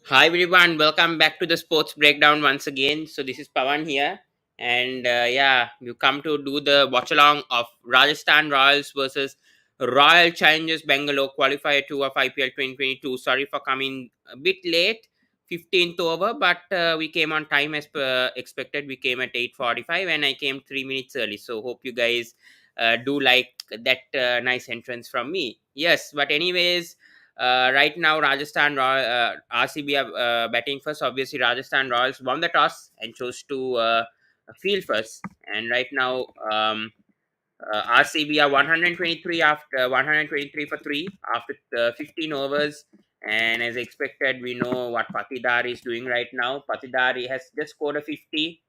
Hi everyone, welcome back to the sports breakdown once again. So this is Pawan here, and yeah, you come to do the watch along of Rajasthan Royals versus Royal Challengers Bangalore qualifier 2 of IPL 2022. Sorry for coming a bit late, 15th over, but we came on time as per expected. We came at 8:45, and I came 3 minutes early. So hope you guys do like that nice entrance from me. Yes, but anyways. Right now, RCB are batting first. Obviously, Rajasthan Royals won the toss and chose to field first. And right now, RCB are 123 after 123 for three after 15 overs. And as expected, we know what Patidar is doing right now. Patidar has just scored a 50,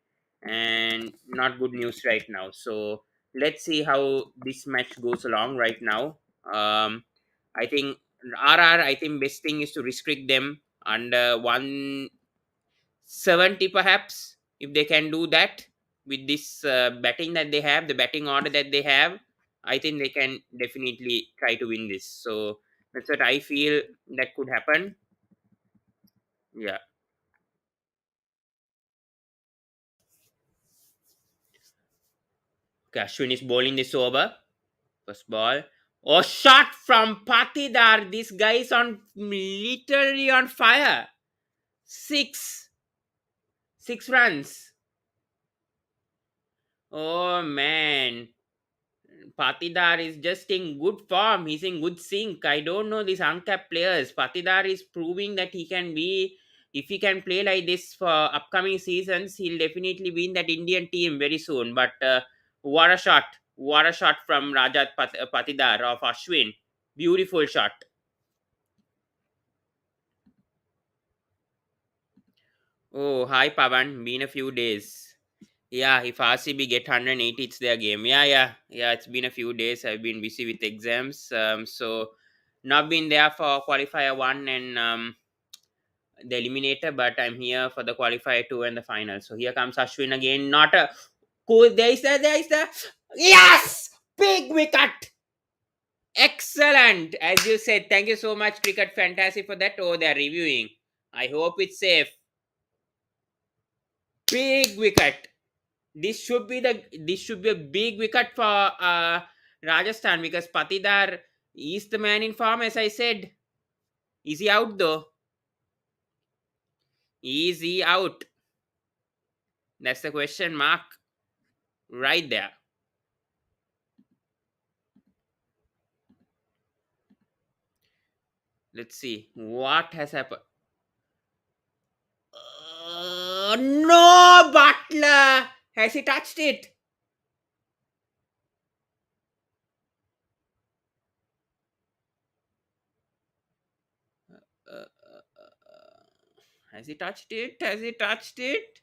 and not good news right now. So let's see how this match goes along right now. I think RR. I think best thing is to restrict them under 170 perhaps, if they can do that with this batting that they have, the batting order that they have. I think they can definitely try to win this. So that's what I feel that could happen. Yeah. Okay, Ashwin is bowling this over. First ball. Oh, shot from Patidar. This guy is on literally on fire. Six. 6 runs. Oh man. Patidar is just in good form. He's in good sync. I don't know these uncapped players. Patidar is proving that he can be, if he can play like this for upcoming seasons, he'll definitely be in that Indian team very soon. But what a shot. What a shot from Patidar of Ashwin. Beautiful shot. Oh, hi Pavan. Been a few days. Yeah, if RCB get 180, it's their game. Yeah. It's been a few days. I've been busy with exams. So not been there for qualifier one and the eliminator, but I'm here for the qualifier two and the final. So here comes Ashwin again. Not a cool. There is the yes, big wicket. Excellent, as you said. Thank you so much, Cricket Fantasy, for that. Oh, they're reviewing. I hope it's safe. Big wicket. This should be a big wicket for Rajasthan because Patidar is the man in form, as I said. Is he out though? Is he out? That's the question mark right there. Let's see what has happened. No, Butler. Has he touched it? Uh, uh, has he touched it? Has he touched it?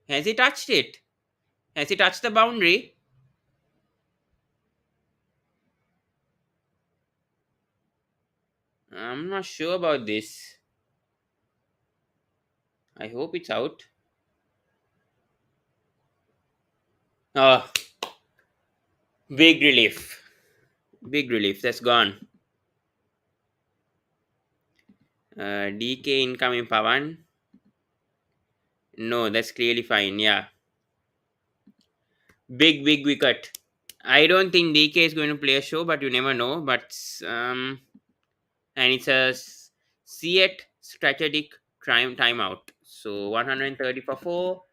Has he touched it? Has he touched the boundary? I'm not sure about this. I hope it's out. Oh, big relief. Big relief. That's gone. DK incoming Pavan. No, that's clearly fine. Yeah. Big wicket. I don't think DK is going to play a show, but you never know. But and it's a C8 strategic timeout. So 130 for 4.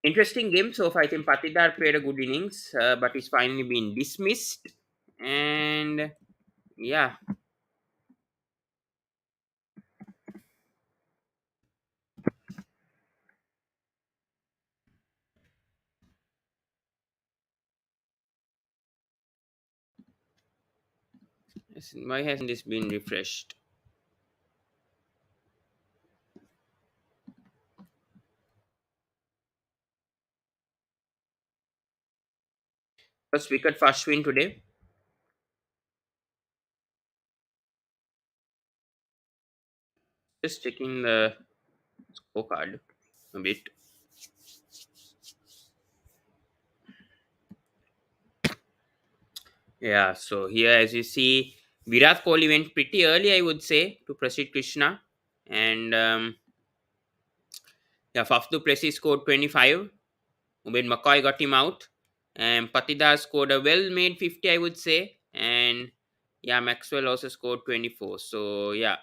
Interesting game so far. I think Patidar played a good innings, but he's finally been dismissed. And yeah, why hasn't this been refreshed? First wicket for Ashwin today. Just checking the scorecard a bit. Yeah, so here as you see, Virat Kohli went pretty early, I would say, to Prasidh Krishna. And yeah, Faf du Plessis scored 25 when McCoy got him out. And Patidar scored a well made 50, I would say. And yeah, Maxwell also scored 24. So yeah,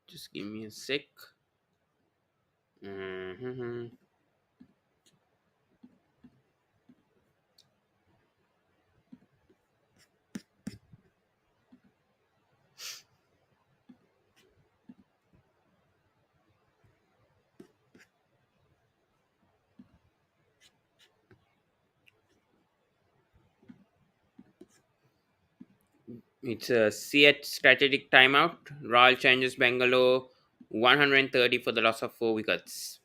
just give me a sec. Mhm. It's a Seat strategic timeout. Royal Challengers Bangalore 130 for the loss of 4 wickets.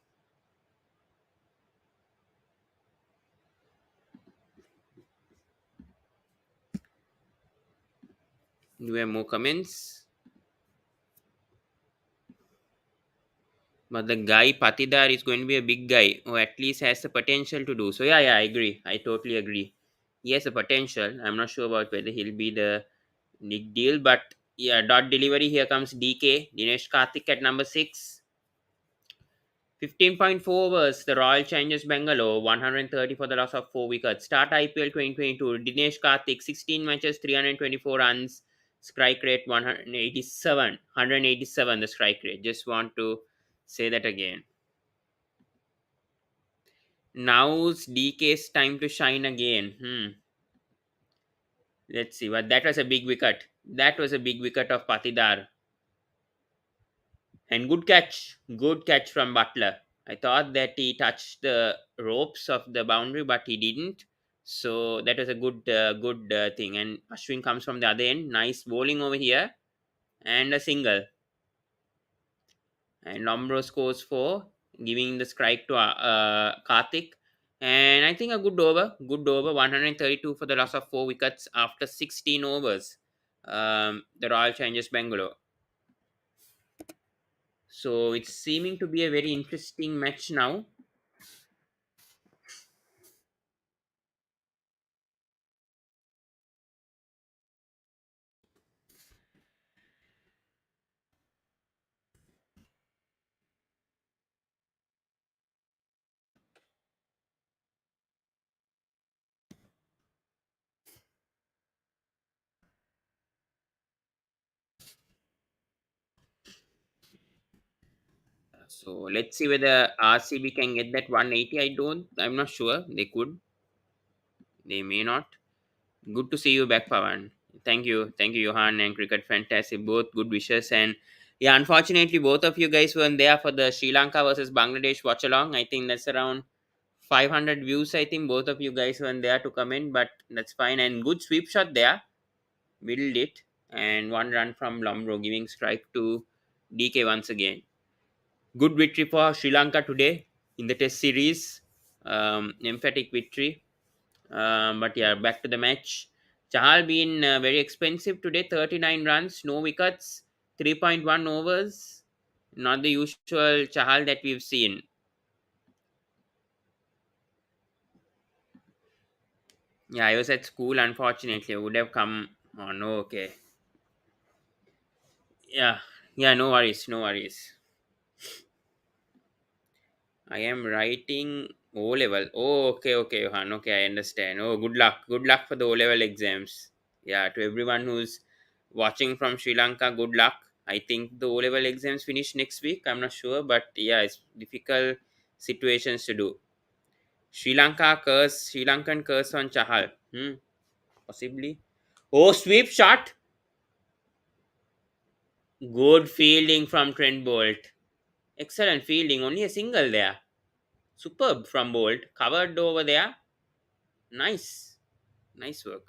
Do we have more comments? But the guy Patidar is going to be a big guy, or at least has the potential to do so. Yeah, yeah, I agree. I totally agree. He has a potential. I'm not sure about whether he'll be the big deal, but yeah, dot delivery. Here comes DK Dinesh Karthik at number 6. 15.4 overs. The Royal Challengers Bangalore 130 for the loss of 4 wickets. Start IPL 2022. Dinesh Karthik 16 matches, 324 runs. Strike rate 187. 187 the strike rate. Just want to say that again. Now's DK's time to shine again. Let's see. But that was a big wicket. That was a big wicket of Patidar. And good catch. Good catch from Butler. I thought that he touched the ropes of the boundary, but he didn't. So that was a good thing. And Ashwin comes from the other end. Nice bowling over here. And a single. And Lombro scores 4, giving the strike to Karthik. And I think a good over, 132 for the loss of 4 wickets after 16 overs. The Royal Challengers Bangalore. So it's seeming to be a very interesting match now. So let's see whether RCB can get that 180. I'm not sure. They could, they may not. Good to see you back, Pawan. Thank you, Johan and Cricket Fantastic. Both good wishes. And yeah, unfortunately, both of you guys weren't there for the Sri Lanka versus Bangladesh watch along. I think that's around 500 views. I think both of you guys weren't there to come in, but that's fine. And good sweep shot there, middled it, and one run from Lombro, giving strike to DK once again. Good victory for Sri Lanka today in the Test series. Emphatic victory. But yeah, back to the match. Chahal been very expensive today. 39 runs, no wickets, 3.1 overs. Not the usual Chahal that we've seen. Yeah, I was at school. Unfortunately, I would have come. Oh no, okay. Yeah, yeah. No worries, no worries. I am writing O level. Oh, okay, okay, Johan. Okay, I understand. Oh, good luck. Good luck for the O level exams. Yeah, to everyone who's watching from Sri Lanka, good luck. I think the O level exams finish next week. I'm not sure, but yeah, it's difficult situations to do. Sri Lankan curse on Chahal. Possibly. Oh, sweep shot. Good fielding from Trent Bolt. Excellent fielding. Only a single there. Superb from Bolt. Covered over there. Nice. Nice work.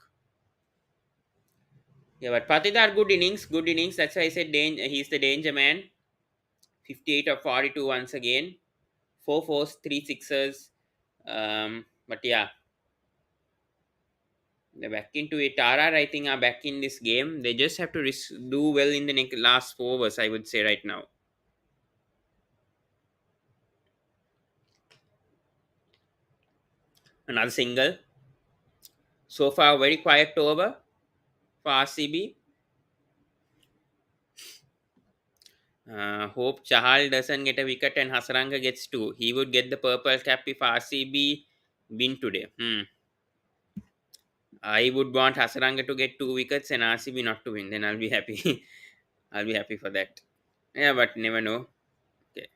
Yeah, but Patidar, good innings. Good innings. That's why I said he's the danger man. 58 of 42 once again. Four fours, three sixers. But yeah, they're back into it. Tara, I think, are back in this game. They just have to do well in the last 4 overs, I would say, right now. Another single. So far, very quiet over for RCB. Hope Chahal doesn't get a wicket and Hasaranga gets two. He would get the purple cap if RCB win today. I would want Hasaranga to get 2 wickets and RCB not to win. Then I'll be happy. I'll be happy for that. Yeah, but never know. Okay.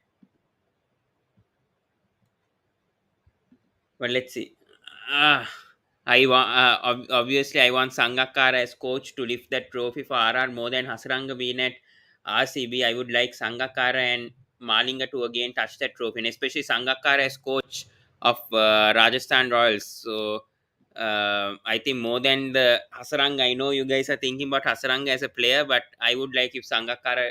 But let's see. Ah, obviously I want Sangakkara as coach to lift that trophy for RR more than Hasaranga being at RCB. I would like Sangakkara and Malinga to again touch that trophy, and especially Sangakkara as coach of Rajasthan Royals. So I think more than the Hasaranga, I know you guys are thinking about Hasaranga as a player, but I would like if Sangakkara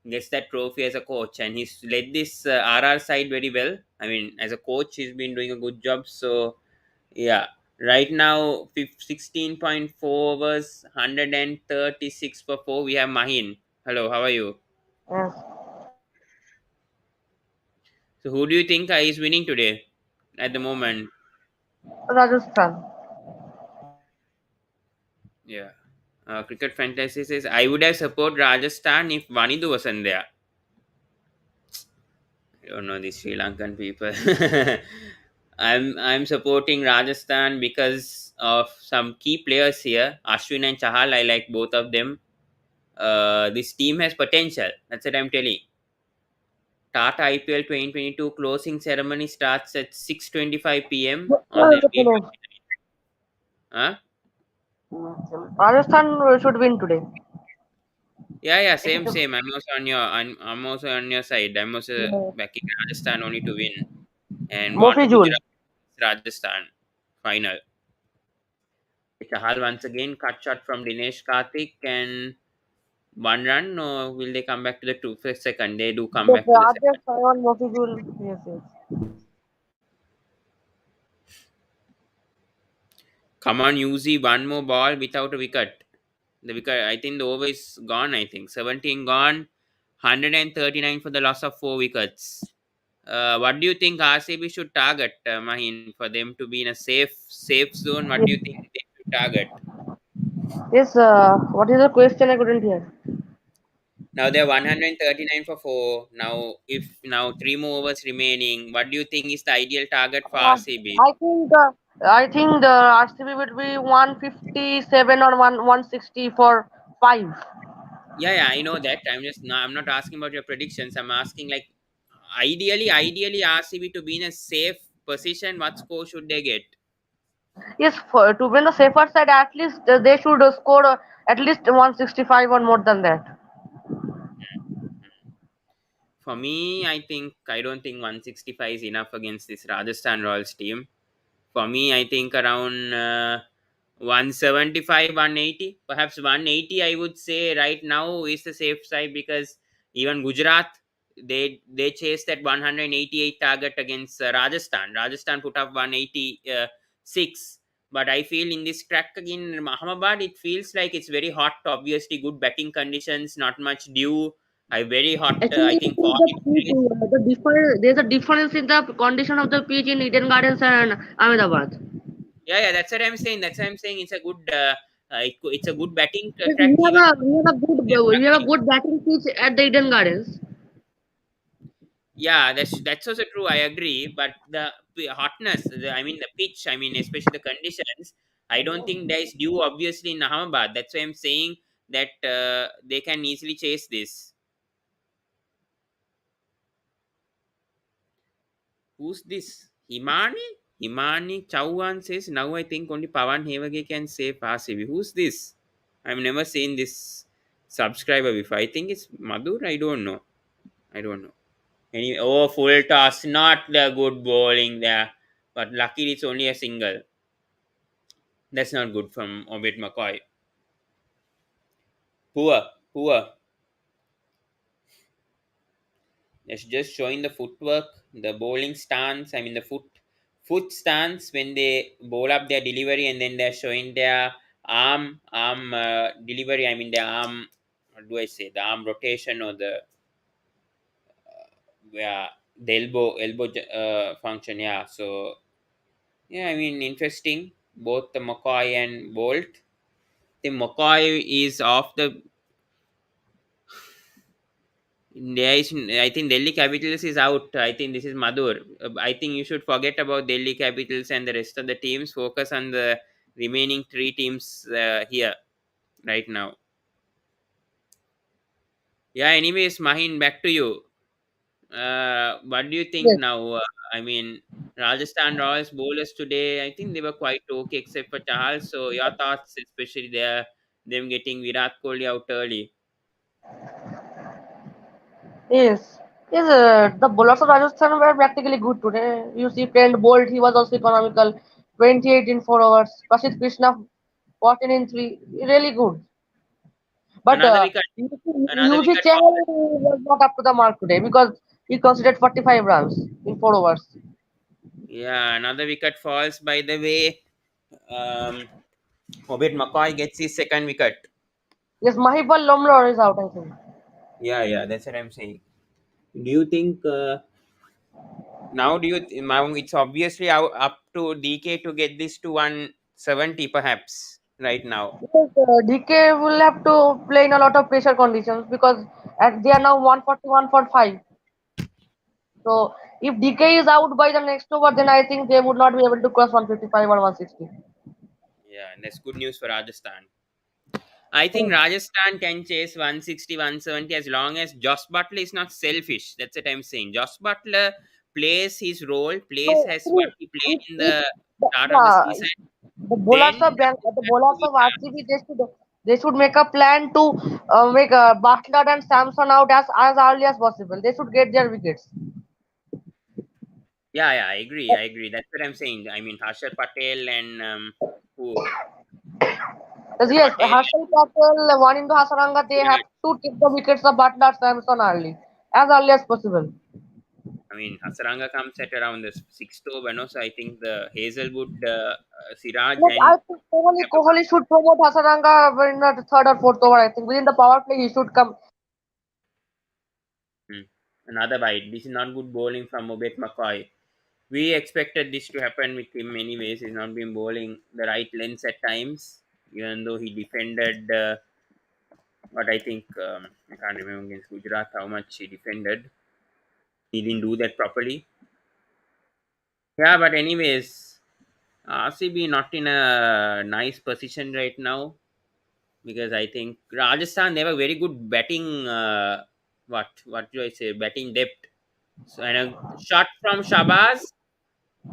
gets that trophy as a coach, and he's led this RR side very well. I mean, as a coach, he's been doing a good job. So yeah, right now 16.4 overs, 136 for 4. We have Mahin. Hello, how are you? Yes, So who do you think is winning today at the moment? Rajasthan. Yeah. Cricket Fantasy says I would have support Rajasthan if Vanidu wasn't there. I don't know these Sri Lankan people. I'm supporting Rajasthan because of some key players here. Ashwin and Chahal, I like both of them. This team has potential. That's what I'm telling. Tata IPL 2022 closing ceremony starts at 6:25 p.m. on the huh? Rajasthan should win today. Yeah, yeah, It is same, same. I'm also on your side. I'm also backing Rajasthan only to win and want Mofijul. Gujarat Rajasthan final. Chahal once again cut shot from Dinesh Karthik and 1 run. Or will they come back to the second? They do come Yes, back to the second. Rajesh Sayan, Mofijul. Yes, yes. Come on, Uzi, one more ball without a wicket. The wicket, I think the over is gone. I think 17 gone, 139 for the loss of 4 wickets. What do you think RCB should target, Mahin, for them to be in a safe zone? What do you think they should target? Yes, what is the question? I couldn't hear. Now they're 139 for 4. Now 3 more overs remaining. What do you think is the ideal target for Uh, RCB? I think the RCB would be 157 or 160 for 5. Yeah, yeah, I know that. I'm not asking about your predictions. I'm asking like ideally RCB to be in a safe position. What score should they get? Yes, to win the safer side, at least they should score at least 165 or more than that. For me, I don't think 165 is enough against this Rajasthan Royals team. For me, I think around 175, 180, perhaps 180. I would say right now is the safe side because even Gujarat they chased that 188 target against Rajasthan. Rajasthan put up 186. But I feel in this track again in Ahmedabad, it feels like it's very hot. Obviously, good betting conditions, not much dew. I very hot. I Actually, it think is 40 the pitch. degrees. There's a difference in the condition of the pitch in Eden Gardens and Ahmedabad. Yeah, yeah, that's what I'm saying. That's what I'm saying. It's a good, it's a good batting Yes, track. Even we have a good batting pitch at the Eden Gardens. yeah, that's also true. I agree. But the hotness, I mean the pitch, I mean especially the conditions. I don't think there is due obviously in Ahmedabad. That's why I'm saying that they can easily chase this. Who's this? Himani? Himani Chauhan says now I think only Pawan Hevage can save RCB. Who's this? I've never seen this subscriber before. I think it's Madhur. I don't know. I don't know. Any full toss, not the good bowling there, but luckily it's only a single. That's not good from Obed McCoy. Poor, poor. It's just showing the footwork, the bowling stance. I mean the foot stance when they bowl up their delivery, and then they're showing their arm delivery. I mean their arm. What do I say? The arm rotation or the yeah the elbow function. Yeah. So yeah, I mean interesting. Both the McCoy and Bolt. The McCoy is off the. There is, I think Delhi Capitals is out. I think this is Madhur. I think you should forget about Delhi Capitals and the rest of the teams. Focus on the remaining three teams here right now. Yeah. Anyways, Mahin, back to you. What do you think Yes. now? I mean, Rajasthan Royals bowlers today. I think they were quite okay, except for Chahal. So your thoughts, especially there, them getting Virat Kohli out early. Yes. Yes, the bowlers of Rajasthan were practically good today. You see, Trent Bolt, he was also economical. 28 in 4 overs. Prasidh Krishna, 14 in 3. Really good. But Another wicket. Another UC wicket Chahal fall. was not up to the mark today because he considered 45 runs in 4 overs. Yeah, another wicket falls. By the way, Obed McCoy gets his second wicket. Yes, Mahibal Lomlor is out, I think. Yeah, yeah, that's what I'm saying. Do you think now? Now it's obviously up to DK to get this to 170 perhaps right now. Because DK will have to play in a lot of pressure conditions because they are now 141 for 5. So if DK is out by the next over, then I think they would not be able to cross 155 or 160. Yeah, and that's good news for Rajasthan. I think Rajasthan can chase 160, 170 as long as Josh Butler is not selfish. That's what I'm saying. Josh Butler plays his role, plays So as what he played in if the start of the yeah, season. the Then bowlers of RCB they should make a plan to make Butler and Samson out as early as possible. They should get their wickets. yeah, yeah, I agree. I agree. That's what I'm saying. I mean, Harshad Patel and who? Yes, Patel Harshal Patel, one into Hasaranga, they have and to take the wickets of Butler Samson as early as possible. I mean, Hasaranga comes at around the sixth over, no? So I think the Hazelwood, Siraj, Yes, and I think Kohli should promote Hasaranga in the third or fourth over. I think within the power play he should come. Hmm, another bite. This is not good bowling from Obed McCoy. We expected this to happen with him anyways. He's not been bowling the right lengths at times, even though he defended. But I think I can't remember against Gujarat how much he defended. He didn't do that properly. Yeah, but anyways, RCB not in a nice position right now because I think Rajasthan they have a very good batting. What do I say? Batting depth. So and a shot from Shabazz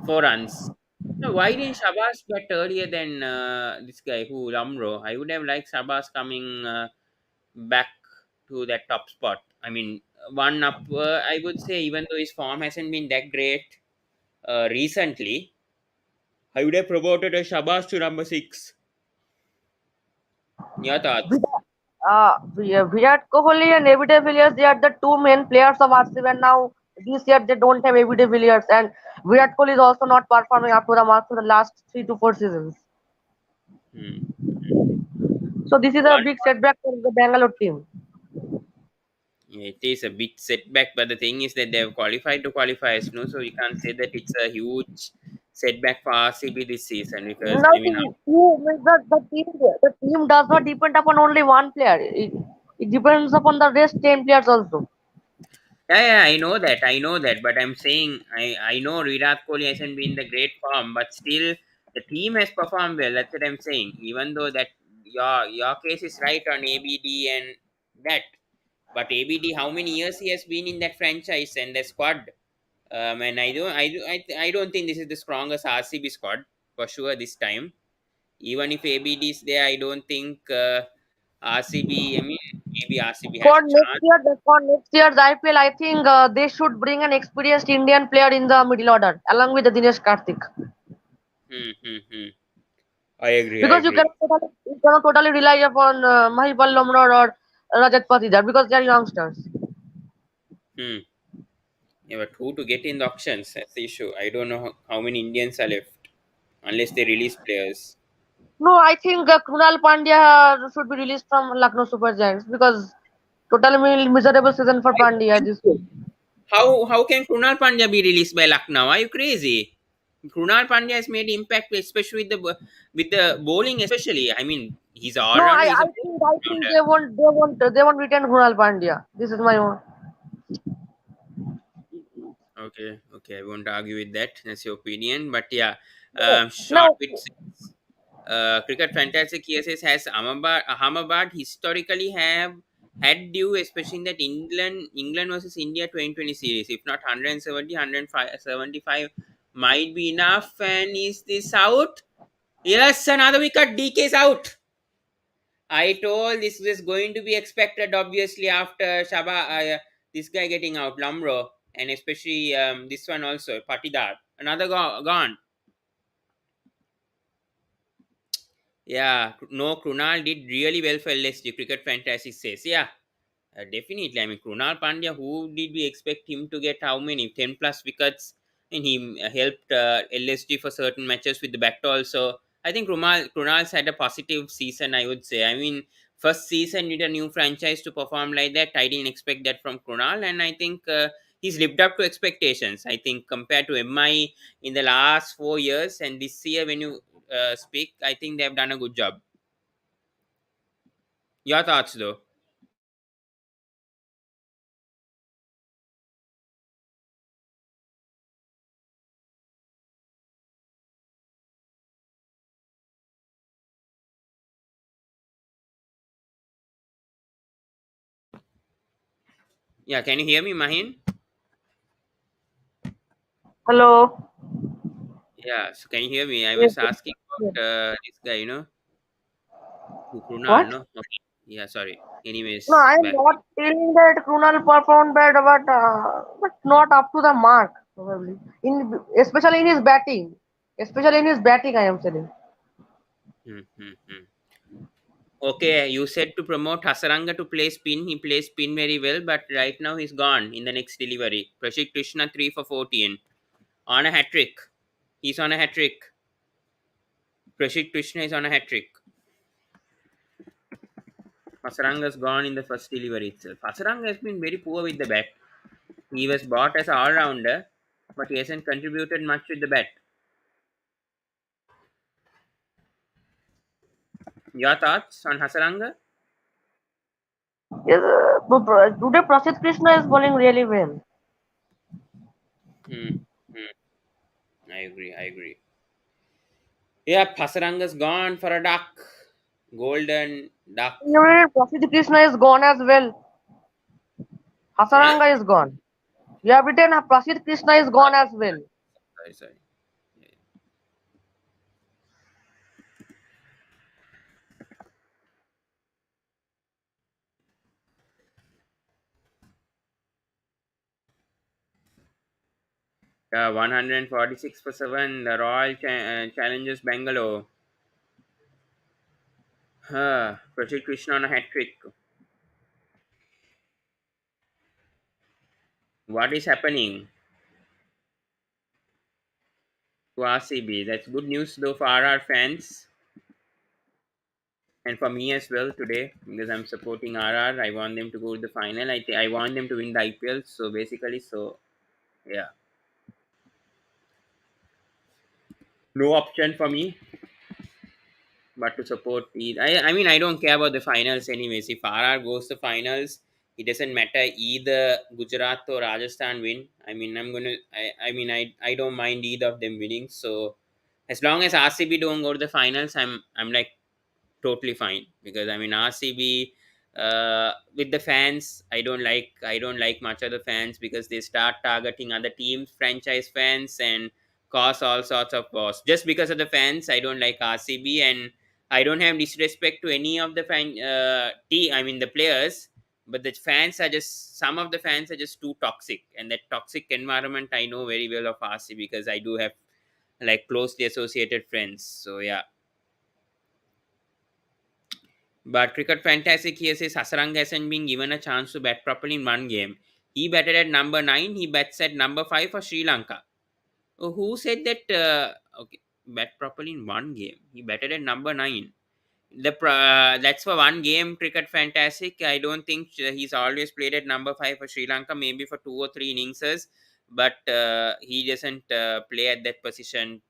4 runs. So why didn't Shabazz get earlier than this guy who Lamro? I would have liked Shabazz coming back to that top spot. I mean, one up. I would say even though his form hasn't been that great recently, I would have promoted a Shabazz to number 6. Your thoughts? Virat Kohli and AB de Villiers, they are the two main players of RCB, and now this year they don't have AB de Villiers, and Virat Kohli is also not performing up to the mark for the last 3 to 4 seasons. Hmm. So this is a One, big setback for the Bangalore team. yeah, it is a big setback, but the thing is that they have qualified to qualifiers, no? So we can't say that it's a huge setback for RCB this season because I mean, Nothing. The team does not depend upon only one player. It depends upon the rest 10 players also. yeah, yeah, I know that, but I'm saying I know Virat Kohli hasn't been the great form, but still the team has performed well. That's what I'm saying. Even though that your case is right on ABD and that, but ABD, how many years he has been in that franchise and the squad? And I don't think this is the strongest RCB squad for sure this time. Even if ABD is there, I don't think RCB. I mean, maybe RCB has For a next chance. year, for next year's IPL, I think they should bring an experienced Indian player in the middle order along with the Dinesh Karthik. Hmm, hmm, hmm. I agree. I Because agree. you cannot totally rely upon Mahipal Lomror or Rajat Patidar because they are youngsters. Hmm. Yeah, but who to get in the auctions? That's the issue. I don't know how many Indians are left unless they release players. No, I think Krunal Pandya should be released from Lucknow Super Giants because totally miserable season for I Pandya don't think this so. year. How can Krunal Pandya be released by Lucknow? Are you crazy? Krunal Pandya has made impact, especially with the bowling, especially. I mean, he's an all No, rounder. He's a I think they won't retain Krunal Pandya. This is my own. okay. Okay, I won't argue with that. That's your opinion. But yeah, short No, with six. Cricket Fantastic says has Ahmedabad historically have had due, especially in that England versus India 2020 series. If not 170, might be enough. And is this out? Yes, another wicket. DK is out. I told this was going to be expected, obviously, after this guy getting out, Lamro, and especially this one also, Patidar. Another gone. Yeah, no, Krunal did really well for LSG. Cricket Fantasy says, yeah, definitely. I mean, Krunal Pandya, who did we expect him to get how many? 10 plus wickets. And he helped LSG for certain matches with the bat also. I think Krunal's had a positive season, I would say. I mean, first season with a new franchise to perform like that, I didn't expect that from Krunal. And I think he's lived up to expectations. I think compared to MI in the last 4 years and this year, when you speak, I think they've done a good job. Your thoughts, though? Yeah, can you hear me, Mahin? hello. Yeah, so can you hear me? I Yes, was asking yes. about this guy, who Krunal, What? no? Okay. Yeah, sorry. No, Anyways, I'm back. not feeling that Krunal performed bad, but not up to the mark probably. In especially in his batting, especially in his batting, I am saying. Hmm, hmm, hmm. Okay, you said to promote Hasaranga to play spin. He plays spin very well, but right now he's gone in the next delivery. Prashik Krishna 3 for 14 on a hat trick. He's on a hat trick. Prashik Krishna is on a hat trick. Hasaranga's gone in the first delivery itself. Hasaranga has been very poor with the bat. He was bought as an all rounder, but he hasn't contributed much with the bat. Your thoughts on Hasaranga? Yes, today Prasidh Krishna is bowling really well. Hmm. Hmm. I agree. I agree. Yeah, Pasaranga's gone for a duck. Golden duck. You know, Prasidh Krishna is gone as well. Huh? Hasaranga is gone. You have written Prasidh Krishna is gone as well. Sorry, sorry. 146 for 7. The Royal Challengers Bangalore. Prashik Krishna on a hat trick. What is happening to RCB? That's good news though for RR fans and for me as well today because I'm supporting RR. I want them to go to the final. I want them to win the IPL. So basically, so yeah, no option for me but to support the. I mean, I don't care about the finals anyways. If RR goes to finals, it doesn't matter either Gujarat or Rajasthan win. I mean, I don't mind either of them winning. So as long as RCB don't go to the finals, I'm like totally fine because I mean RCB with the fans I don't like much of the fans because they start targeting other teams franchise fans and cause all sorts of costs just because of the fans. I don't like RCB and I don't have disrespect to any of the I mean the players, but the fans are just some of the fans are just too toxic, and that toxic environment I know very well of RC because I do have like closely associated friends. So yeah, but cricket fantastic here says Hasaranga hasn't been given a chance to bat properly in one game. He batted at number 9. He bats at number 5 for Sri Lanka. Oh, who said that? Okay, bat properly in one game. He batted at number 9. That's for one game. Cricket fantastic. I don't think he's always played at number 5 for Sri Lanka. Maybe for 2 or 3 innings, but he doesn't play at that position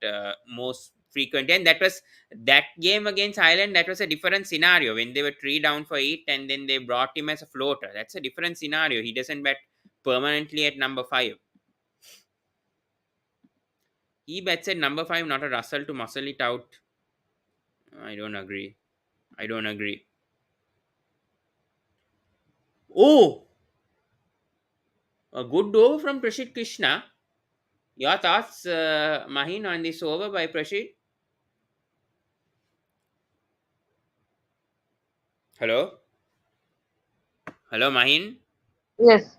most frequently. And that was that game against Ireland. That was a different scenario when they were 3 down for 8, and then they brought him as a floater. That's a different scenario. He doesn't bat permanently at number 5. He bats at number 5, not a Russell to muscle it out. I don't agree. I don't agree. Oh, a good over from Prashit Krishna. Your thoughts, Mahin, on this over by Prashit? Hello? Hello, Mahin? Yes.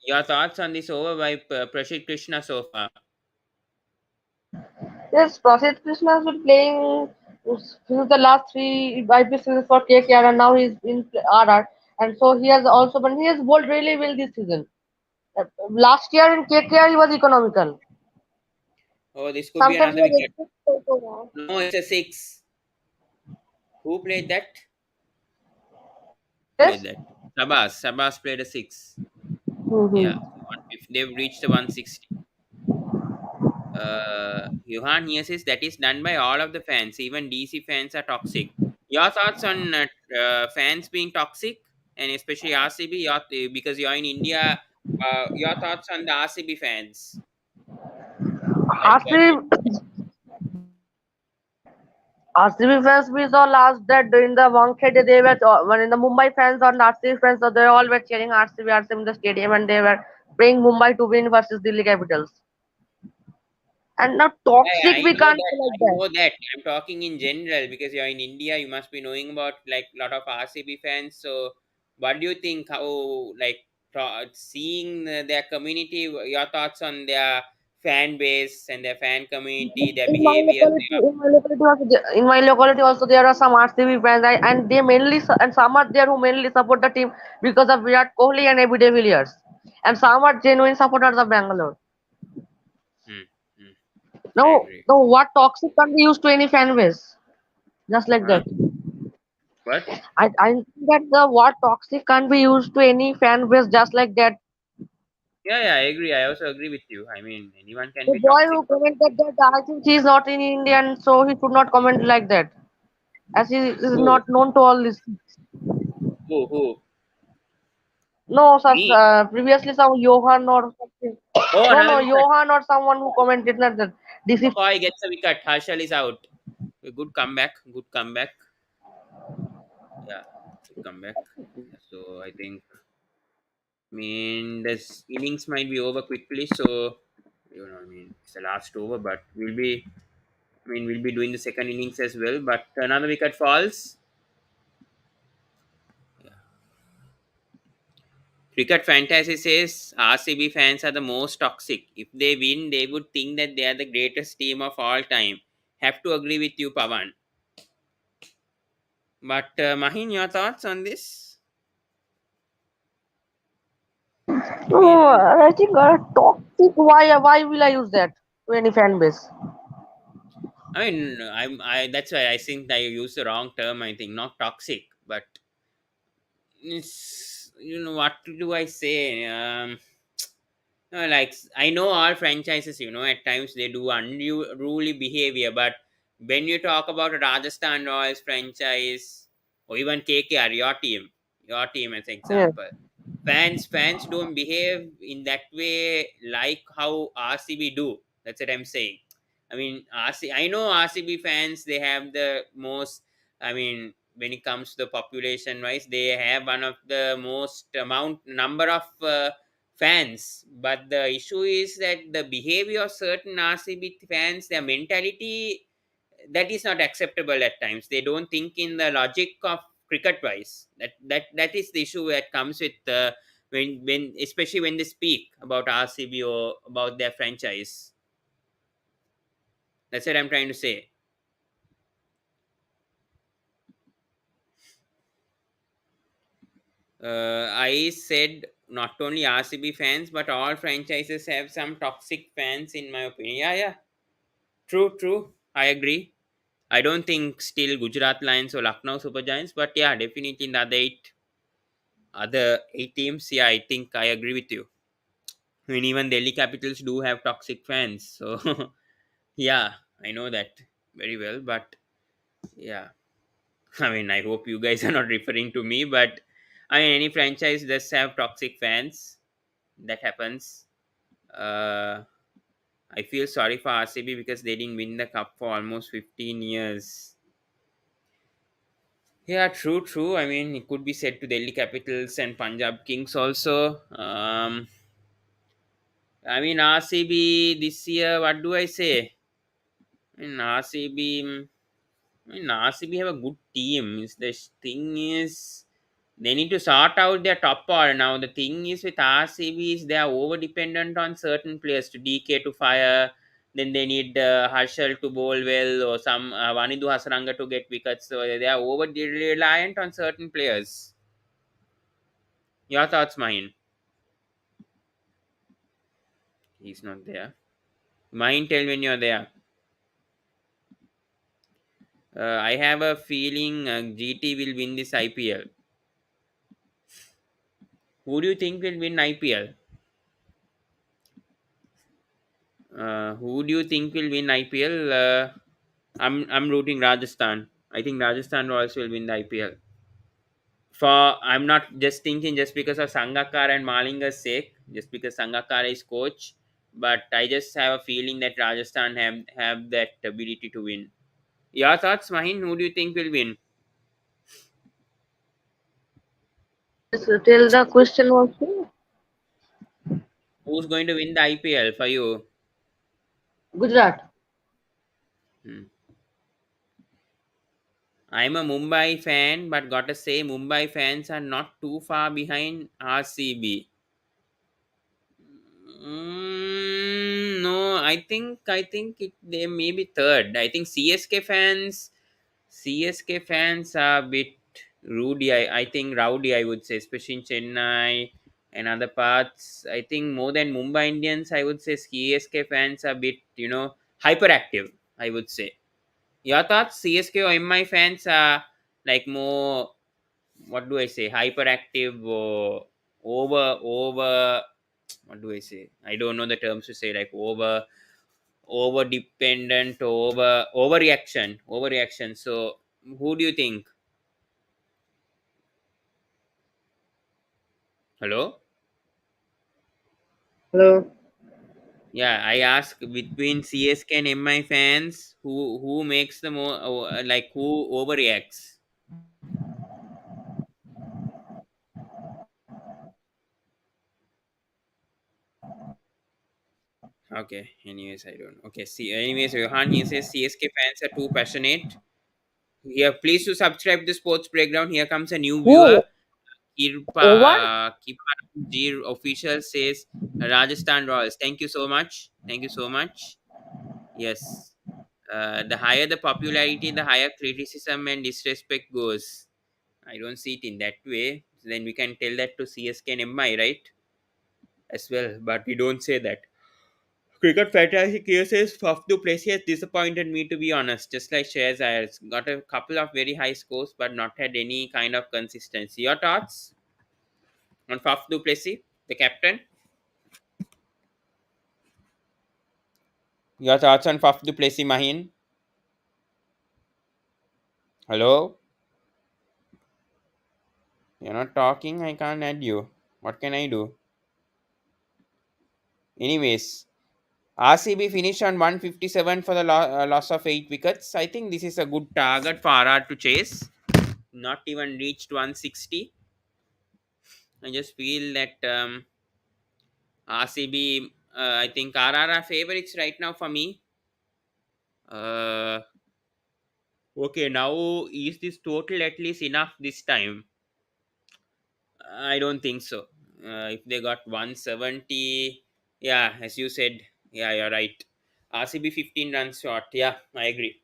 Your thoughts on this over by Prashit Krishna so far? Yes, Prasid Krishna has been playing since the last three IPL seasons for KKR, and now he's in RR. And so he has bowled really well this season. Last year in KKR he was economical. Oh, this could be Sometimes he another was wicket. expensive. No, it's a 6. Who played that? Played Yes. that? Sabas. Sabas played a 6. Yeah. Mm-hmm. If they've reached the 160. Johan here says that is done by all of the fans. Even DC fans are toxic. Your thoughts on fans being toxic, and especially RCB? Because you're in India. Your thoughts on the RCB fans? Like what? RCB, RCB fans we saw last that during the Wankhede they were when in the Mumbai fans or RCB fans so they all were cheering RCB in the stadium and they were praying Mumbai to win versus Delhi Capitals. And now toxic I we know can't that. say like I that. know that. I'm talking in general because you're in India. You must be knowing about like a lot of RCB fans. So, what do you think? How like seeing their community? Your thoughts on their fan base and their fan community, their behavior? In my locality also there are some RCB fans and they mainly and some are there who mainly support the team because of Virat Kohli and AB de Villiers. And some are genuine supporters of Bangalore. Hmm, hmm, I No, agree. no, what toxic can be used to any fan base? Just like Huh? that. What? I think that the word toxic can be used to any fan base just like that. Yeah, yeah, I agree. I also agree with you. I mean, anyone can The be boy toxic. who commented that I think he is not in Indian, so he should not comment like that, as he is Who? not known to all this. Who? No, sir, Me? previously some Johan or something. Oh, No, another no, wicket. Johan or someone who commented like that. This is McCoy gets a wicket. Harshal is out. A good comeback. Good comeback. Yeah, good comeback. Yeah, so I think, I mean, this innings might be over quickly. So, I mean, it's the last over, but we'll be doing the second innings as well. But another wicket falls. Yeah. Cricket Fantasy says RCB fans are the most toxic. If they win, they would think that they are the greatest team of all time. Have to agree with you, Pavan. But Mahin, your thoughts on this? I no. mean, I think toxic. Why will I use that to any fan base? I that's why I think I used the wrong term. I think not toxic, but it's, what do I say? No, like I know all franchises, at times they do unruly behavior, but when you talk about a Rajasthan Royals franchise or even KKR, your team as Yes. example, fans don't behave in that way like how RCB do. That's what I'm saying. I mean, I know RCB fans, they have the most. I mean, when it comes to the population wise, they have one of the most number of fans. But the issue is that the behavior of certain RCB fans, their mentality, that is not acceptable at times. They don't think in the logic of cricket wise. That is the issue that comes with when especially when they speak about RCB or about their franchise. That's what I'm trying to say. I said not only RCB fans but all franchises have some toxic fans in my opinion. Yeah, yeah, true, true. I agree. I don't think still Gujarat Lions or Lucknow Super Giants, but yeah, definitely in the other eight teams. Yeah, I think I agree with you. I mean, even Delhi Capitals do have toxic fans, so yeah, I know that very well. But yeah, I mean, I hope you guys are not referring to me, but I mean, any franchise does have toxic fans. That happens. Uh, I feel sorry for RCB because they didn't win the cup for almost 15 years. Yeah, true, true. I mean, it could be said to Delhi Capitals and Punjab Kings also. I mean, RCB this year, what do I say? In RCB, RCB have a good team. The thing is, they need to sort out their top order. Now, the thing is with RCB is they are over dependent on certain players to DK to fire. Then they need Harshal to bowl well or some Vanidu Hasaranga to get wickets. So they are over reliant on certain players. Your thoughts, mine? He's not there. Mine, tell when you're there. I have a feeling GT will win this IPL. Who do you think will win IPL? Who do you think will win IPL? I'm rooting Rajasthan. I think Rajasthan Royals will win the IPL. For I'm not just thinking just because of Sangakkar and Malinga's sake, just because Sangakkar is coach, but I just have a feeling that Rajasthan have that ability to win. Your thoughts, Mahin? Who do you think will win? Yes, tell the question also. Who's going to win the IPL for you? Gujarat. Hmm. I'm a Mumbai fan, but gotta say Mumbai fans are not too far behind RCB. No, I think they may be third. I think CSK fans are a bit rudy. I think rowdy. I would say, especially in Chennai and other parts. I think more than Mumbai Indians, I would say CSK fans are a bit hyperactive. I would say. Your thoughts? CSK or MI fans are like more, what do I say, hyperactive or over what do I say? I don't know the terms to say, like over dependent, overreaction. So who do you think? Hello? Hello. Yeah, I ask between CSK and MI fans, who makes the more like who overreacts? Okay, anyways, I don't. Okay, see, anyways, Johan, he says CSK fans are too passionate. Here, please to subscribe the Sports Breakdown. Here comes a new viewer. Who? Over? Kipa G official says Rajasthan Royals. Thank you so much. Thank you so much. Yes. The higher the popularity, the higher criticism and disrespect goes. I don't see it in that way. Then we can tell that to CSK and MI, right? As well. But we don't say that. Cricket fantasy cases of the place has disappointed me, to be honest. Just like Shares, I got a couple of very high scores but not had any kind of consistency. Your thoughts on Faf du Plessis, the captain? Your thoughts on Faf du Plessis, Mahin? Hello? You're not talking, I can't add you. What can I do? Anyways, RCB finished on 157 for the loss of 8 wickets. I think this is a good target for RR to chase. Not even reached 160. I just feel that RCB, I think RR are favorites right now for me. Uh, Okay, now is this total at least enough this time? I don't think so. If they got 170, yeah, as you said, yeah, you're right. RCB 15 runs short. Yeah, I agree.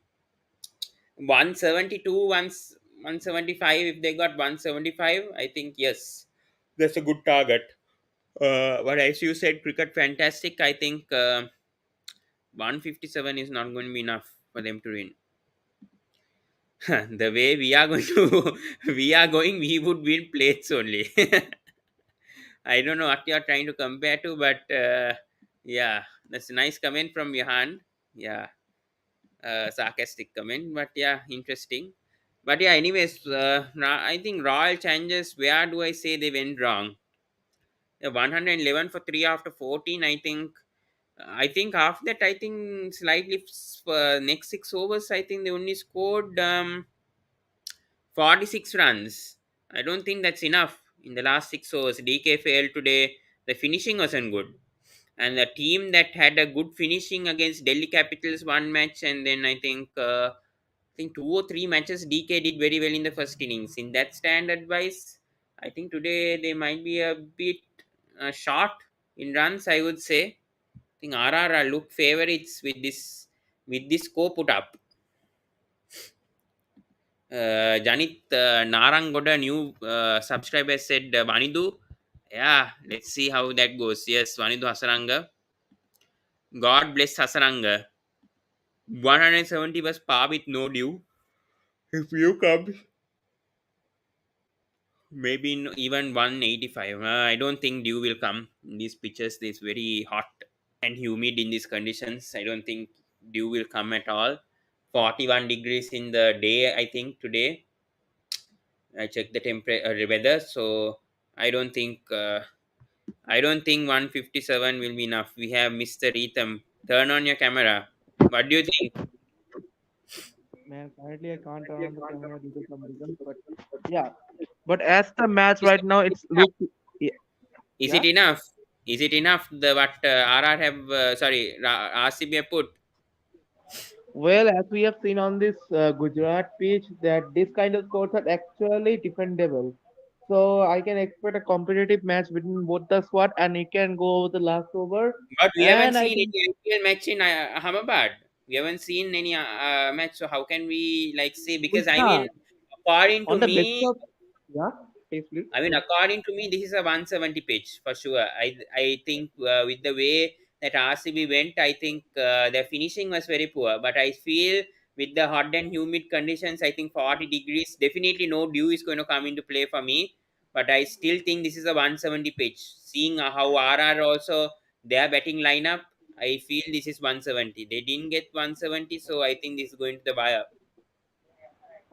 172, 175. If they got 175, I think yes, that's a good target. But as you said, cricket fantastic. I think 157 is not going to be enough for them to win. The way we are going to, we would win plates only. I don't know what you are trying to compare to, but yeah, that's a nice comment from Johan. Yeah, sarcastic comment, but yeah, interesting. But yeah, anyways, I think Royal Challengers. Where do I say they went wrong? 111 for three after 14. I think after that, I think slightly next 6 overs. I think they only scored 46 runs. I don't think that's enough in the last 6 overs. DK failed today. The finishing wasn't good. And the team that had a good finishing against Delhi Capitals one match, and then I think 2 or 3 matches DK did very well in the first innings. In that standard wise, I think today they might be a bit short in runs. I would say. I think RR are look favorites with this score put up. Janit Narang got a new subscriber said Vanidu. Yeah, let's see how that goes. Yes, Vanidu Hasaranga. God bless Hasaranga. 170 was par with no due. If you come, maybe even 185. I don't think dew will come in these pitches. It's very hot and humid in these conditions. I don't think dew will come at all. 41 degrees in the day, I think, today. I checked the temperature weather, so I don't think I don't think 157 will be enough. We have Mr. Rhythm. Turn on your camera. What do you think? Man, currently I can't turn on the camera due to some reasons, but yeah. But as the match Is right now, it's look. Yeah. is Yeah. it enough? Is it enough? The what RR have sorry RCB have put. Well, as we have seen on this Gujarat pitch, that this kind of scores are actually defendable. So I can expect a competitive match between both the squad, and it can go over the last over. But we haven't And I seen think any IPL match in Ahmedabad. We haven't seen any match. So how can we like say? we Because I yeah, mean, according to on the basis me, of yeah, please go. according to me, this is a 170 pitch for sure. I think with the way that RCB went, I think their finishing was very poor. But I feel with the hot and humid conditions, I think 40 degrees, definitely no dew is going to come into play for me. But I still think this is a 170 pitch. Seeing how RR also their batting lineup, I feel this is 170. They didn't get 170, so I think this is going to the wire.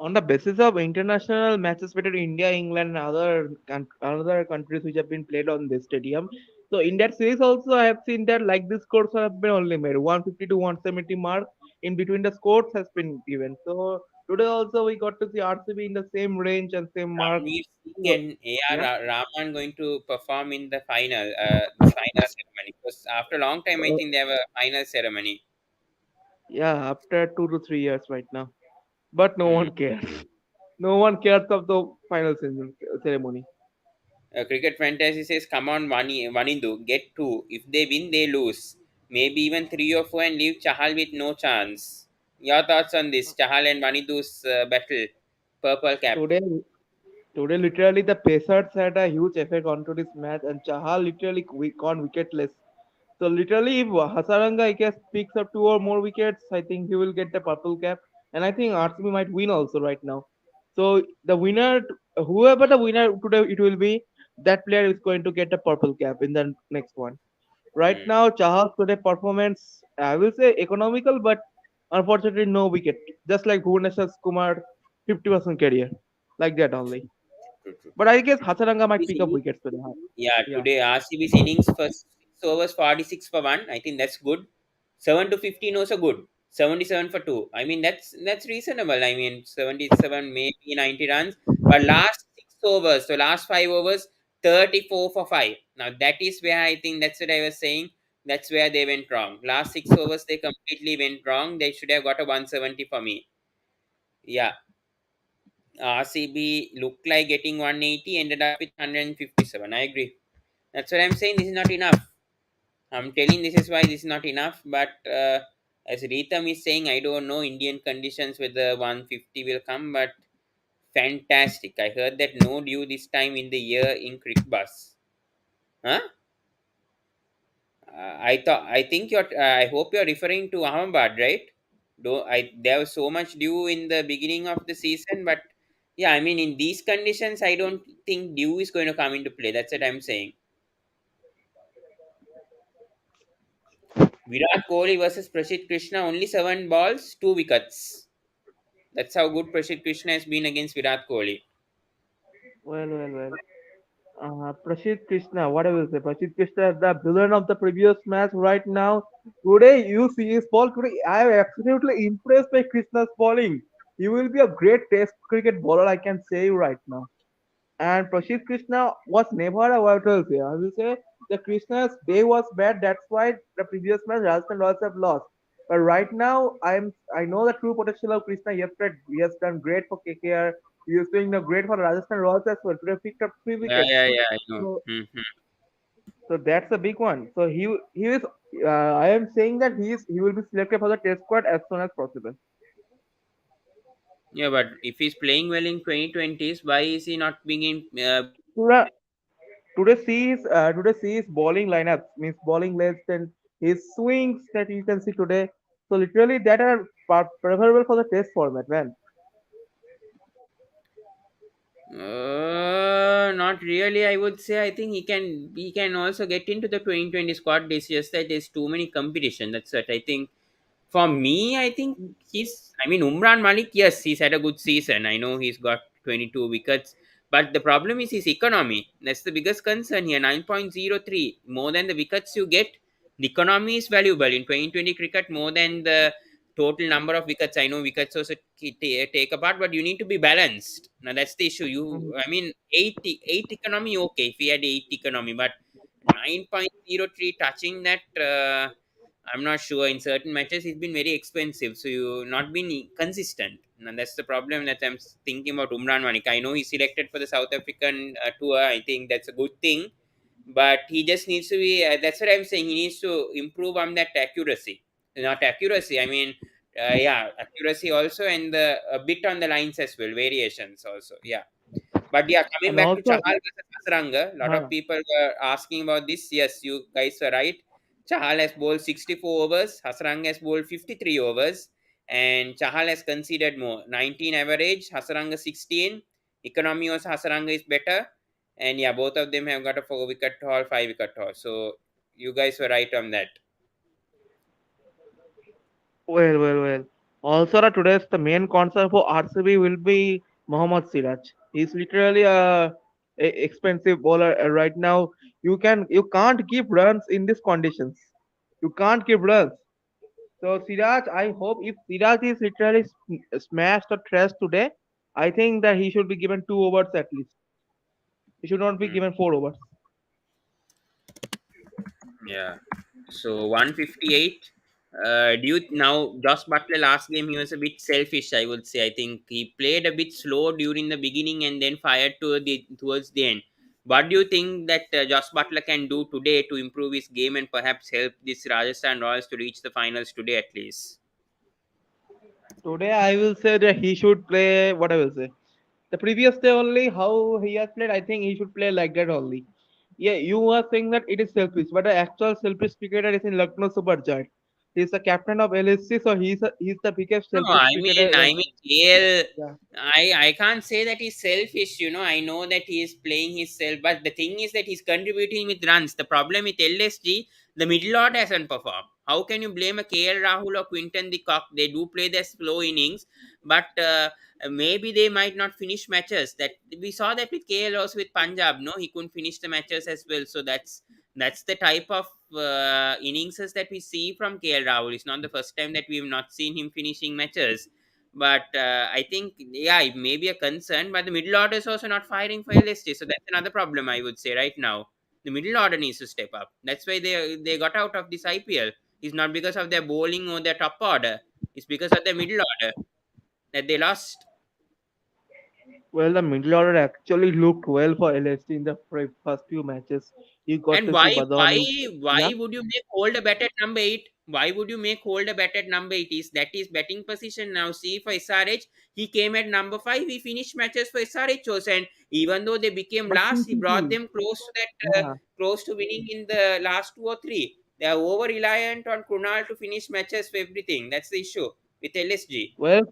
On the basis of international matches between India, England, and other countries which have been played on this stadium. So in that series also, I have seen that like this scores have been only made 150 to 170 mark in between the scores has been given. So today also we got to see RCB in the same range and same mark. Ranveer Singh So, and A.R. yeah, Rahman going to perform in the final ceremony. Because after a long time, I uh, think they have a final ceremony. yeah, after 2 to 3 years right now, but no Hmm. one cares. No one cares of the ceremony. Cricket Fantasy says, "Come on, Vanindu, get two. If they win, they lose. Maybe even three or four, and leave Chahal with no chance." Your thoughts on this Chahal and Vanindu's battle? Purple cap. Today Today, literally, the Pacers had a huge effect onto this match, and Chahal literally gone wicketless. So, literally, if Hasaranga, I guess, picks up 2 or more wickets, I think he will get the purple cap. And I think RCB might win also right now. So, the winner, whoever the winner today it will be, that player is going to get a purple cap in the next one. Right Hmm. now, Chahal's today performance, I will say economical, but unfortunately, no wicket. Just like Bhuvaneshwar Kumar, 50% career. Like that only. True, true. But I guess Hasaranga might This pick up innings, wickets today. yeah, Yeah. today RCB's innings first 6 overs 46 for one. I think that's good. 7 to 15 also good. 77 for two. I mean that's reasonable. I mean 77 maybe 90 runs. But last 6 overs, so last 5 overs, 34 for five. Now that is where I think that's what I was saying. That's where they went wrong. Last 6 overs they completely went wrong. They should have got a 170 for me. Yeah, RCB looked like getting 180, ended up with 157. I agree. That's what I'm saying. This is not enough. I'm telling this is why this is not enough. But as Ritam is saying, I don't know Indian conditions whether 150 will come. But fantastic. I heard that no dew this time in the year in Crick Bus. Huh? I think you're. I hope you're referring to Ahmedabad, right? Though there was so much dew in the beginning of the season, but yeah, I mean in these conditions, I don't think dew is going to come into play. That's what I'm saying. Virat Kohli versus Prasidh Krishna, only 7 balls, 2 wickets. That's how good Prasidh Krishna has been against Virat Kohli. Well. Prashid Krishna, what I will say, Prashid Krishna is the villain of the previous match right now. Today, you see his ball today. I am absolutely impressed by Krishna's bowling. He will be a great test cricket bowler, I can say you right now. And Prashid Krishna was never a what else here. I will say the Krishna's day was bad. That's why the previous match Rajasthan Royals have lost. But right now, I know the true potential of Krishna. Yesterday, he has done great for KKR. He is doing the great for Rajasthan Royals as well. Today, picked up 3 wickets. Yeah, I know. So, Hmm. so that's a big one. So he is. I am saying that he will be selected for the Test squad as soon as possible. Yeah, but if he's playing well in 2020s, why is he not being in? Today, today see his bowling lineup means bowling legs and his swings that you can see today. So literally that are preferable for the Test format, man. Not really. I would say I think he can also get into the 2020 squad. It's just that there's too many competition. That's what I think. For me, I think I mean, Umran Malik, yes, he's had a good season. I know he's got 22 wickets, but the problem is his economy. That's the biggest concern here. 9.03. More than the wickets you get, the economy is valuable in 2020 cricket more than the total number of wickets. I know wickets also take a part, but you need to be balanced. Now, that's the issue. I mean, 8 economy, okay, if he had 8 economy, but 9.03 touching that. I'm not sure. In certain matches, it's been very expensive, so you not been consistent. And that's the problem that I'm thinking about Umran Manik. I know he's selected for the South African tour. I think that's a good thing, but he just needs to be. That's what I'm saying. He needs to improve on that accuracy. Not accuracy. I mean, yeah, accuracy also, and a bit on the lines as well, variations also. Yeah. But yeah, coming And back to also, Chahal versus Hasaranga, a lot of huh, people were asking about this. Yes, you guys were right. Chahal has bowled 64 overs, Hasaranga has bowled 53 overs, and Chahal has conceded more 19 average, Hasaranga 16. Economy also Hasaranga is better, and yeah, both of them have got a 4 wicket haul, 5 wicket haul. So you guys were right on that. well. Also, today's the main concern for RCB will be Mohammad Siraj. He's literally a expensive bowler right now. You can't keep runs in these conditions. You can't keep runs. So Siraj, I hope if Siraj is literally smashed or trashed today, I think that he should be given 2 overs at least. He should not be Hmm. given 4 overs. Yeah. So 158. Do you now Josh Butler last game he was a bit selfish, I would say. I think he played a bit slow during the beginning and then fired towards the end. What do you think that Josh Butler can do today to improve his game and perhaps help this Rajasthan Royals to reach the finals today at least? Today I will say that he should play what I will say. The previous day only how he has played, I think he should play like that only. Yeah, you are saying that it is selfish, but the actual selfish cricketer is in Lucknow Super Giant. He's the captain of LSC, so he's the biggest No, selfish cricketer I right mean, now. KL, Yeah. I can't say that he's selfish. I know that he is playing himself, but the thing is that he's contributing with runs. The problem with LSG, the middle order hasn't performed. How can you blame a KL Rahul or Quinton de Kock? They do play their slow innings, but maybe they might not finish matches. That we saw that with KL also with Punjab. No, he couldn't finish the matches as well. So that's the type of innings that we see from KL Rahul. It's not the first time that we've not seen him finishing matches. But I think, yeah, it may be a concern. But the middle order is also not firing for LST. So that's another problem, I would say, right now. The middle order needs to step up. That's why they got out of this IPL. It's not because of their bowling or their top order. It's because of their middle order. that they lost. Well, the middle order actually looked well for LSD in the first few matches. You got And to see Badoni. why Yeah, would you make hold a bet at number eight? Why would you make hold a bet at number eight? Is that is betting position now? See for SRH, he came at number five. He finished matches for SRH also, and even though they became but last, he brought see, them close to that yeah. close to winning in the last two or three. They are over reliant on Krunal to finish matches for everything. That's the issue with LSG. Well,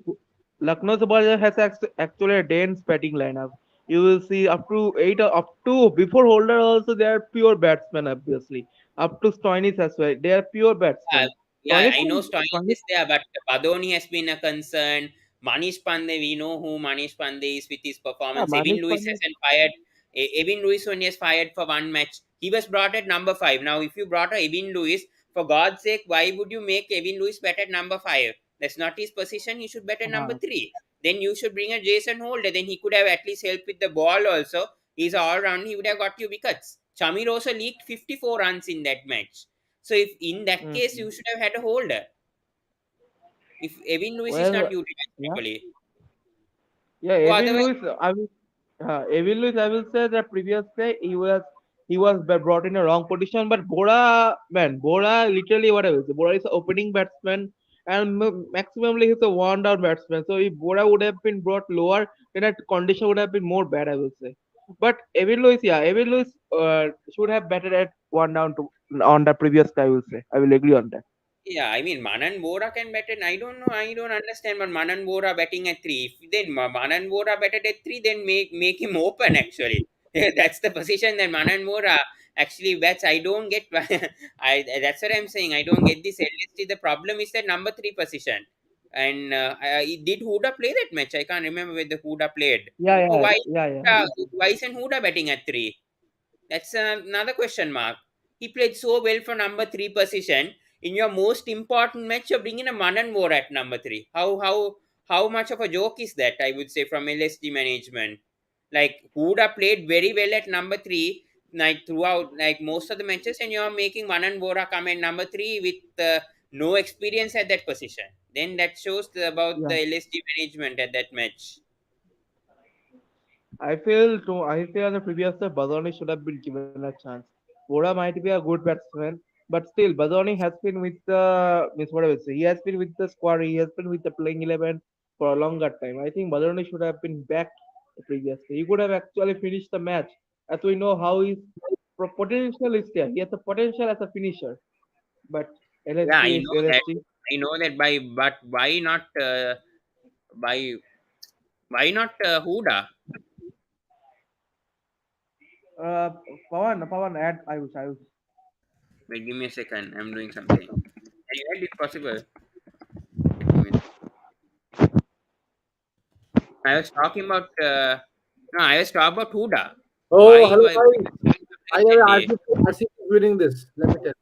Lucknow Super Giants has actually a dense batting lineup. You will see up to eight, up to before Holder also they are pure batsmen. Obviously, up to Stoinis as well. They are pure Uh, batsmen. yeah, Stoinis, I know Stoinis Stoinis, is there, but Badoni has been a concern. Manish Pandey, we know who Manish Pandey is with his yeah, performance. Evin Manish Lewis Pandey. hasn't fired. Evin Lewis only has fired for one match. He was brought at number five. Now, if you brought a Evin Lewis, for God's sake, why would you make Evin Lewis bat at number five? That's not his position. He should bat at number Uh, three. Then you should bring a Jason Holder. Then he could have at least helped with the ball also. He's all round. He would have got you wickets. Chamir also leaked 54 runs in that match. So if in that case mm, you should have had a holder if Evin Lewis is not well, utilized yeah. properly. Yeah, So Evin otherwise, Lewis. Evin Lewis. I will say that previous day he was brought in a wrong position. But Bora literally what I will say. Bora is an opening batsman and maximally he's a one down batsman. So if Bora would have been brought lower, then that condition would have been more bad. I will say. But Evin Lewis should have batted at one down to on the previous day. I will say. I will agree on that. yeah, I mean Manan Bora can bat it. I don't know. I don't understand. But Manan Bora batting at three. If then Manan Bora batted at three, then make him open. Actually, that's the position that Manan Bora actually bats. I don't get. I that's what I'm saying. I don't get this LST. The problem is that number three position. And did Huda play that match? I can't remember whether Huda played. Yeah, So yeah, yeah, yeah. why isn't Huda batting at three? That's another question mark. He played so well for number three position. In your most important match, you're bringing a Manan Moore at number three. How much of a joke is that? I would say from LSG management. Like Huda played very well at number three, like throughout like most of the matches, and you're making Manan Bora come at number three with no experience at that position. Then that shows about Yeah. the LSG management at that match. I feel the previous year Bazoni should have been given a chance. Bora might be a good batsman, but still Bazoni has been with the miss what I would say. He has been with the squad. He has been with the playing 11 for a longer time. I think Bazoni should have been back previously. He could have actually finished the match, as we know how his potential is there. He has the potential as a finisher, but Yeah, LSG I is know that. LSG. I know that by but why not by why not Huda? Uh, Pawan, add. I wish. Wait, give me a second. I'm doing something. Can you add if possible? Wait, give me a second. I was talking about no, I was talking about Huda. Oh, hello guys. I Playing that have day? RCB is winning this. Let me tell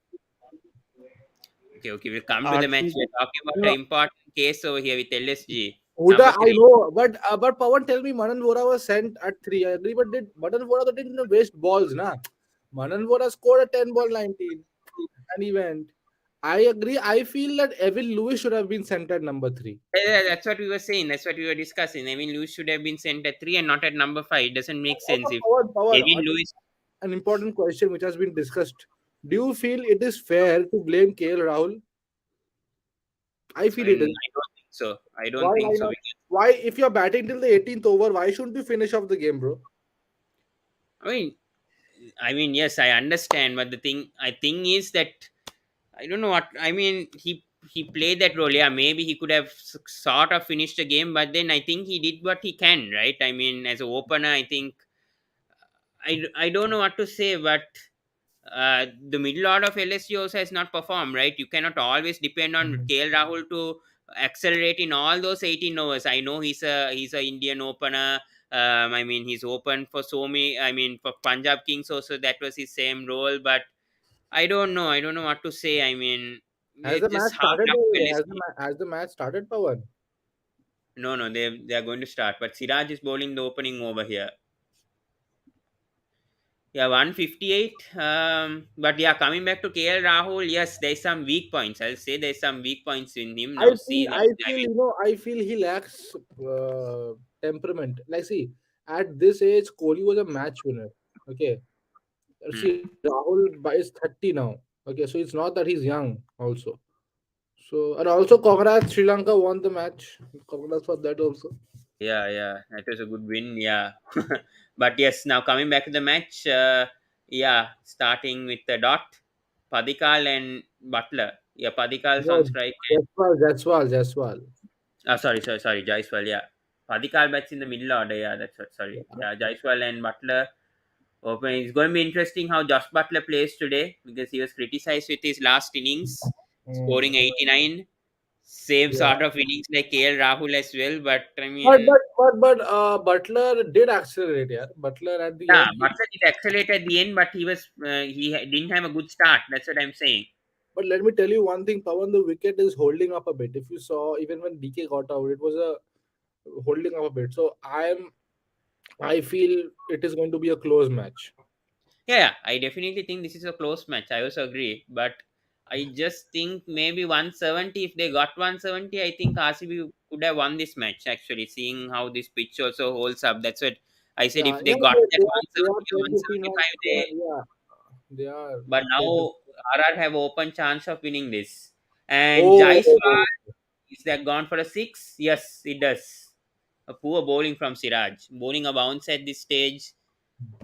Okay, okay. We'll come to the match. RCB. We're talking about you. an important case over here with LSG. Huda, Number I three. know, but Pawan tell me Manan Vora was sent at three. I agree, but did Manan Vora didn't waste balls, na? Manan Vora scored a 10 ball 19 and he went. I agree. I feel that Evan Lewis should have been sent at number three. Yeah, that's what we were saying. That's what we were discussing. I mean, Lewis should have been sent at three and not at number five. It doesn't make sense Also, if Pawan, Kevin Lewis. an important question which has been discussed. Do you feel it is fair to blame KL Rahul? I feel it is. I don't think so. I don't Why? think Why so. not? Why, if you're batting till the 18th over, why shouldn't you finish off the game, bro? I mean, yes, I understand, but the thing is that I don't know what I mean. He played that role. Yeah, maybe he could have sort of finished the game, but then I think he did what he can, right? I mean, as an opener, I think I don't know what to say, but the middle order of LSU also has not performed, right? You cannot always depend on Mhm. KL Rahul to accelerate in all those 18 overs. I know he's a Indian opener. I mean, he's open for so many. I mean, for Punjab Kings also, that was his same role. But I don't know. I don't know what to say. I mean, Has the it's just match half started? luck to Has LSG. has the match started, Pawan? No, no, they are going to start. But Siraj is bowling the opening over here. Yeah, 158. But yeah, coming back to KL Rahul, yes, there's some weak points. I'll say there's some weak points in him. Now, see, now, I mean, I feel he lacks temperament. Like, see, at this age, Kohli was a match winner. Okay, hmm, see, Rahul is 30 now. Okay, so it's not that he's young. Also, so and also, congrats, Sri Lanka won the match. Congrats for that also. yeah, that was a good win. Yeah, but yes, now coming back to the match, yeah, starting with the dot, Padikal and Butler. Yeah, Padikal No, on strike. Jaswal. Sorry, Jaiswal. Yeah, Padikal bats in the middle order. Yeah, that's what. Sorry. Yeah. Yeah, Jaiswal and Butler open. It's going to be interesting how Josh Butler plays today because he was criticized with his last innings, Mm. scoring 89. Same Yeah. sort of innings like KL Rahul as well. But I But mean, but Butler did accelerate. Yeah, Butler at the yeah, end he. Butler did accelerate at the end, but didn't have a good start. That's what I'm saying. But let me tell you one thing, Pawan, the wicket is holding up a bit. If you saw, even when DK got out, it was a holding up a bit. So I feel it is going to be a close match. Yeah, I definitely think this is a close match. I also agree, but I just think maybe 170. If they got 170, I think RCB could have won this match. Actually, seeing how this pitch also holds up, that's what I said. Yeah, If they yeah, got that they are 170 or 10 15 runs. 175, they. Yeah, they are But 10 15. now RR have open chance of winning this. And Oh, Jaiswal, is that gone for a six? Yes, it does. A poor bowling from Siraj. Bowling a bounce at this stage,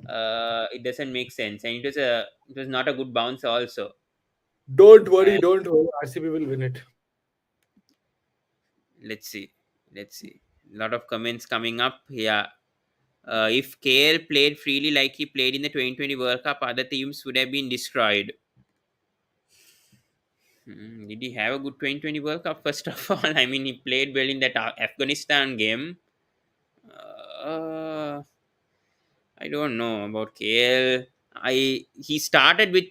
it doesn't make sense, and it was not a good bounce also. And don't worry. RCB will win it. let's see, let's see. A lot of comments coming up. Yeah, if KL played freely like he played in the 2020 World Cup, other teams would have been destroyed. Did he have a good 2020 World Cup? First of all, I mean, he played well in that Afghanistan game. Uh, I don't know about KL. He started with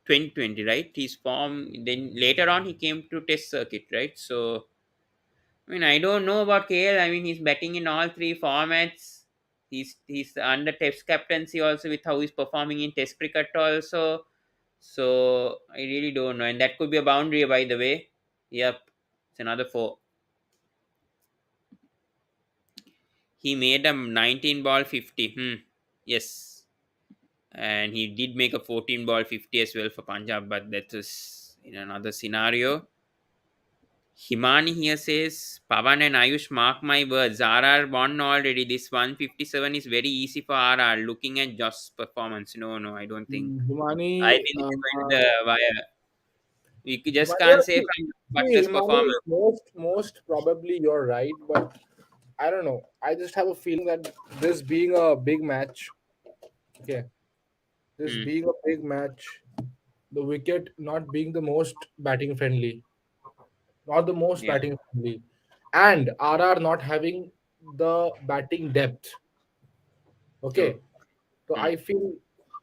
2020, right? His form. Then later on, he came to Test circuit, right? So I mean, I don't know about KL. I mean, he's betting in all three formats. He's under Test captaincy also with how he's performing in Test cricket also. So I really don't know, and that could be a boundary, by the way. Yep, it's another four. He made a 19 ball 50. Yes, and he did make a 14 ball 50 as well for Punjab, but that was in another scenario. Himani here says, Pavan and Ayush, mark my words. RR won already. This 157 is very easy for RR. Looking at Josh's performance. No, I don't think. I Himani, think this is going to the wire. We just Himani, can't say from Butler's Himani, performance. most probably you're right, but I don't know. I just have a feeling that this being a big match, okay, this Hmm, being a big match, the wicket not being the most batting friendly, not the most yeah, batting friendly, and RR not having the batting depth. true. Okay, so Hmm, I feel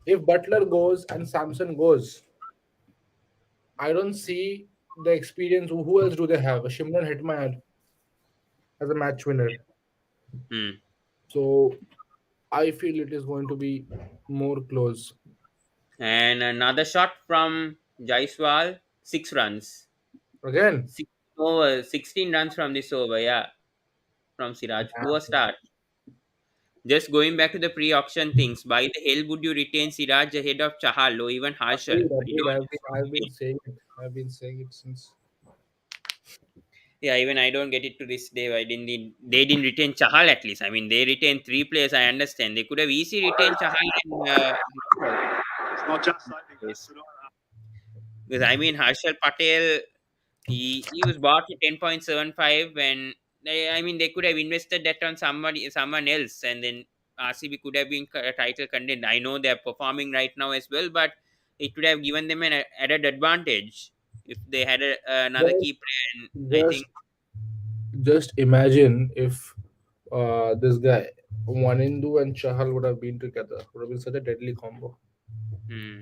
if Butler goes and Samson goes, I don't see the experience. Who else do they have? Shimron Hetmeyer as a match winner. hmm. So I feel it is going to be more close. And another shot from Jaiswal. 6 runs. Again, 16 runs from this over. Yeah, from Siraj. Poor start. Just going back to the pre-auction things, why the hell would you retain Siraj ahead of Chahal or even Harshal? I agreed. don't. I've been saying it. I've been saying it since. Yeah, even I don't get it to this day. Why didn't they didn't retain Chahal at least? I mean, they retained three players. I understand they could have easily retained Chahal and yes. Because I mean, Harshal Patel, he was bought for 10.75, and I mean they could have invested that on someone else, and then RCB could have been a title contender. I know they're performing right now as well, but it would have given them an added advantage if they had another Just, key player. And I just, think, just imagine if this guy, Wanindu and Chahal would have been together. Would have been such a deadly combo. hmm,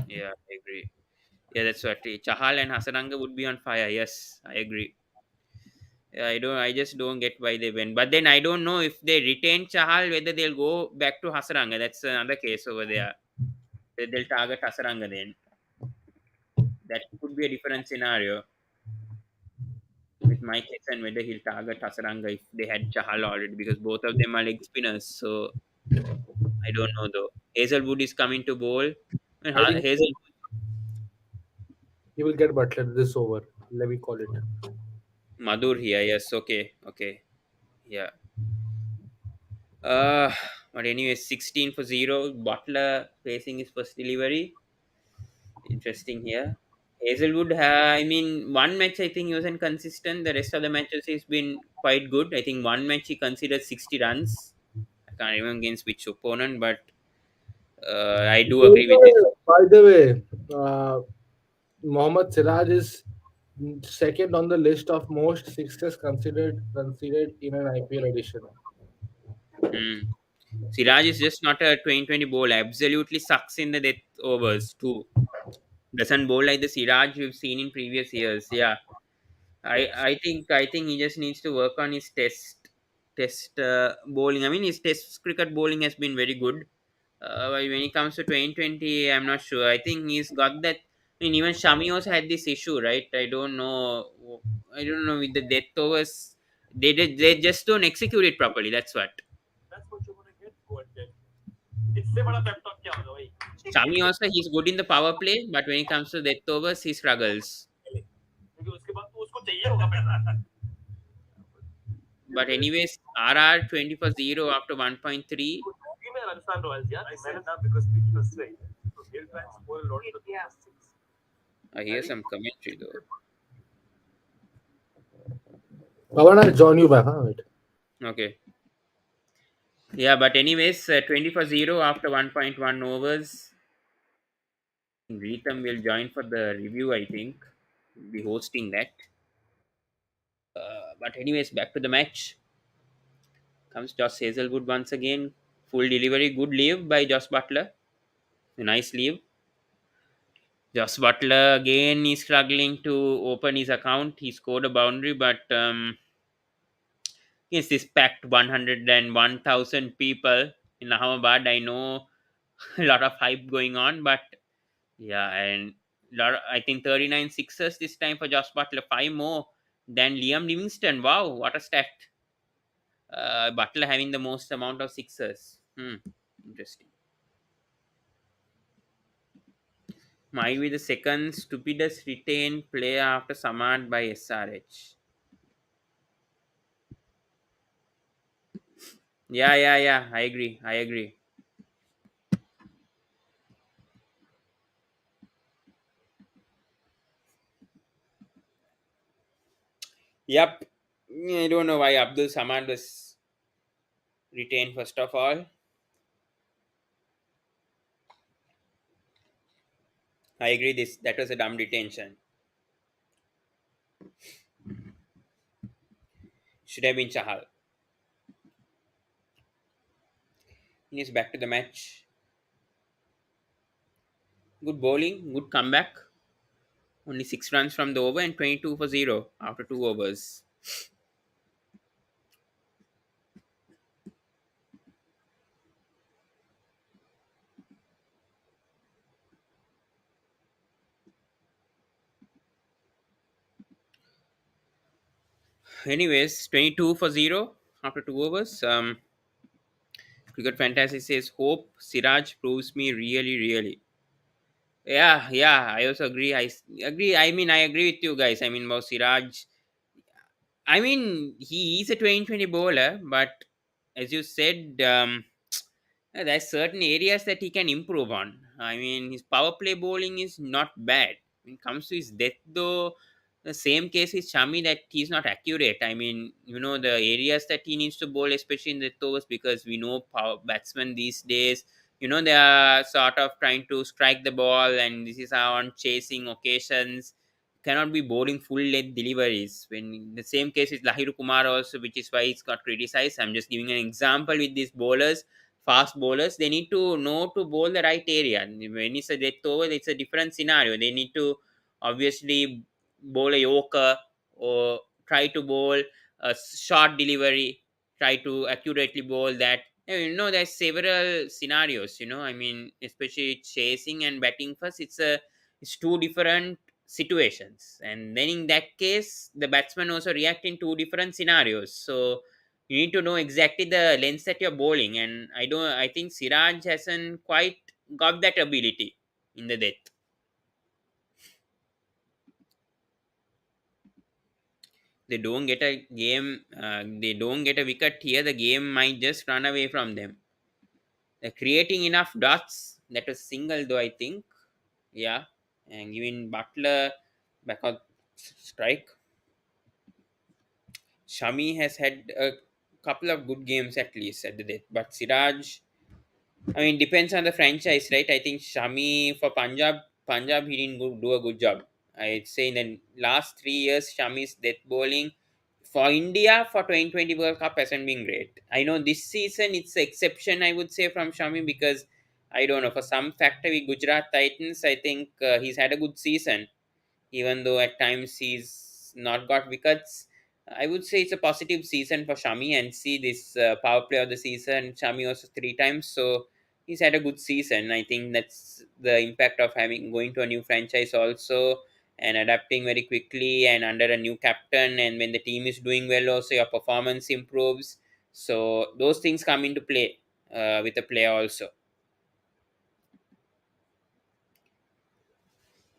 yeah, I agree. Yeah, that's what Chahal and Hasaranga would be on fire. Yes, I agree. I just don't get why they went. But then I don't know if they retain Chahal, whether they'll go back to Hasaranga. That's another case over there. They'll target Hasaranga then. That could be a different scenario with Mike and whether he'll target Hasaranga if they had Chahal already, because both of them are leg spinners. So I don't know though. Hazelwood is coming to bowl. I think Hazel he will get Butler this over. Let me call it. Madhur here. Yes. Okay. Okay. Yeah. Uh, but anyway, 16 for 0. Butler facing his first delivery. Interesting here. Hazelwood, I mean, one match I think he wasn't consistent. The rest of the matches he's been quite good. I think one match he considered 60 runs. I can't remember against which opponent, but I do agree with this. By the way, Mohammad Siraj is second on the list of most sixes considered in an IPL edition. Hmm. Siraj is just not a 2020 bowler. Absolutely sucks in the death overs too. Doesn't bowl like the Siraj we've seen in previous years. Yeah. I think he just needs to work on his test bowling. I mean, his test cricket bowling has been very good. But when it comes to 2020, I'm not sure. I think he's got that. I mean, even Shami also had this issue, right? I don't know. I don't know with the death overs. They just don't execute it properly. That's what. Shami also he's good in the power play, but when it comes to death overs, he struggles. But anyways, RR 20 for 0 after 1.3. I hear some commentary though. Pawan, I'll join you back. Huh? Wait. Okay. Yeah, but anyways, 20 for 0 after 1.1 overs. Rhythm will join for the review, I think. We'll be hosting that. But anyways, back to the match. Comes Josh Hazelwood once again. Full delivery, good leave by Josh Butler. A nice leave. Josh Butler again is struggling to open his account. He scored a boundary, but against this packed 101,000 people in Ahmedabad, I know a lot of hype going on, but yeah, and I think 39 sixes this time for Josh Butler, five more than Liam Livingston. Wow, what a stat! Butler having the most amount of sixes. Interesting. Might be the second stupidest retained player after Samad by SRH. Yeah, yeah, yeah. I agree. I agree. Yep. I don't know why Abdul Samad was retained first of all. I agree. That was a dumb retention. Should have been Chahal. He's back to the match. Good bowling, good comeback. Only 6 runs from the over and 22 for 0 after 2 overs. Anyways, 22 for 0 after 2 overs. Cricket Fantasy says, hope Siraj proves me really, really. Yeah, yeah, I also agree. Agree. I mean, I agree with you guys. I mean, about Siraj. I mean, he is a 2020 bowler, but as you said, there's certain areas that he can improve on. I mean, his power play bowling is not bad. When it comes to his death, though, the same case is Shami that he's not accurate. I mean, the areas that he needs to bowl, especially in the overs, because we know power batsmen these days, they are sort of trying to strike the ball, and this is how on chasing occasions cannot be bowling full length deliveries. When in the same case is Lahiru Kumar also, which is why he's got criticized. I'm just giving an example with these bowlers, fast bowlers. They need to know to bowl the right area. When it's a death over, it's a different scenario. They need to obviously bowl a yorker or try to bowl a short delivery, try to accurately bowl that. There's several scenarios. I mean, especially chasing and batting first. It's two different situations, and then in that case, the batsman also react in two different scenarios. So you need to know exactly the length that you're bowling, and I think Siraj hasn't quite got that ability in the death. They don't get a wicket here, the game might just run away from them. They're creating enough dots. That was single though, I think. Yeah. And giving Butler back on strike. Shami has had a couple of good games at least at the death. But Siraj, I mean, depends on the franchise, right? I think Shami for Punjab, he didn't do a good job. I'd say in the last 3 years, Shami's death bowling for India for 2020 World Cup hasn't been great. I know this season it's an exception, I would say, from Shami because I don't know, for some factor with Gujarat Titans, I think he's had a good season even though at times he's not got wickets. I would say it's a positive season for Shami, and see this power play of the season. Shami also 3 times, so he's had a good season. I think that's the impact of having going to a new franchise also and adapting very quickly and under a new captain. And when the team is doing well, also your performance improves. So those things come into play with a player also.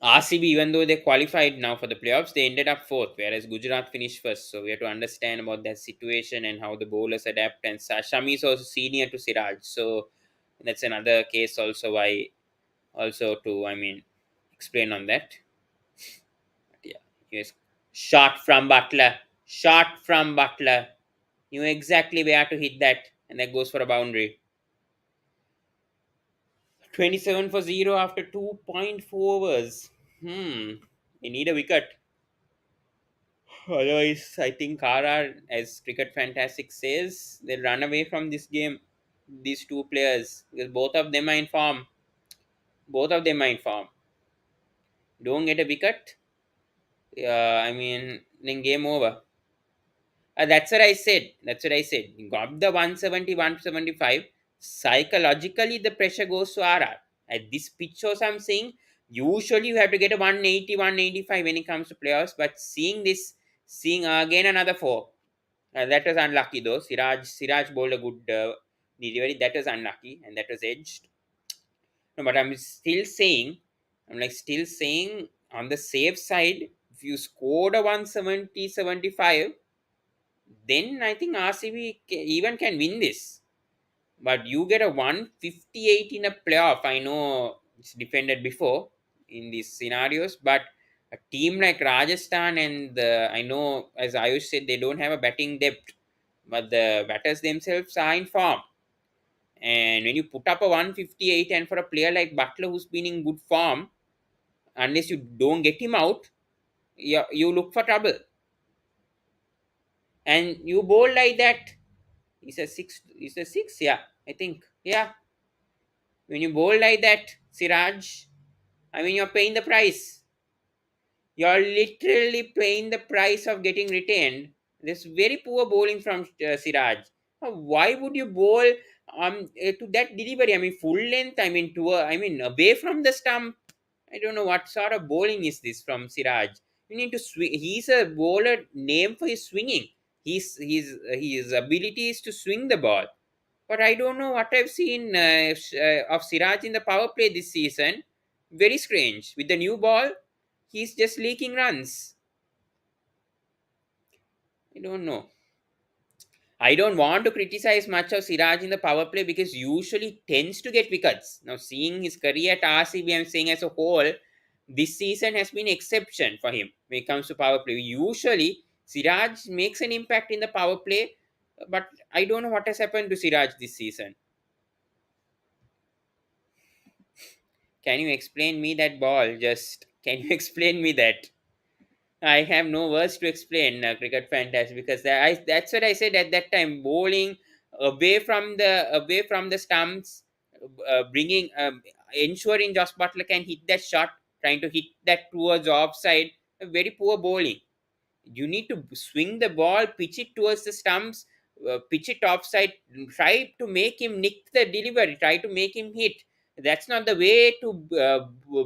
RCB, even though they qualified now for the playoffs, they ended up fourth, whereas Gujarat finished first. So we have to understand about that situation and how the bowlers adapt. And Shami is also senior to Siraj, so that's another case also why also to explain on that. But yeah, yes, shot from Butler, shot from Butler. You know exactly where to hit that, and that goes for a boundary. 27 for 0 after 2.4 overs. They need a wicket. Otherwise, I think RR, as Cricket Fantastic says, they'll run away from this game. These two players, because both of them are in form. Both of them are in form. Don't get a wicket. Then game over. That's what I said. That's what I said. You got the 170, 175. Psychologically, the pressure goes to RR. At this pitch, also, I'm saying, usually you have to get a 180, 185 when it comes to playoffs. But seeing this, seeing again another 4. That was unlucky though. Siraj bowled a good delivery. That was unlucky and that was edged. No, but still saying on the safe side, if you scored a 170, 75, then I think RCB even can win this. But you get a 158 in a playoff. I know it's defended before in these scenarios, but a team like Rajasthan and I know, as Ayush said, they don't have a batting depth, but the batters themselves are in form. And when you put up a 158, and for a player like Butler who's been in good form, unless you don't get him out, you look for trouble. And you bowl like that, it's a six. It's a six, yeah. I think, yeah. When you bowl like that, Siraj, you're paying the price. You're literally paying the price of getting retained. This very poor bowling from Siraj. Why would you bowl to that delivery? Full length. Away from the stump. I don't know what sort of bowling is this from Siraj. You need to swing. He's a bowler named for his swinging. His ability is to swing the ball. But I don't know what I've seen of Siraj in the power play this season. Very strange. With the new ball, he's just leaking runs. I don't know. I don't want to criticize much of Siraj in the power play because usually tends to get wickets. Now, seeing his career at RCB, I'm saying as a whole, this season has been exception for him when it comes to power play. Usually, Siraj makes an impact in the power play, but I don't know what has happened to Siraj this season. Can you explain me that ball? Just can you explain me that? I have no words to explain cricket fantasy because that's what I said at that time. Bowling away from the stumps, bringing ensuring Josh Butler can hit that shot, trying to hit that towards offside. A very poor bowling. You need to swing the ball, pitch it towards the stumps, pitch it offside, try to make him nick the delivery, try to make him hit. That's not the way to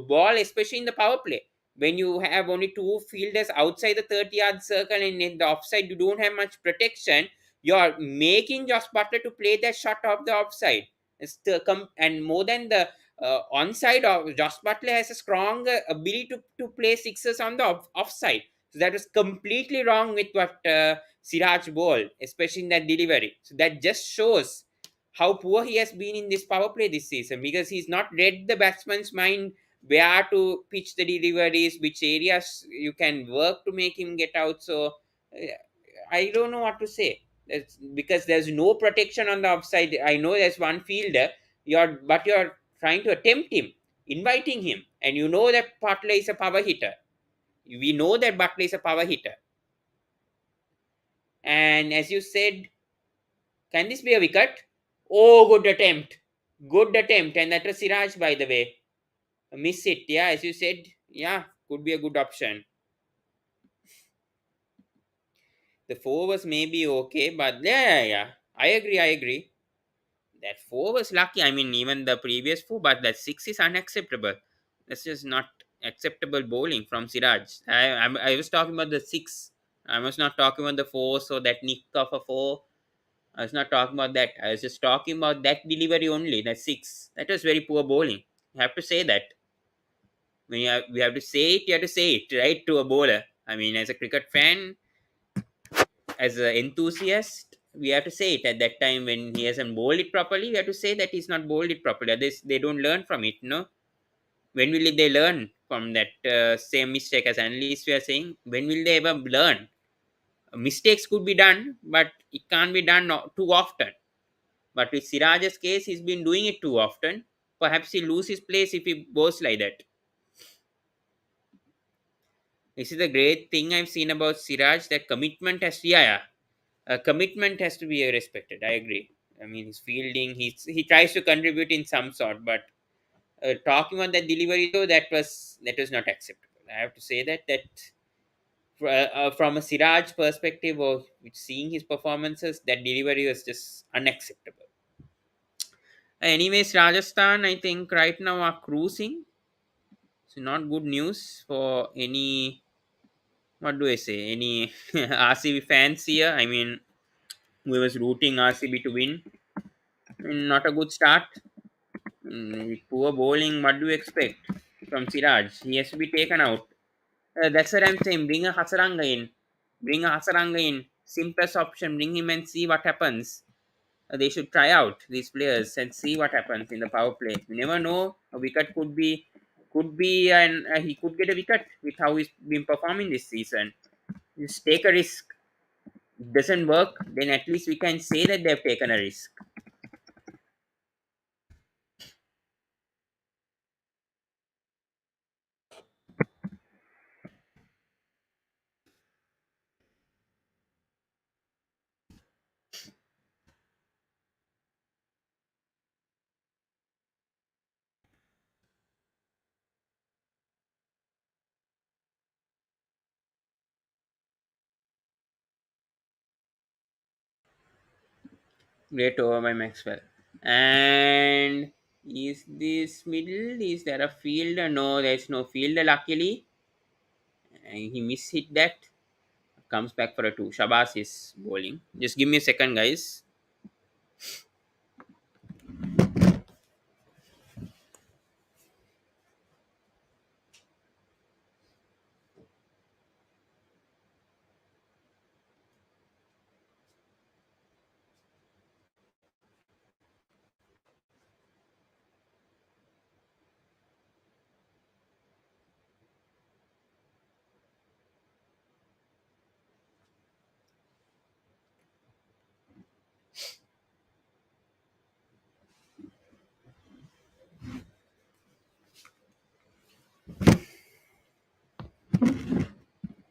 ball, especially in the power play. When you have only two fielders outside the 30-yard circle and in the offside, you don't have much protection. You're making Josh Butler to play that shot off the offside. And more than the onside, of Josh Butler has a strong ability to play sixes on the offside. So that was completely wrong with what Siraj bowled, especially in that delivery. So that just shows how poor he has been in this power play this season, because he's not read the batsman's mind where to pitch the deliveries, which areas you can work to make him get out. So I don't know what to say. Because there's no protection on the offside. I know there's one fielder, you're trying to attempt him, inviting him, and you know that Butler is a power hitter. We know that Butler is a power hitter. And as you said, can this be a wicket? Oh, good attempt. Good attempt. And that was Siraj, by the way. Miss it. Yeah, as you said, yeah, could be a good option. The four was maybe okay, but yeah. I agree. That four was lucky. I mean, even the previous four, but that six is unacceptable. That's just not acceptable bowling from Siraj. I was talking about the six. I was not talking about the four, so that nick of a four. I was not talking about that. I was just talking about that delivery only, that six. That was very poor bowling. You have to say that. When we have to say it, you have to say it, right, to a bowler. I mean, as a cricket fan, as an enthusiast, we have to say it at that time when he hasn't bowled it properly. We have to say that he's not bowled it properly. Others, they don't learn from it, no? When will they learn from that same mistake? As analysts, we are saying, when will they ever learn? Mistakes could be done, but it can't be done too often. But with Siraj's case, he's been doing it too often. Perhaps he'll lose his place if he goes like that. This is the great thing I've seen about Siraj, that commitment has to, yeah. Commitment has to be respected. I agree. I mean, his fielding, he tries to contribute in some sort, but talking on that delivery though, that was not acceptable. I have to say that from a Siraj perspective, or seeing his performances, that delivery was just unacceptable. Anyways, Rajasthan, I think right now are cruising. So not good news for any, what do I say, any RCB fans here. I mean, we was rooting RCB to win. Not a good start. Poor bowling. What do you expect from Siraj? He has to be taken out. That's what I'm saying. Bring a Hasaranga in. Bring a Hasaranga in. Simplest option. Bring him and see what happens. They should try out these players and see what happens in the power play. You never know. A wicket could be, and he could get a wicket with how he's been performing this season. Just take a risk. Doesn't work, then at least we can say that they've taken a risk. Great over by Maxwell. And is this middle? Is there a fielder? No, there's no fielder, luckily. And he mishit that. Comes back for a two. Shabas is bowling. Just give me a second, guys.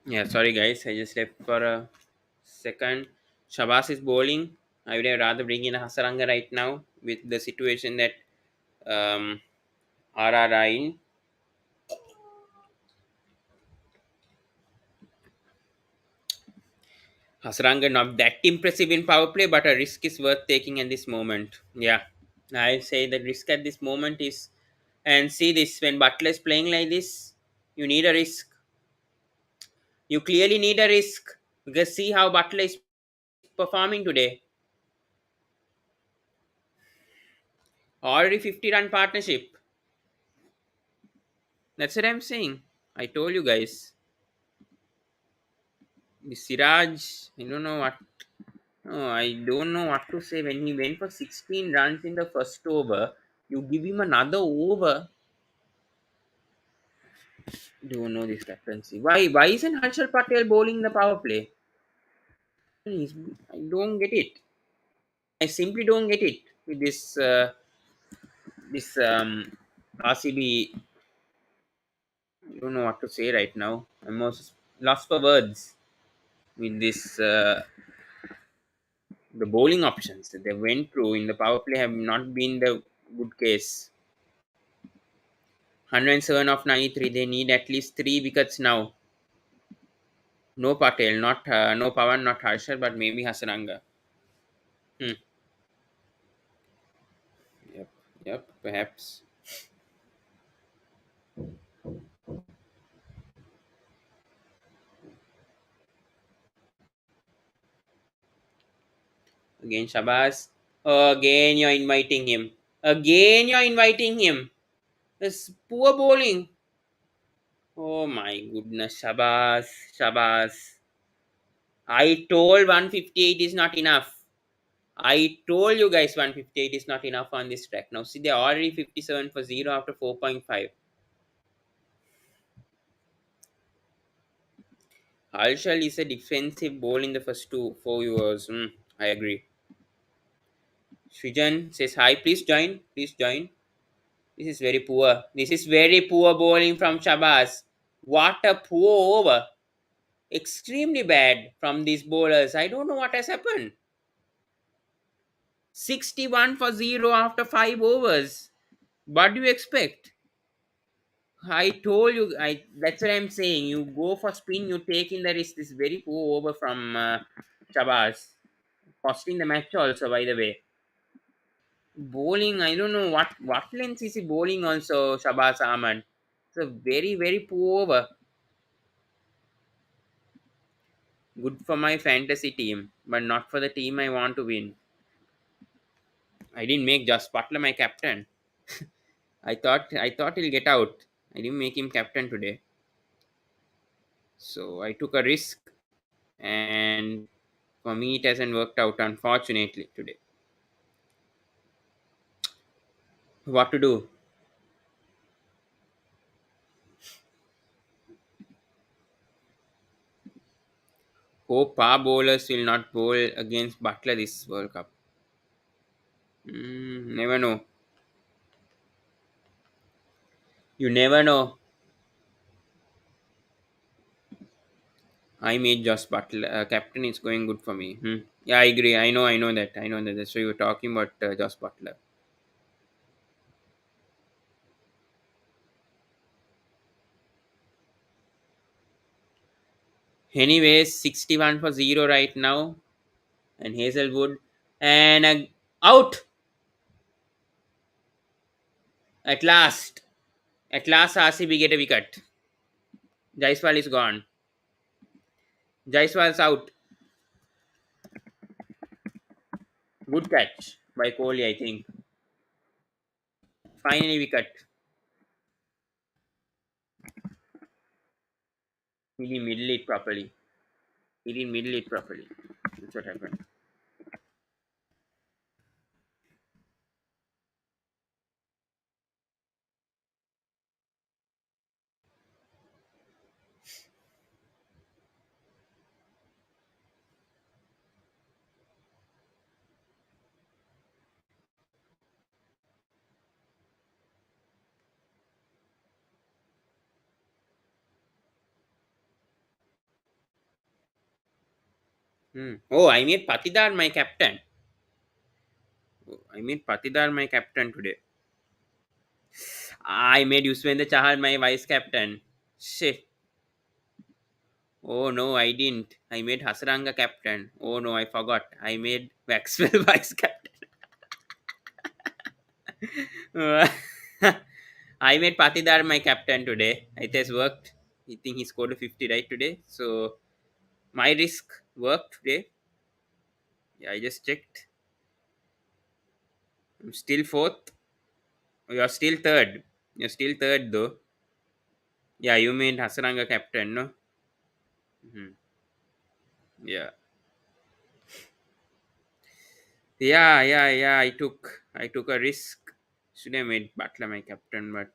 Yeah, sorry, guys. I just left for a second. Shabas is bowling. I would have rather bring in a Hasaranga right now with the situation that um, RR are in. Hasranga not that impressive in power play, but a risk is worth taking at this moment. Yeah, I say the risk at this moment is, and see this when Butler is playing like this, you need a risk. You clearly need a risk because see how Butler is performing today. Already 50-run partnership. That's what I'm saying. I told you guys. The Siraj, I don't know what. No, I don't know what to say. When he went for 16 runs in the first over, you give him another over. Don't know this captaincy. Why isn't Harshal Patel bowling the power play? I don't get it. I simply don't get it with this RCB. I don't know what to say right now. I'm most lost for words with this. The bowling options that they went through in the power play have not been the good case. 107 of 93. They need at least 3 wickets now. No Patel, not no Pawan, not Harshal, but maybe Hasaranga. Hmm. Yep. Yep. Perhaps. Again, Shabazz. Oh, again, you're inviting him. Again, you're inviting him. This poor bowling. Oh my goodness, Shabazz. Shabazz. I told 158 is not enough. I told you guys 158 is not enough on this track. Now, see, they're already 57 for 0 after 4.5. Harshal is a defensive ball in the first 4 overs. I agree. Srijan says hi. Please join. Please join. This is very poor. This is very poor bowling from Shabazz. What a poor over. Extremely bad from these bowlers. I don't know what has happened. 61 for 0 after 5 overs. What do you expect? I told you, that's what I'm saying. You go for spin, you take in the risk. This very poor over from Shabazz. Costing the match also, by the way. Bowling, I don't know what length is he bowling also, Shabazz Ahmad. It's a very, very poor over. Good for my fantasy team, but not for the team I want to win. I didn't make Josh Butler my captain. I thought he'll get out. I didn't make him captain today. So I took a risk, and for me it hasn't worked out, unfortunately, today. What to do? Hope our bowlers will not bowl against Butler this World Cup. Never know. You never know. I made Josh Butler captain. Is going good for me. Yeah, I agree. I know that. That's why you were talking about Josh Butler. Anyways, 61 for 0 right now. And Hazelwood. And out! At last. At last, RCB get a wicket. Jaiswal is gone. Jaiswal's out. Good catch by Kohli, I think. Finally, wicket. He didn't middle it properly. That's what happened. Oh, I made Patidar my captain. Today. I made Yuswendra Chahal my vice captain. Shit. Oh no, I didn't. I made Hasaranga captain. Oh no, I forgot. I made Maxwell vice captain. I made Patidar my captain today. It has worked. I think he scored a 50 right today. So my risk worked today. Yeah, I just checked. I'm still fourth. You're still third. You're still third though. Yeah, you made Hasaranga captain, no? Hmm. Yeah. Yeah. I took a risk. Should have made Butler my captain, but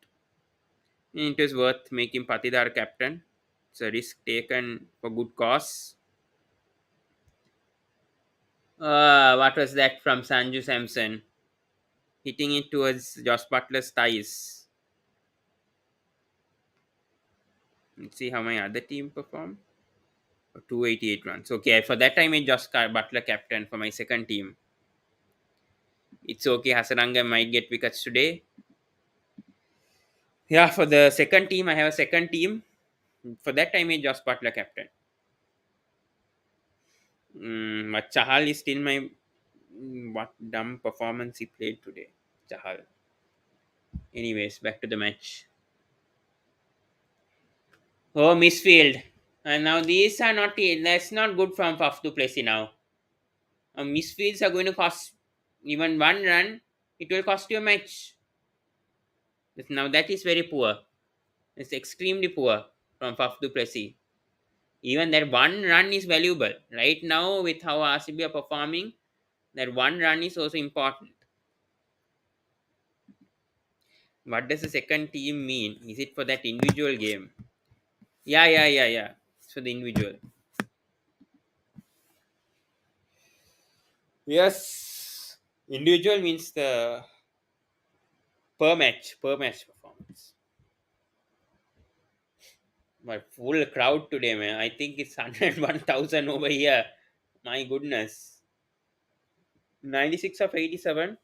it was worth making Patidar captain. It's a risk taken for good cause. What was that from Sanju Samson? Hitting it towards Josh Butler's thighs. Let's see how my other team performed. 288 runs. Okay, for that time, I Josh Butler captain for my second team. It's okay. Hasaranga might get wickets today. Yeah, for the second team, I have a second team. For that time, I Josh Butler captain. But Chahal is still my what dumb performance he played today. Chahal. Anyways, back to the match. Oh, misfield. And now these are not. That's not good from Faf to Plessis now. Misfields are going to cost even one run. It will cost you a match. Now that is very poor. It's extremely poor from Faf to Plessis. Even that one run is valuable. Right now, with how RCB are performing, that one run is also important. What does the second team mean? Is it for that individual game? Yeah. It's for the individual. Yes. Individual means the per match performance. But full crowd today, man. I think it's 101,000 over here. My goodness. 96 of 87.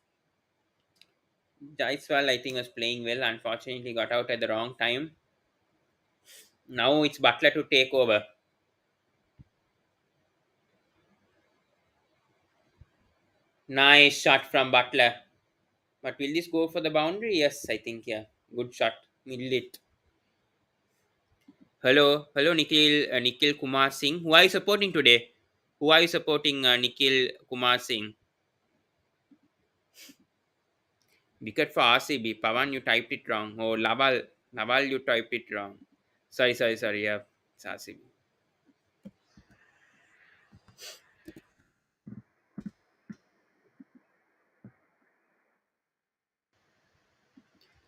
Jaiswal, I think, was playing well. Unfortunately, got out at the wrong time. Now it's Butler to take over. Nice shot from Butler. But will this go for the boundary? Yes, I think, yeah. Good shot. Middle it. Hello, Nikhil Kumar Singh. Who are you supporting today? Who are you supporting, Nikhil Kumar Singh? Wicket for RCB. Pawan, you typed it wrong. Oh, Laval, you typed it wrong. Sorry. Yeah, it's RCB.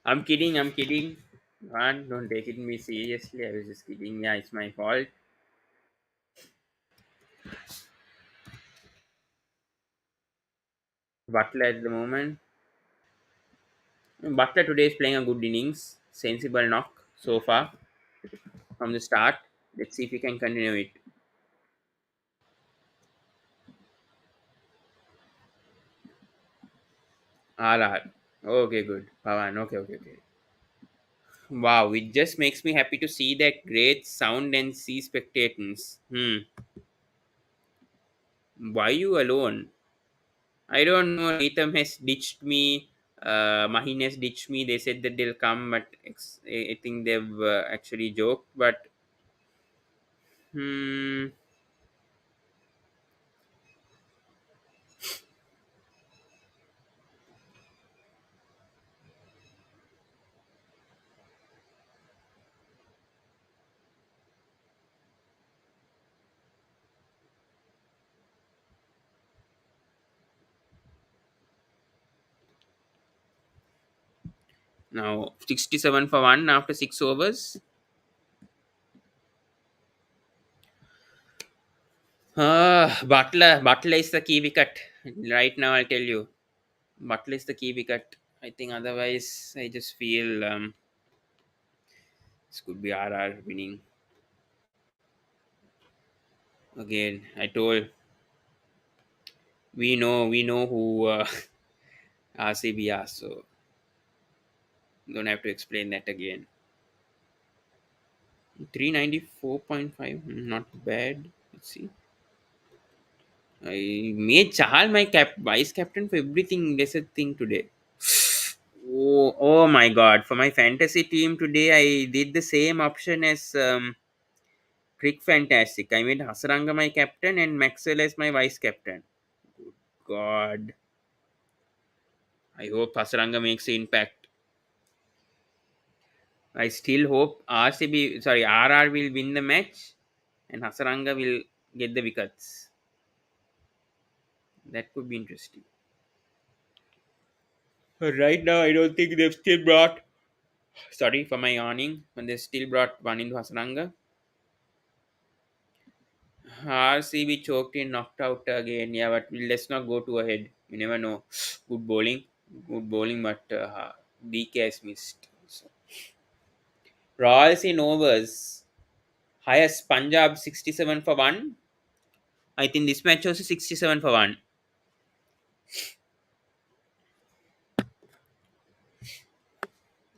I'm kidding. Man, don't take it me seriously. I was just kidding. Yeah, it's my fault. Butler at the moment. Butler today is playing a good innings. Sensible knock so far from the start. Let's see if we can continue it. RR. Okay, good. Pawan. Okay. Wow, it just makes me happy to see that great sound and see spectators. Why you alone? I don't know. Latham has ditched me. Mahin has ditched me. They said that they'll come, but I think they've actually joked. But hmm, now 67 for one after 6 overs. Butler is the key wicket right now. I'll tell you, Butler is the key wicket. I think otherwise, I just feel this could be RR winning again. I told we know who RCB are, so don't have to explain that again. 394.5. Not bad. Let's see. I made Chahal my vice captain for everything. That's a thing today. Oh my god. For my fantasy team today, I did the same option as Crick Fantastic. I made Hasaranga my captain and Maxwell as my vice captain. God. I hope Hasaranga makes an impact. I still hope RR will win the match and Hasaranga will get the wickets. That could be interesting. But right now, I don't think they've still brought. Sorry for my yawning, but they still brought one into Hasaranga. RCB choked in, knocked out again. Yeah, but let's not go too ahead. You never know. Good bowling, but DK has missed. So, Royals in overs. Highest Punjab 67 for 1. I think this match also 67 for 1.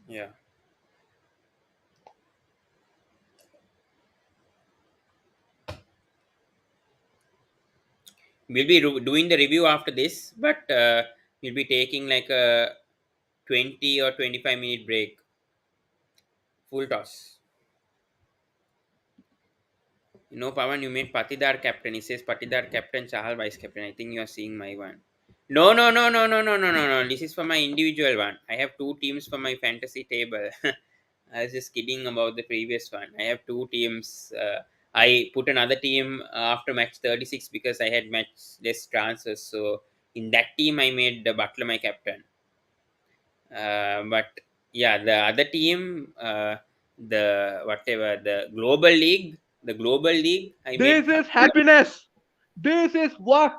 Yeah. We'll be doing the review after this, but we'll be taking like a 20 or 25-minute break. Full toss. Pawan, you made Patidar captain. He says Patidar captain, Chahal vice captain. I think you are seeing my one. No, no, no, no, no, no, no, no, no. This is for my individual one. I have two teams for my fantasy table. I was just kidding about the previous one. I have two teams. I put another team after match 36 because I had match less transfers. So in that team, I made the Butler my captain. But yeah, the other team, the global league, I made. This is happiness. This is what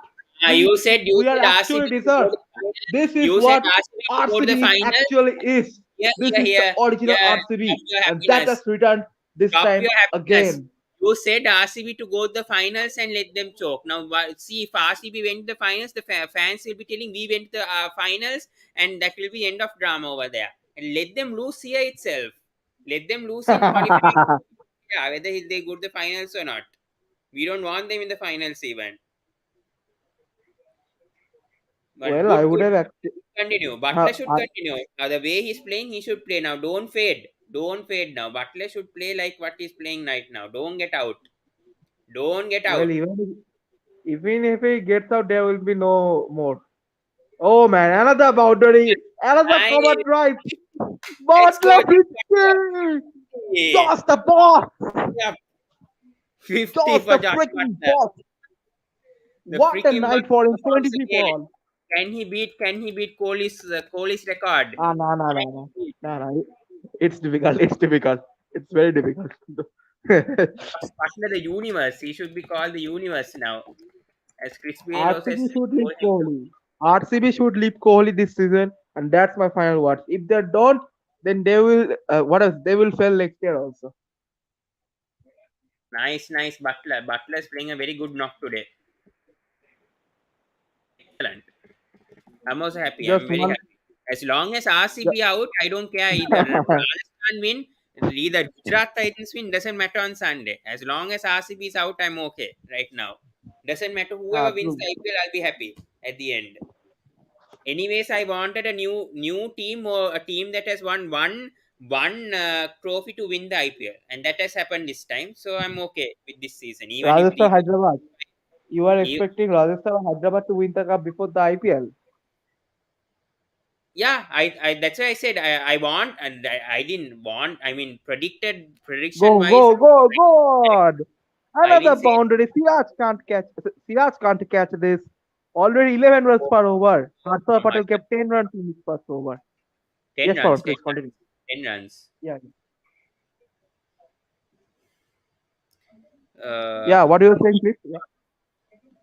You we said we are RCB actually to go deserve. to the final. This is You said what RCB to go to the RCB final. actually is. Here, This here, is the here, original here. Stop RCB, your and that has happiness. returned this Stop time your happiness. again. You said RCB to go to the finals and let them choke. Now, see, if RCB went to the finals, the fans will be telling we went to the finals, and that will be end of drama over there. And let them lose here itself. Let them lose in qualifying. Yeah, whether they go to the finals or not. We don't want them in the finals even. But Well, I good, would good. have actually. Continue. Butler should continue. Now, the way he's playing, he should play now. Don't fade. Don't fade now. Butler should play like what he's playing right now. Don't get out. Don't get Well, out. even if he gets out, there will be no more. Oh man, another boundary, another cover Nice. drive. Let's go. Butler 50! Yeah. Toss the ball! Yeah. 50 Toss for the Josh freaking Butler. ball! The What a freaking night Butler for him, once 73 for again. all. Can he beat Kohli's record? Ah, no, no, no, Can no. he beat? No, no. It's difficult. It's difficult. It's very difficult. Butler the universe. He should be called the universe now. As Chris Bale also RCB said should before leave him. Kohli. RCB should leave Kohli this season, and that's my final words. If they don't, then they will. What else? They will fail next year also. Nice, nice Butler. Butler is playing a very good knock today. Excellent. I'm also happy. I'm Just very one. happy. As long as ju- RCB out, I don't care either. Rajasthan win, either Gujarat Titans win, doesn't matter on Sunday. As long as RCB is out, I'm okay right now. Doesn't matter whoever wins True. the IPL, I'll be happy at the end. Anyways, I wanted a new team or a team that has won one trophy to win the IPL, and that has happened this time. So I'm okay with this season, even if Rajasthan, Leeds. Hyderabad. You are expecting Rajasthan and Hyderabad to win the cup before the IPL. Yeah, I that's why I said I want, and I didn't want, I mean, prediction Go, wise, go, go, go on! I Another didn't say boundary. Siraj can't catch this. Already 11 runs per over. Harshal from Patel Harsha. kept 10 runs in his first over. 10 Yes, Pawan, runs, please continue. 10 runs. Yeah, uh yeah. What you were saying, please? Yeah.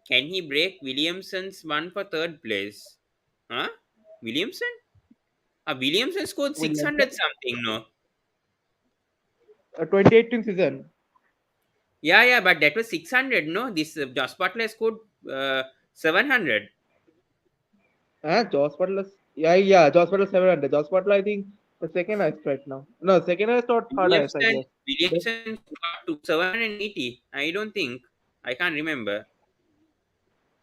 can he break Williamson's one for third place? Huh? Williamson? Williamson scored Williamson. 600 something, no? 2018 season. Yeah, but that was 600, no? This Josh Butler scored 700. Josh Butler. Yeah, yeah. Josh Butler 700. Josh Butler, I think The second highest right now. No, second highest or third highest, I Williamson guess. But Williamson got to 780. I don't think. I can't remember.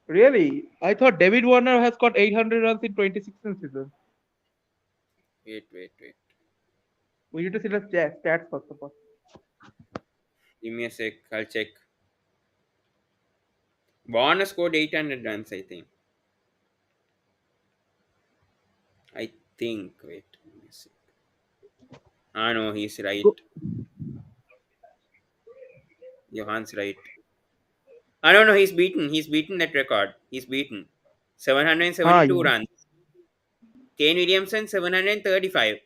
really, I thought David Warner has got 800 runs in 2016 season. Wait, wait, wait. We need to see the stats first of all. Give me a sec. I'll check. Warner scored 800 runs, I think. I think. Wait. Give me a sec. Ah, no, he's right. Go- Johan's right. I don't know. He's beaten. He's beaten that record. He's beaten. Ah, 772 runs. Kane Williamson 735.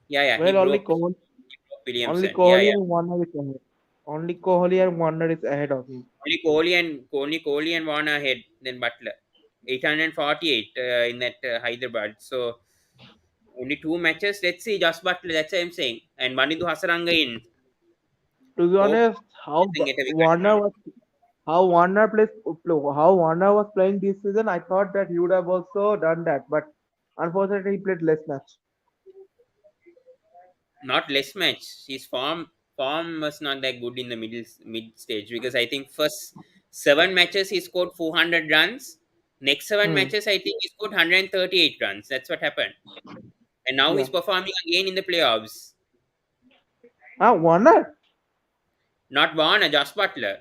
Yeah, yeah. He well, broke only Williamson. Yeah, Kohli yeah. and Warner is ahead. Only Kohli and Warner is ahead of him. Only Kohli and Warner ahead than Butler. 848 in that Hyderabad. So only two matches. Let's see, Josh Butler. That's what I'm saying. And Manidu Hasaranga in. To be Hope honest, he doesn't get a wicket now. How Warner plays, how Warner was playing this season, I thought that he would have also done that, but unfortunately, he played less match. Not less match. His form was not that good in the mid stage because I think first 7 matches he scored 400 runs. Next seven Hmm. matches I think he scored 138 runs. That's what happened. And now Yeah. he's performing again in the playoffs. Ah, Warner. Not Warner, Josh Butler.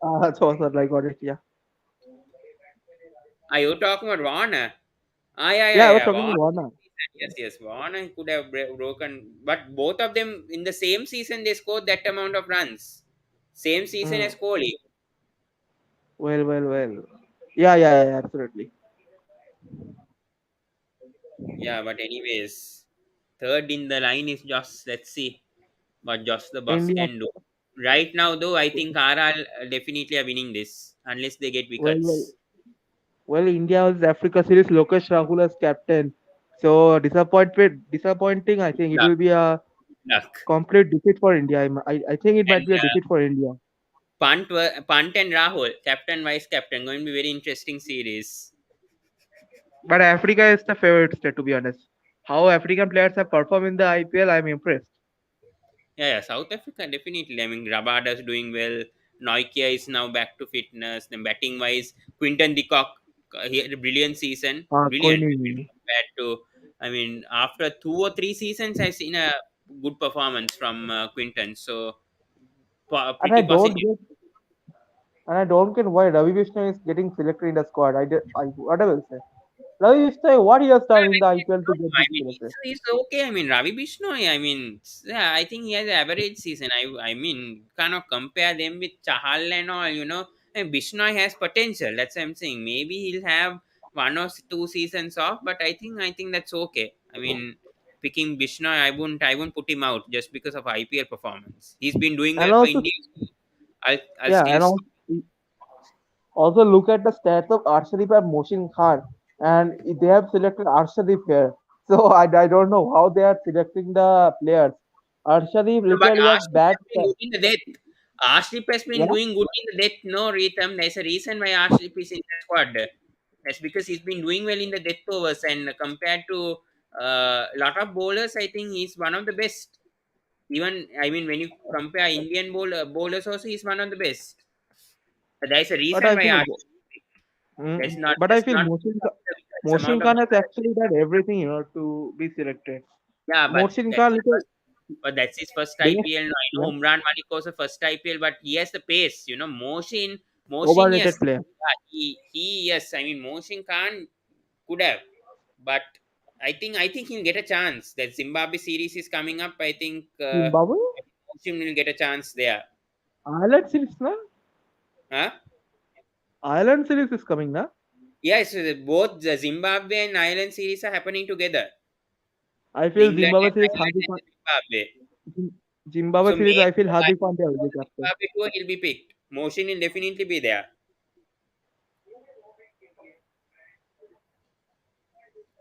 So sorry, I got it. Yeah. Are you talking about Warner? Ah, yeah, Yeah, yeah, I was yeah. talking to Warner. Warner. Yes, yes. Warner could have broken, but both of them in the same season they scored that amount of runs. Same season Hmm. as Kohli. Well. Yeah, absolutely. Yeah, but anyways, third in the line is just let's see what just the boss India. can do. Right now, though, I think RR definitely are winning this unless they get Well, well, wickets. India was Africa series. Lokesh Rahul as captain. So disappointing. I think it Luck, will be a luck. complete defeat for India. I think it And might be a defeat for India. Punt and Rahul, captain, vice captain, going to be very interesting series. But Africa is the favorite state, to be honest. How African players have performed in the IPL, I'm impressed. Yeah, yeah, South Africa definitely. I mean, Rabada's doing well. Noikia is now back to fitness. Then batting wise, Quinton de Kock, he had a brilliant season. Brilliant. Koi Compared to, I mean, after 2 or 3 seasons, I've seen a good performance from Quinton. So and I pretty don't positive. get and I don't get why Ravi Vishnu is getting selected in the squad. I what I will say. Ravi Vishnu, what he has Well, done in the I IPL to don't get know. I this mean, selected? he's okay. I mean, Ravi Bishnoi, I mean, yeah, I think he has an average season. I mean, cannot compare them with Chahal and all, you know. And Bishnoi has potential. That's what I'm saying. Maybe he'll have 1 or 2 seasons off, but I think that's okay. I mean, picking Bishnoi, I wouldn't put him out just because of IPL performance. He's been doing And well for also, India. I'll yeah, still and also look at the stats of Arshdeep and Mohsin Khan, and they have selected Arshdeep here. So I don't know how they are selecting the players. Arshdeep No, but literally has Arshdeep bad has been stats. good in the death. Arshdeep has been Yeah, doing good in the death. No, Rhythm. There's a reason why Arshdeep is in the squad. That's because he's been doing well in the death overs, and compared to a lot of bowlers, I think he's one of the best. Even I mean, when you compare Indian bowlers, also he's one of the best. There's a but reason I why feel, Arshdeep. That's not but I just feel not it's Mohsin amount of Khan has wickets. actually done everything, to be selected. Yeah, but Mohsin Khan little that's his first they IPL. No, I yeah know Umran Malik was the first IPL, but he has the pace. You know, Mohsin, yes, overrated player. yeah, he, yes. I mean, Mohsin Khan could have, but I think he'll get a chance. That Zimbabwe series is coming up. I think Zimbabwe, Mohsin will get a chance there. Ireland series na? Huh? Ireland series is coming na? Yes, both the Zimbabwe and Ireland series are happening together. I feel England Zimbabwe and series Ireland and Zimbabwe. Zimbabwe So series maybe I feel Hardik Pandya will for be the captain. Zimbabwe tour he'll be picked. Mohsin will definitely be there.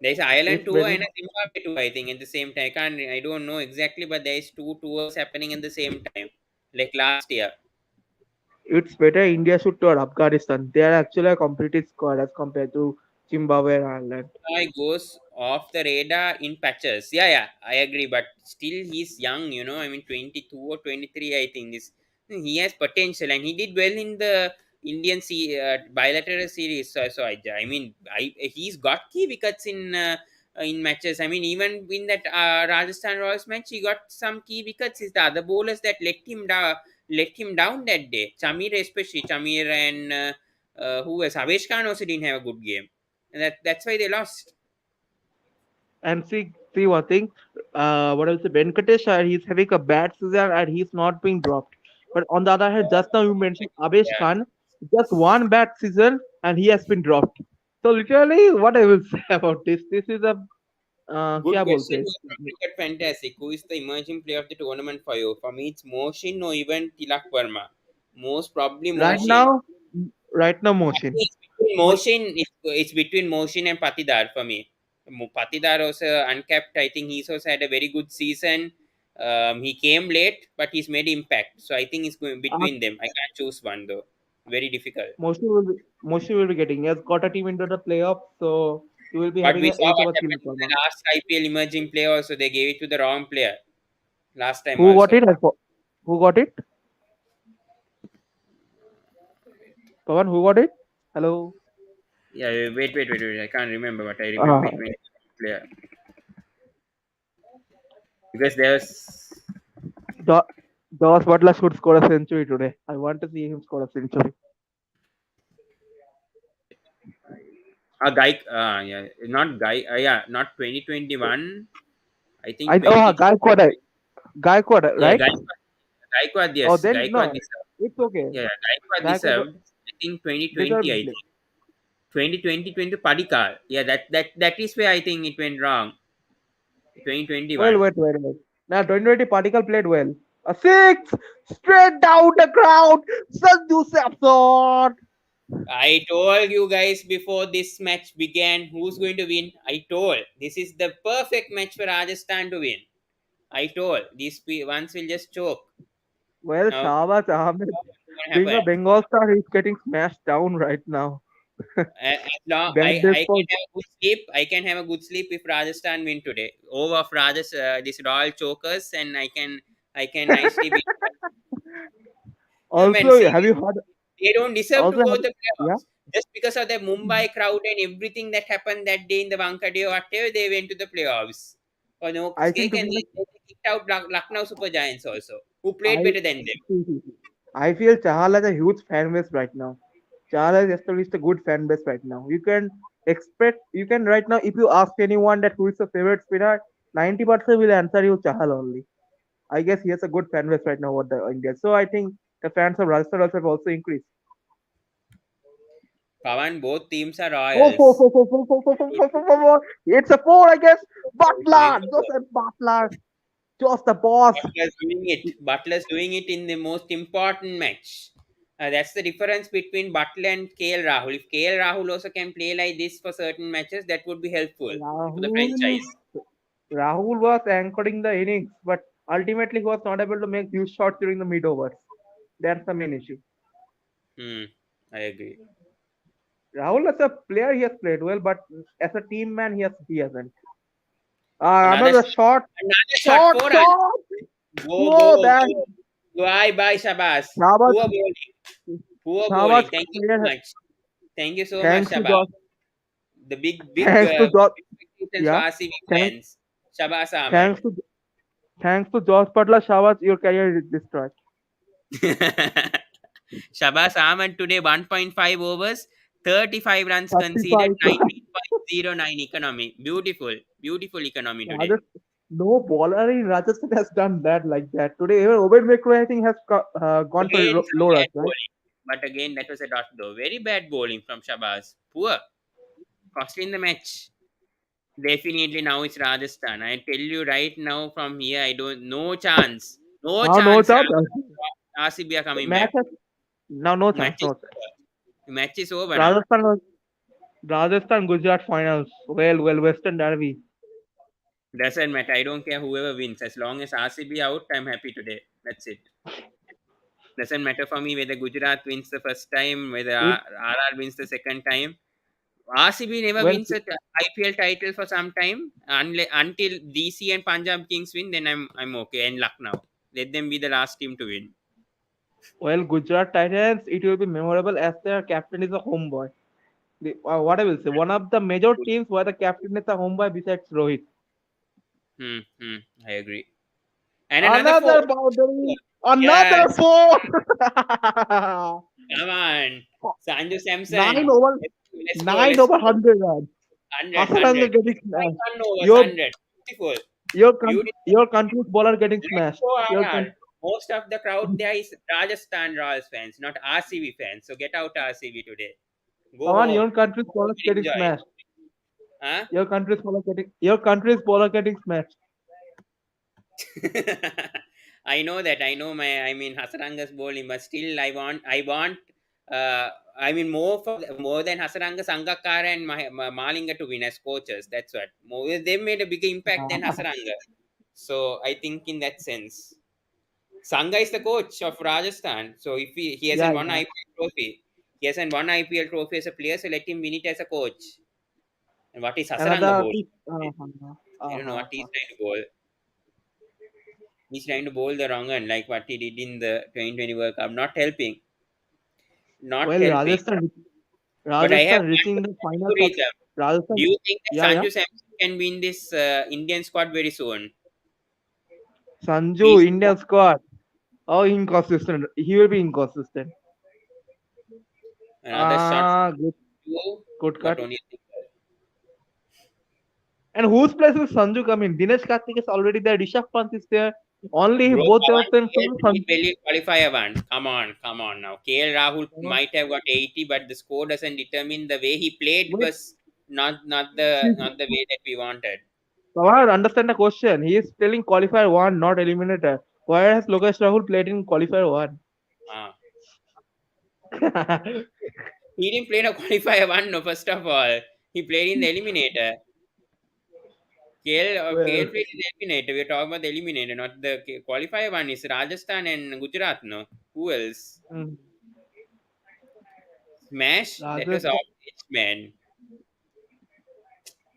There's Ireland It's tour better. and a Zimbabwe tour, I think, at the same time. I don't know exactly, but there's two tours happening at the same time, like last year. It's better India should tour Afghanistan. They are actually a competitive squad as compared to Zimbabwe and Ireland. I goes off the radar in patches. Yeah, yeah, I agree. But still, he's young. I mean, 22 or 23. I think this he has potential, and he did well in the bilateral series. I mean, he's got key wickets in matches. I mean, even in that Rajasthan Royals match, he got some key wickets. It's the other bowlers that let him down that day. Chamir, especially Chamir, and who else? Avesh Khan also didn't have a good game, and that's why they lost. And see one thing. What else? Venkatesh, he's having a bad season and he's not being dropped. But on the other hand, just now you mentioned Abesh Yeah. Khan, just one bad season and he has been dropped. So literally, what I will say about this is a Good क्या बोलते question हैं? here from Cricket Fantastic. Who is the emerging player of the tournament for you? For me, it's Moshin or even Tilak Verma. Most probably Right Moshin. now, right now, I Moshin. think it's between But Moshin and Patidar for me. Patidar was uncapped. I think he's also had a very good season. He came late, but he's made impact. So I think it's going uh, between them. I can't choose one though. Very difficult. Moshin will be getting. He has got a team into the playoffs, so he will be But having we an saw edge what over happened Tilak in the Verma. last IPL emerging player. Also, they gave it to the wrong player last time Who got also. it? Who got it? Pawan, who got it? Hello. Yeah, wait. I can't remember, but I remember Uh, it when it was clear. Because there's Jo- Josh Butler should score a century today. I want to see him score a century. a guy, not 2021. I think Gaikwad, 2020. Gaikwad, Yeah, right? Gaikwad, Oh, yes. then Gaikwad no, deserved. it's okay. Yeah, Gaikwad Gaikwad deserved. I think 2020, deserved I play. think. 2020 Padikar. Yeah, that is where I think it went wrong. Well, 2021. wait. Now, 2020 Particle played well. A six straight down the crowd. Sanju Samson. I told you guys before this match began who's going to win. I told this is the perfect match for Rajasthan to win. I told these ones will just choke. Well, Now, Shahbaz Ahmed, what being a happened? Bengal star, he's getting smashed down right now. As long Bad days I for can have a good sleep. I can have a good sleep if Rajasthan win today over of this Royal Chokers, and I can nicely be. No man, also. Have you seriously, heard? they don't deserve to Also, go to have, the yeah. playoffs just because of the Mumbai crowd and everything that happened that day in the Wankhede or whatever. They went to the playoffs. For no I think cake, to and be honest, they kicked out Lucknow Super Giants also, who played I better than them. see. I feel Chahal has a huge fan base right now. Chahal has established a good fan base right now. You can right now, if you ask anyone that who is the favorite spinner, 90% will answer you Chahal only. I guess he has a good fan base right now over the India. So I think the fans of Rajasthan also have also increased. Pawan, both teams are Oh, four, Royals. four, four, four, four, four, four, four, four, four, four. It's a four, I guess. Butler, Remember, Joseph Butler, just the boss. Butler's doing it. Butler's doing it in the most important match. That's the difference between Butler and KL Rahul. If KL Rahul also can play like this for certain matches, that would be helpful to the Rahul, franchise. Rahul was anchoring the innings, but ultimately he was not able to make huge shots during the mid overs. That's the main issue. Hmm, I agree. Rahul as a player he has played well, but as a team man he hasn't. Another Another shot. shot, Another shot. 4 runs. shot. Go, Whoa, go, that go. Bye, bye, Shabazz. Shahbaz, Poor bowling. Poor Shahbaz bowling. Thank you so clear. much. Thank you so much, Thanks to Shabazz. Josh. The Thanks to Josh. expectations for Yeah. RCB Thanks. fans. Shabazz Ahmad. Thanks to Thanks to Josh Butler, Shahbaz, your career is destroyed. Shabazz Ahmad today 1.5 overs, 35 runs conceded, 35. 19.09 economy. Beautiful economy today. Rajasthan, no bowler in Rajasthan has done that like that. Today, even Obed McCrory, I think, has gone for Again, some low runs, bad right? bowling. But again, that was a dot though. Very bad bowling from Shabazz. Poor. Costly in the match. Definitely now it's Rajasthan. I tell you right now from here, I don't, no chance. No Now, no chance. chance. RCB are coming Match back. has, now, no chance. Match is No chance. over. The match is over now. Rajasthan was Rajasthan Gujarat finals. Well, Western Derby. Doesn't matter. I don't care whoever wins. As long as RCB out, I'm happy today. That's it. Doesn't matter for me whether Gujarat wins the first time, whether It RR wins the second time. RCB never Well, wins a IPL title for some time until DC and Punjab Kings win. Then I'm okay. And Lucknow, let them be the last team to win. well, Gujarat Titans, it will be memorable as their captain is a homeboy. What I will say, one of the major teams where the captain is a homeboy besides Rohit. I agree. And another four. Another boundary, another Yes, four. come on, Sanju nine Samson. over, Let's go. nine Let's over go. 100 runs. 100, Hasaranga 100. getting smashed. 1 overs, Your 100. Beautiful. Beautiful. your country's bowler getting Let's smashed. go, Your RR. country. Most of the crowd there is Rajasthan Royals fans, not RCB fans. So get out RCB today. Go Come on, home. your country's Go home bowler and getting enjoy. smashed. Huh? Your country's bowler getting smashed. I know that. I mean, Hasaranga's bowling, but still, I want. Uh, I mean, more than Hasaranga, Sangakkara, and Malinga to win as coaches. That's what. More they made a bigger impact than Hasaranga. So I think in that sense, Sangha is the coach of Rajasthan. So if he Yeah, hasn't won yeah. IPL trophy, he hasn't won IPL trophy as a player. So let him win it as a coach. And what is Hasaranga Another bowling? piece. I don't know what he's trying to bowl. He's trying to bowl the wrong one, like what he did in the 2020 World Cup. Not helping. Not Well, helping. But I have Rajasthan one reaching the question final. to read them. Do Rajasthan. you think that Yeah, yeah. Sanju Samson can win this Indian squad very soon? Sanju, He's Indian squad. Oh, inconsistent. He will be inconsistent. another shot from Good, you. good What cut. only think? And whose place will Sanju come in? Dinesh Karthik is already there. Rishabh Pant is there. Only Bro, both of Pawan, them. KL played well in qualifier one. Come on now. KL Rahul might have got 80, but the score doesn't determine. The way he played Wait, was not the way that we wanted. Pawar, understand the question. He is telling qualifier one, not eliminator. Why has Lokesh Rahul played in qualifier one? Ah. He didn't play in a qualifier one, no, first of all. He played in the eliminator. KL Well, played in the eliminator. We're talking about the eliminator, not the qualifier one. Is Rajasthan and Gujarat, no? Who else? mm, Smash? That was Rajasthan, obvious, man.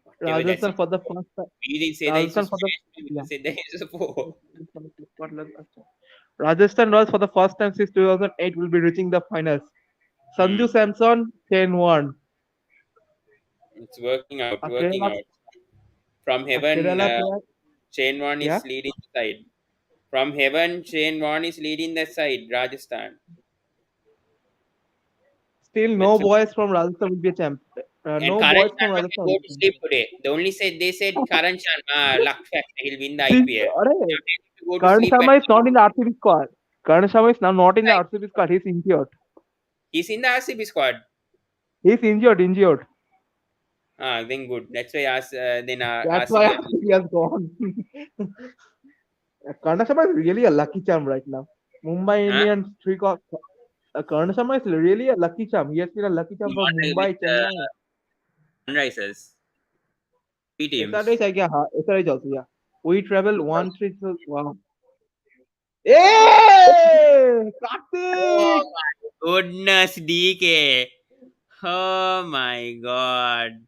Whatever that's Rajasthan it. for the first time. We didn't say that it's a Rajasthan for the smash. We yeah. said that it's a four. Rajasthan Royals for the first time since 2008 will be reaching the finals. Hmm. Sanju Samson 10-1. It's working out, A working Kerala, out. From a heaven, Kerala player. Shane Warne Yeah. is leading the side. From heaven, Shane Warne is leading the side, Rajasthan. Still no That's a, boys from Rajasthan will be a champ. and No Karan boys from Sharma can Rajasthan will go be to champ. sleep today. They said Karan Sharma, luck factor, he'll win the This, IPL. Arey, To go to Karan sleep at Sharma is not in the RCB squad. Karan Sharma is now not in the night. RCB squad. He's injured. He's in the RCB squad. He's injured. Ah, then good. That's why That's why RCB. RCB has gone. Karan Sharma is really a lucky charm right now. Mumbai Huh? Indians streak of Karan Sharma is really a lucky charm. He has been a lucky He charm for won Mumbai, with Chennai. Sunrisers. Three SRH, teams. yeah, SRH also, yeah. We travel one trip. Wow. Hey! Oh Karthik! my goodness, DK. Oh my god.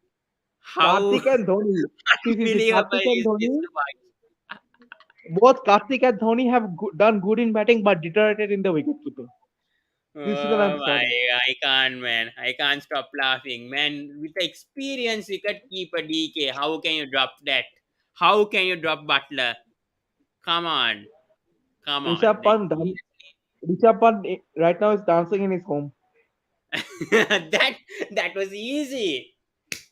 How Karthik and Dhoni. See. unbelievable Karthik and is this Dhoni. fight? Both Karthik and Dhoni have done good in batting but deteriorated in the wicket keeping. This season Oh I'm my, sorry. I can't, man. I can't stop laughing. Man, with the experienced wicket keeper DK, how can you drop that? How can you drop Butler? Come on. Come on. Rishabh Like, Pant, Rishabh Pant right now is dancing in his home. that was easy.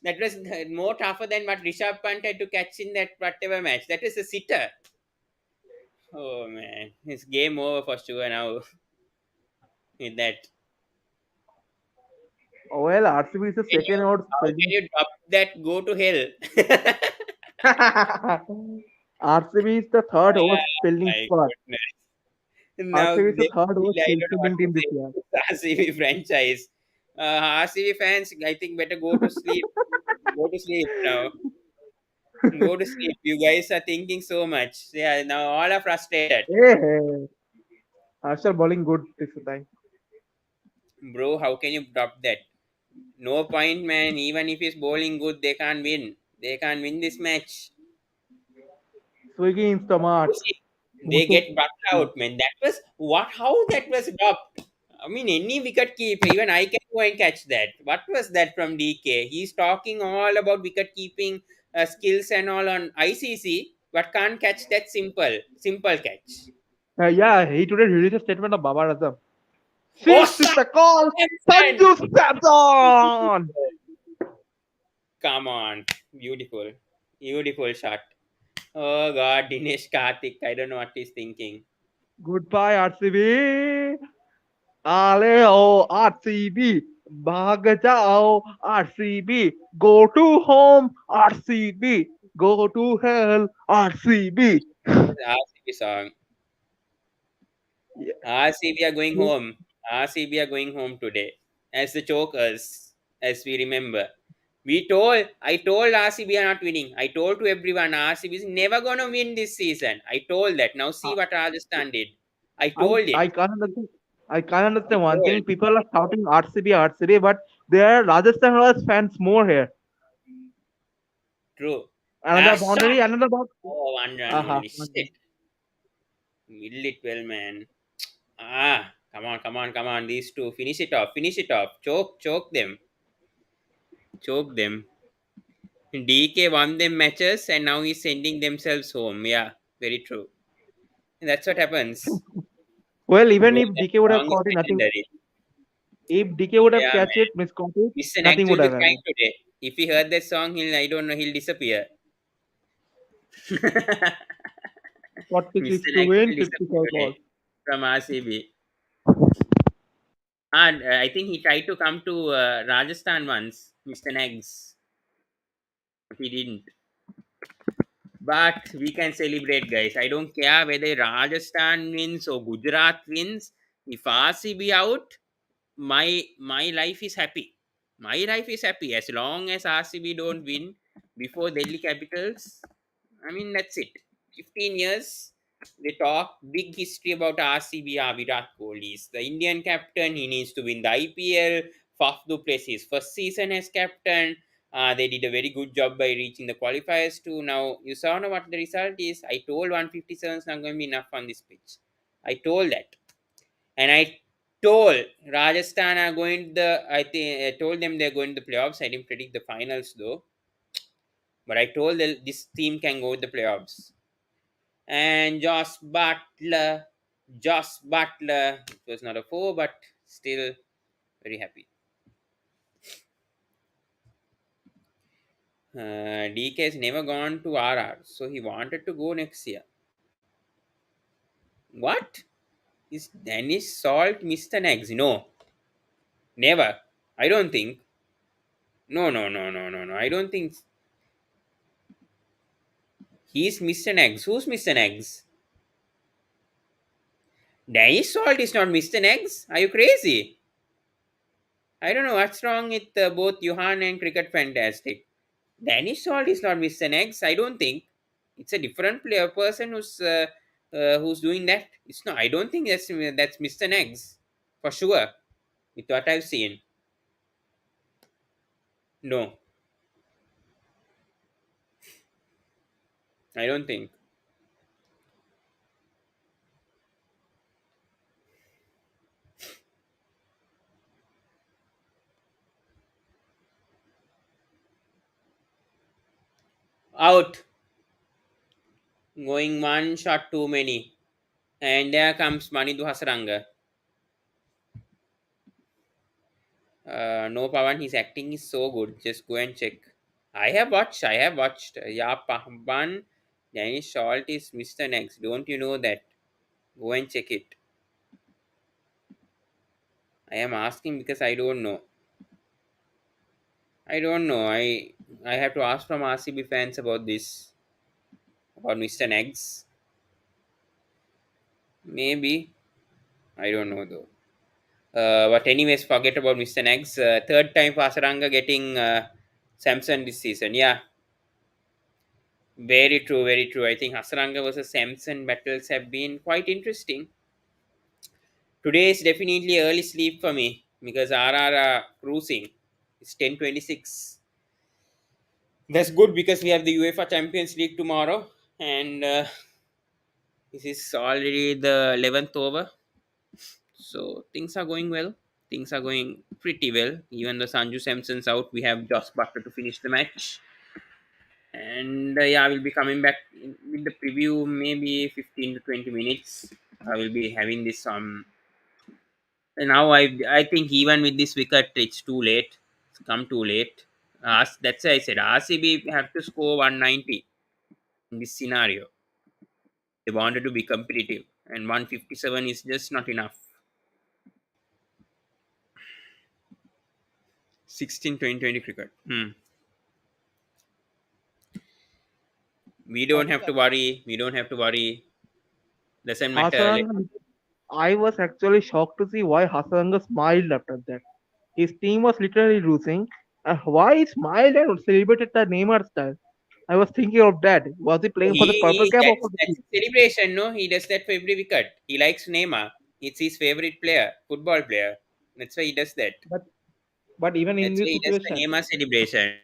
That was more tougher than what Rishabh Pant had to catch in that whatever match. That is a sitter. Oh man, it's game over for sure now with that. Oh, well, RCB is the second out How can fielding. you drop that? Go to hell. RCB is the third Ah, worst fielding my squad. goodness. Now RCB is the they third worst I don't know what fielding to team this say. year. RCB franchise. RCB fans, I think better go to sleep. Go to sleep now. Go to sleep. You guys are thinking so much. Yeah, now all are frustrated. Hey, Harshal bowling good this time. Bro, how can you drop that? No point, man. Even if he's bowling good, they can't win. They can't win this match. Swiggy Instamart. See, they get backed out, man. That was what? How that was dropped? I mean, any wicket keeper, even I can go and catch that. What was that from DK? He's talking all about wicket keeping skills and all on ICC, but can't catch that simple catch. Yeah, he today released a statement of Babar Azam. Oh, Six is the call. man! Sanju Samson. Come on, beautiful, beautiful shot. Oh God, Dinesh Karthik, I don't know what he's thinking. Goodbye, RCB. Ale o RCB. भाग जाओ RCB. Go to home RCB. Go to hell RCB. RCB song. RCB are going home. RCB are going home today as the chokers, as we remember. I told RCB are not winning. I told to everyone RCB is never gonna win this season. I told that. Now see what Rajasthan did. I I told it. I can't understand. I can't I understand one told. thing. People are shouting RCB, RCB, but there are Rajasthan Royals fans more here. True. Another Shot. boundary, another boundary. Oh, one run Aha. only. Shit. Middle it well, man. Come on, come on, come on. These two. Finish it off. Finish it off. Choke them. Choke them. DK won them matches and now he's sending themselves home. Yeah, very true. And that's what happens. Well, even Both if the DK would have song is caught it, nothing. legendary. If DK would have Yeah, catch man. it, miscaught it, Mr. Nags nothing will would be have flying happened. today. If he heard that song, he'll, I don't know, he'll disappear. Mr. 46 to Nags win, will disappear 55 balls. today from RCB. And I think he tried to come to Rajasthan once, Mr. Nags. But he didn't. But we can celebrate, guys. I don't care whether Rajasthan wins or Gujarat wins. If RCB out, my life is happy. My life is happy as long as RCB don't win before Delhi Capitals. I mean that's it. 15 years they talk big history about RCB. Virat Kohli is the Indian captain. He needs to win the IPL. Faf du Plessis first season as captain. They did a very good job by reaching the qualifiers too. Now you saw now what the result is. I told 157 is not going to be enough on this pitch. I told that. And I told Rajasthan are going to the. I told them they're going to the playoffs. I didn't predict the finals though, but I told them this team can go to the playoffs. And Josh Butler. It was not a four, but still very happy. DK has never gone to RR, so he wanted to go next year. What is Dennis Salt Mr. Negs? No, never. I don't think. No, no, no, no, no, no. I don't think he's Mr. Eggs. Who's Mr. Eggs? Danish Salt is not Mr. Eggs. Are you crazy? I don't know what's wrong with both Johan and Cricket Fantastic. Danish Salt is not Mr. Eggs. I don't think it's a different player person who's doing that. It's not. I don't think that's Mr. Eggs for sure. With what I've seen, no, I don't think. Out. Going one shot too many. And there comes Manidu Hasaranga. No, Pawan, his acting is so good. Just go and check. I have watched. I have watched. Yeah, Pawan, Danish Salt is Mr. Next. Don't you know that? Go and check it. I am asking because I don't know. I don't know. I have to ask from RCB fans about this. About Mr. Next. Maybe. I don't know though. But anyways, forget about Mr. Next. Third time Pasaranga getting Samson this season. Yeah, very true, very true. I think Hasaranga versus Samson battles have been quite interesting. Today is definitely early sleep for me because RR are cruising. It's 10:26. That's good because we have the UEFA Champions League tomorrow, and this is already the 11th over. So things are going well. Things are going pretty well. Even though Sanju Samson's out, we have Josh Butler to finish the match. And yeah, I will be coming back with the preview maybe 15 to 20 minutes. I will be having this and now I think even with this wicket it's too late. It's come too late. That's why I said RCB have to score 190 in this scenario. They wanted to be competitive, and 157 is just not enough. 16 20 cricket. We don't have to worry. We don't have to worry. Doesn't matter. Hasaranga, I was actually shocked to see why Hasaranga smiled after that. His team was literally losing. Why he smiled and celebrated the Neymar style? I was thinking of that. Was he playing for the purple cap or for the That's team? a celebration. No, he does that for every wicket. He likes Neymar. It's his favorite player, football player. That's why he does that. But but even in That's why this he does the situation, Neymar celebration.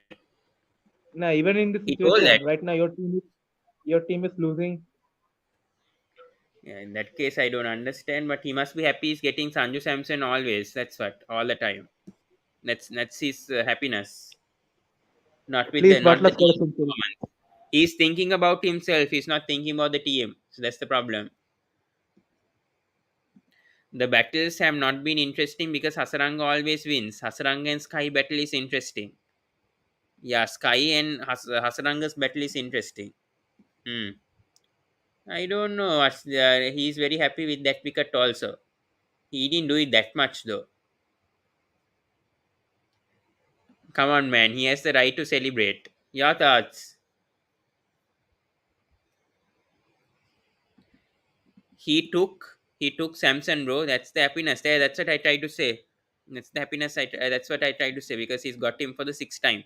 nah, even in this He told that. situation, right now your team is losing. Yeah, in that case, I don't understand, but he must be happy he's getting Sanju Samson always. That's what, all the time. That's his happiness, At least not Butler the scored a team century. performance. He's thinking about himself. He's not thinking about the team. So that's the problem. The battles have not been interesting because Hasaranga always wins. Hasaranga and Sky battle is interesting. Yeah, Sky and Hasaranga's battle is interesting. Hmm. I don't know. He's very happy with that wicket also. He didn't do it that much though. Come on, man. He has the right to celebrate. Your thoughts? He took Samson, bro. That's the happiness. There. That's what I try to say. That's the happiness. That's what I try to say because he's got him for the sixth time.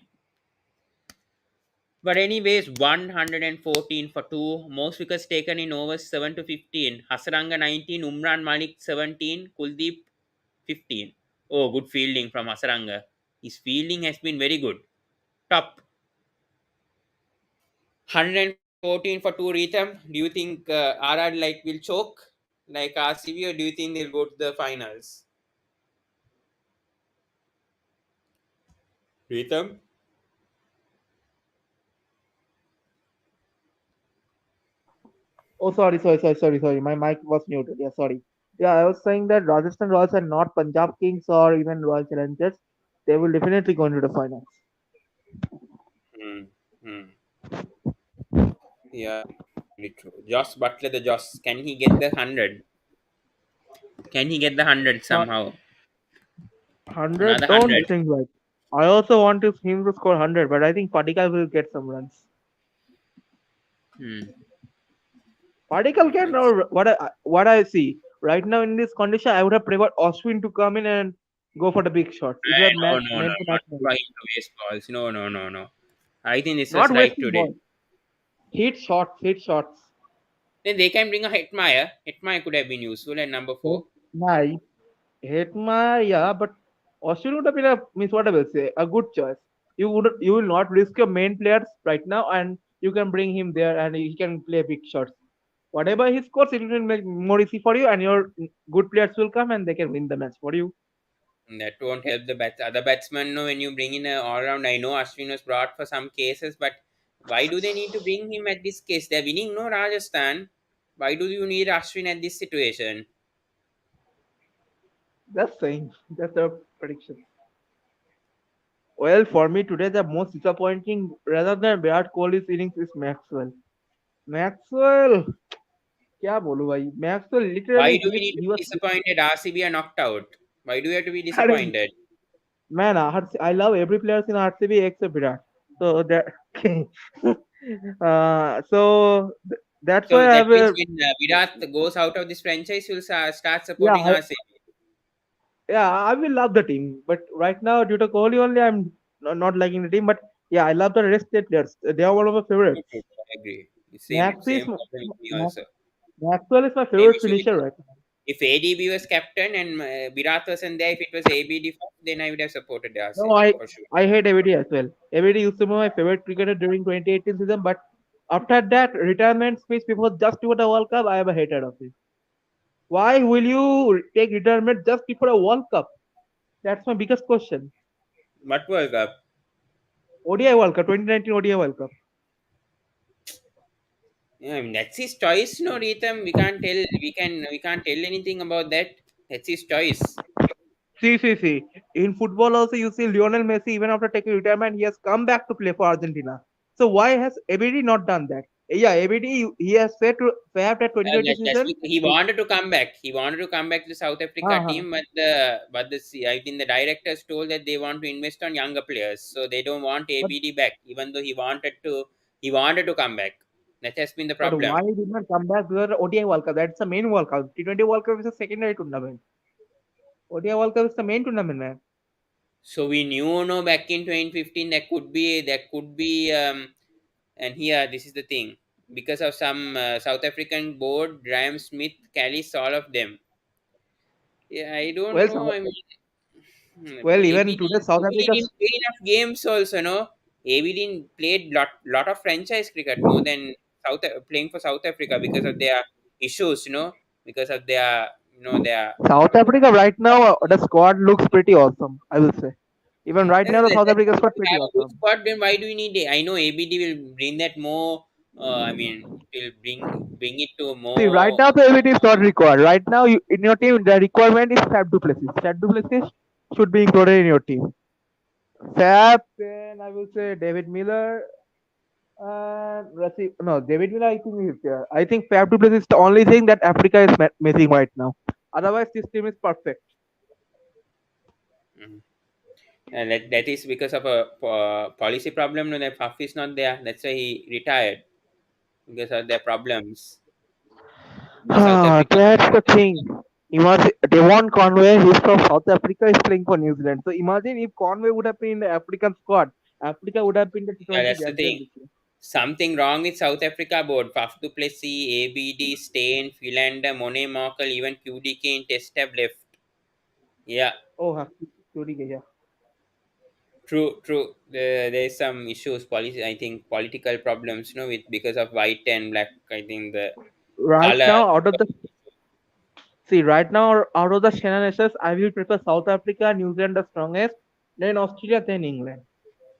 But anyways, 114 for two. Most wickets taken in overs 7 to 15. Hasaranga 19, Umran Malik 17, Kuldeep 15. Oh, good fielding from Hasaranga. His fielding has been very good. Top. 114 for two, Rhythm. Do you think RR like will choke like RCB, or do you think they'll go to the finals? Rhythm? Oh, sorry. My mic was muted. Yeah, sorry. Yeah, I was saying that Rajasthan Royals are not Punjab Kings or even Royal Challengers. They will definitely go into the finals. Hmm. Hmm. Yeah, very true. Josh Butler, the Josh, can he get the 100? Can he get the 100 Uh, somehow? 100, Another don't 100? think right. I also want him to score 100, but I think Patikal will get some runs. Hmm. Patikal can, Let's or what I see right now in this condition, I would have preferred Ashwin to come in and go for the big shots. It would have No, no, no, made the match not more. trying to waste balls. No, no, no, no. I think this was Not right wasting today. ball. Hit shots. Then they can bring a Hetmeyer. Hetmeyer could have been useful at number Hit, 4. nah, hit my yeah, but Ashwin would have been means what I will say, a good choice. You will not risk your main players right now, and you can bring him there, and he can play big shots. Whatever he scores, it will make more easy for you, and your good players will come and they can win the match for you. That won't help the other batsmen. No, when you bring in a all round, I know Ashwin was brought for some cases, but why do they need to bring him at this case? They're winning, no, Rajasthan. Why do you need Ashwin at this situation? Just saying. That's a prediction. Well, for me today, the most disappointing rather than Virat Kohli's innings is Maxwell. Maxwell, क्या बोलूं भाई? Maxwell Why literally do we need to he be was disappointed? RCB are knocked out. Why do we have to be अरे disappointed? man, I love every player in RCB except Virat. So that that's So why I that have means a when Virat goes out of this franchise, you'll start yeah supporting RCB. I will love the team. But right now, due to Kohli only, I'm not liking the team. But yeah, I love the rest of players. They are one of my Good, favorites. good. I agree. Max is Same problem with me also. Maxwell is my Same favorite issue with finisher right now. if ADB was captain and Virat wasn't there, if it was ABD first, then I would have supported the No, RCB for sure. I hate ABD as well. ABD used to be my favorite cricketer during 2018 season, but after that retirement speech before the World Cup, I am a hater of him. Why will you take retirement just before a World Cup? That's my biggest question. What World Cup? ODI World Cup, 2019 ODI World Cup. Yeah, I mean, that's his choice, no, Rhythm. We can't tell. We can't tell anything about that. That's his choice. See. In football also, you see Lionel Messi, even after taking retirement, he has come back to play for Argentina. So why has ABD not done that? Yeah, ABD, he has said to perhaps at 2020 That's season. he wanted to come back. He wanted to come back to the South Africa Uh-huh. team, but I think the directors told that they want to invest on younger players, so they don't want But ABD back, even though he wanted to come back. That has been the but problem. why did not come back to the ODI World Cup? That's the main World Cup. T20 World Cup is a secondary tournament. ODI World Cup is the main tournament, man. So we knew, no, back in 2015 that could be. And here, this is the thing, because of some South African board, Graham Smith, Callis, all of them. Yeah, I don't Well, know. I mean, even ABD, today South ABD Africa's didn't play enough games also, no? ABD played lot of franchise cricket more than playing for South Africa because of their issues, because of their. South Africa right now, the squad looks pretty awesome. I will say. Even right now, the South Africa squad We pretty have a good awesome. squad, then why do we need I know ABD will bring that more. I mean, it will bring it to See, right more. now the ability is not required. Right now, in your team, the requirement is Fab Duplessis. Fab Duplessis should be included in your team. Fab, then I will say David Miller. No, David Miller, I think is there. I think Fab Duplessis is the only thing that Africa is missing right now. Otherwise, this team is perfect. Mhm. And that is because of a policy problem. No, that Faf is not there. That's why he retired, because of their problems in the South Ah, African. that's the thing. Imagine Devon Conway, he's from South Africa, is playing for New Zealand. So imagine if Conway would have been in the African squad, Africa would have been the Yeah, T20 that's the champion thing. this year. Something wrong with South Africa board. Faf du Plessis, ABD, Stain, Philander, Monet Markle, even QDK in Test have left. Yeah, Oh, yeah. true. There's some issues, policy. I think political problems, with because of white and black. I think the Right color. now, right now, out of the Shannon nations, I will prefer South Africa, New Zealand the strongest, then Australia, then England.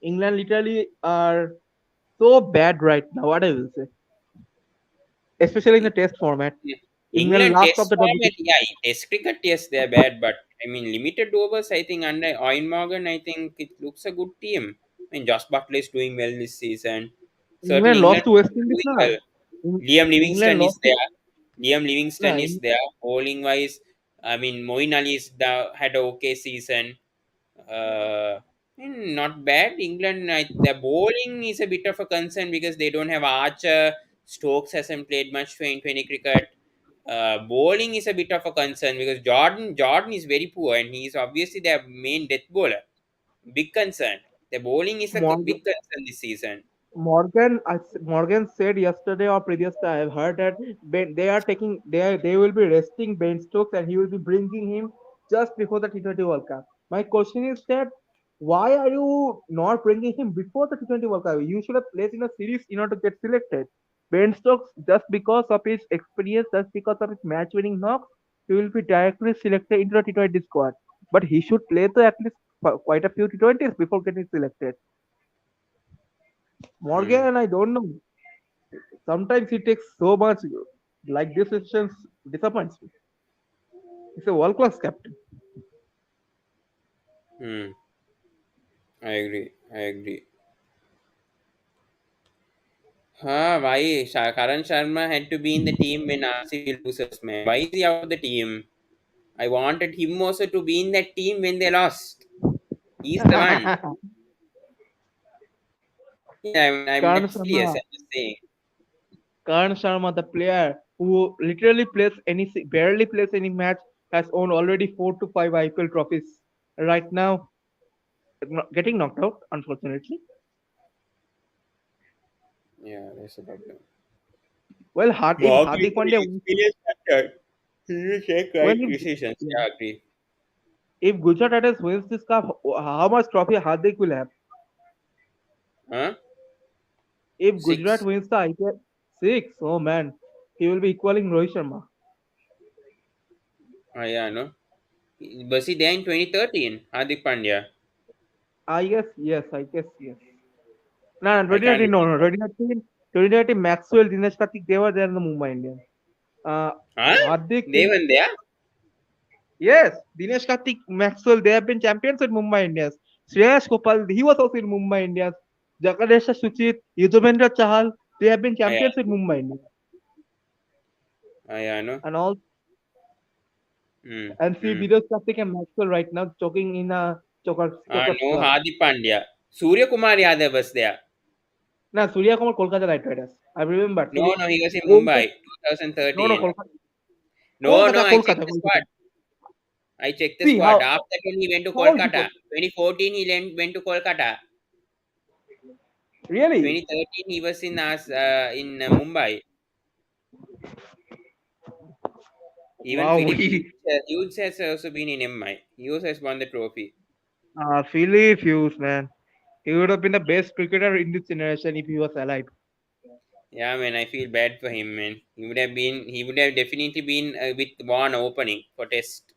England literally are so bad right now, what I will say. Especially in the test format. Yeah. England England last of test the format, WT. yeah, test cricket, yes, they're bad, but I mean, limited overs, I think, under Owen Morgan, I think it looks a good team. I mean, Josh Butler is doing well this season. Certainly, England England lost to West are Indies doing now. well. Liam England Livingston is lost to there. Liam Livingston no, is there. Bowling wise, I mean, Moeen Ali had a okay season. Not bad. England, the bowling is a bit of a concern because they don't have Archer. Stokes hasn't played much 2020 cricket. Bowling is a bit of a concern because Jordan is very poor and he is obviously their main death bowler. Big concern. The bowling is a Morgan, big concern this season. Morgan said yesterday or previous day, I've heard that they will be resting Ben Stokes and he will be bringing him just before the T20 World Cup. My question is that why are you not bringing him before the T20 World Cup? You should have played in a series in order to get selected. Ben Stokes, just because of his experience, just because of his match winning knocks, he will be directly selected into the T20 squad. But he should play to at least quite a few T20s before getting selected. Hmm. Morgan, I don't know. Sometimes he takes so much, like this decision disappoints me. He's a world class captain. Hmm. I agree. I agree. Why Karan Sharma had to be in the team when RCB loses, man? Why is he out of the team? I wanted him also to be in that team when they lost. He's the one. Yeah, I'm Karan that serious. Sharma, I'm just saying. Karan Sharma, the player who literally barely plays any match, has won already 4 to 5 IPL trophies. Right now, getting knocked out, unfortunately. Yeah, that's the problem. Well, if Morgan is Hardik a Pandya very wins, experienced captain. You take When right if, decisions. yeah, Yeah, agree. if Gujarat Titans wins this cup, how much trophy Hardik will have? Huh? If Gujarat Six. wins the IPL, six. Oh man, he will be equaling Rohit Sharma. Yeah, no. Was he there in 2013? Hardik Pandya. I guess yes. I guess yes. No, no, I can't 2019, no, no, remember. 2019 Maxwell, Dinesh Karthik, they were there in the Mumbai Indians. Uh, Huh? Hardik, They were there? yes, Dinesh Karthik, Maxwell, they have been champions with Mumbai Indians. Shreyas Gopal, he was also in Mumbai Indians. Jagadesh Suchit, Yuzvendra Chahal, they have been Yeah. champions with Mumbai Indians. Yeah, no. And all, Hmm. and see Hmm. Dinesh Karthik and Maxwell right now choking in a choker No, slump. Hardik Pandya. Surya Kumar Yadav was there. Now, Surya Kumar, Kolkata Knight Riders. I remember. No, no, he was in Kolkata, Mumbai, no, no, 2013. Kolkata, No, no, I checked Kolkata, the squad. Kolkata. I checked the See squad. how After that, he went to how is he Kolkata. 2014, he went to Kolkata. really? 2013, he was in Mumbai. Even Wow, Philip he Hughes has also been in MI. He also has won the trophy. Philip Hughes, man. He would have been the best cricketer in this generation if he was alive. Yeah, man, I feel bad for him, man. He would have definitely been with one opening for Test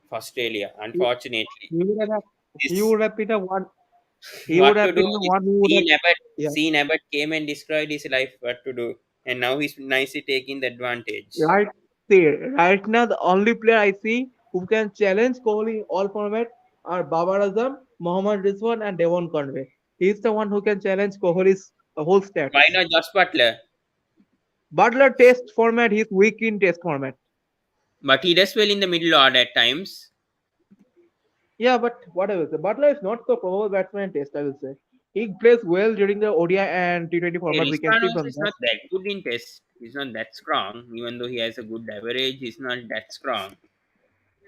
for Australia. He, Unfortunately, he would have he this would have been the one. He would what to have do? been the This one who would have. Yeah. Sean Abbott came and destroyed his life. What to do? And now he's nicely taking the advantage. Right. See, right now the only player I see who can challenge Kohli in all format are Babar Azam, Mohammad Rizwan, and Devon Conway. He's the one who can challenge Kohli's whole Why stats. not Josh Butler? Butler test format, he's weak in test format. But he does well in the middle order at times. Yeah, but whatever. The Butler is not the probable batsman in test, I will say. He plays well during the ODI and T20 Hey, format. We can Ristan see also from is that. not that good in Test. He's not that strong, even though he has a good average. He's not that strong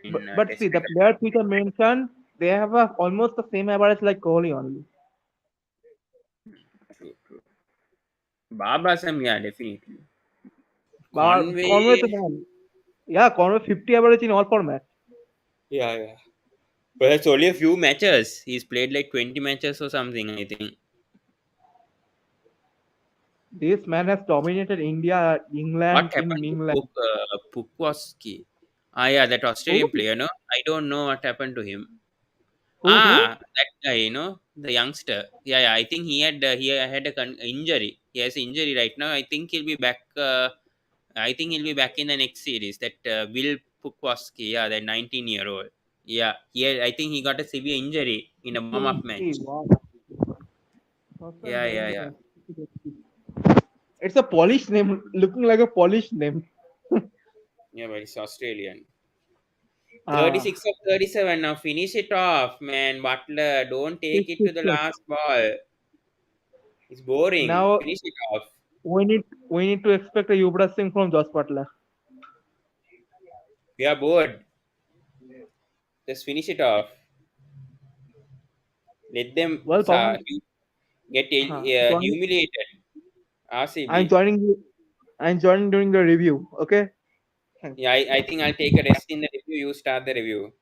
in But Test see, the cricket. players which I mentioned, they have almost the same average like Kohli only. True, true. Babasam, yeah, definitely. But Conway is the Conway, man. Yeah, Conway 50 average in all format. yeah, yeah. But it's only a few matches. He's played like 20 matches or something, I think. This man has dominated India, What England in happened to England. Pukwaski? Ah, yeah, that Australian Who? player, no? I don't know what happened to him. Who? That guy, the youngster. Yeah, yeah. I think he had a injury. He has an injury right now. I think he'll be back. I think he'll be back in the next series. That Will Pukwaski, yeah, that 19-year-old. Yeah, I think he got a severe injury in a warm-up Hey, match. wow. First time Yeah, hearing yeah, this. yeah, It's a Polish name, looking like a Polish name. yeah. But he's Australian. Ah, 36 of 37. Now finish it off, man. Butler, don't six, take it to six, the six. last ball. It's boring. Now Finish it off. we need to expect a Yuvraj Singh from Josh Butler. We are bored. Just finish it off. Let them Well, Pawan, get join, humiliated. I'm RCB. joining you. I'm joining during the review. Okay. Thanks. Yeah, I think I'll take a rest in the review. You start the review.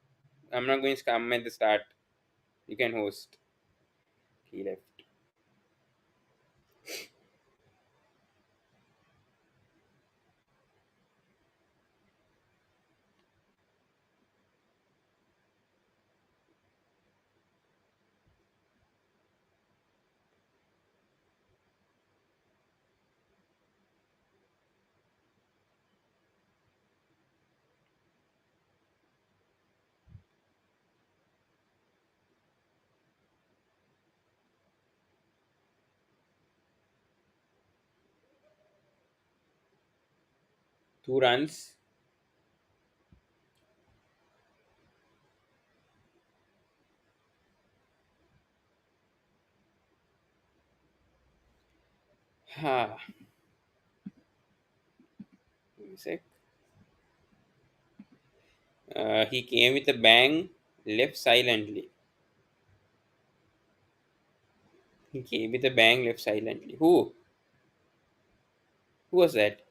I'm not going to come at the start. You can host. He left. 2 runs. Ha. Give me a sec. He came with a bang. Left silently. He came with a bang. Left silently. Who? Who was that?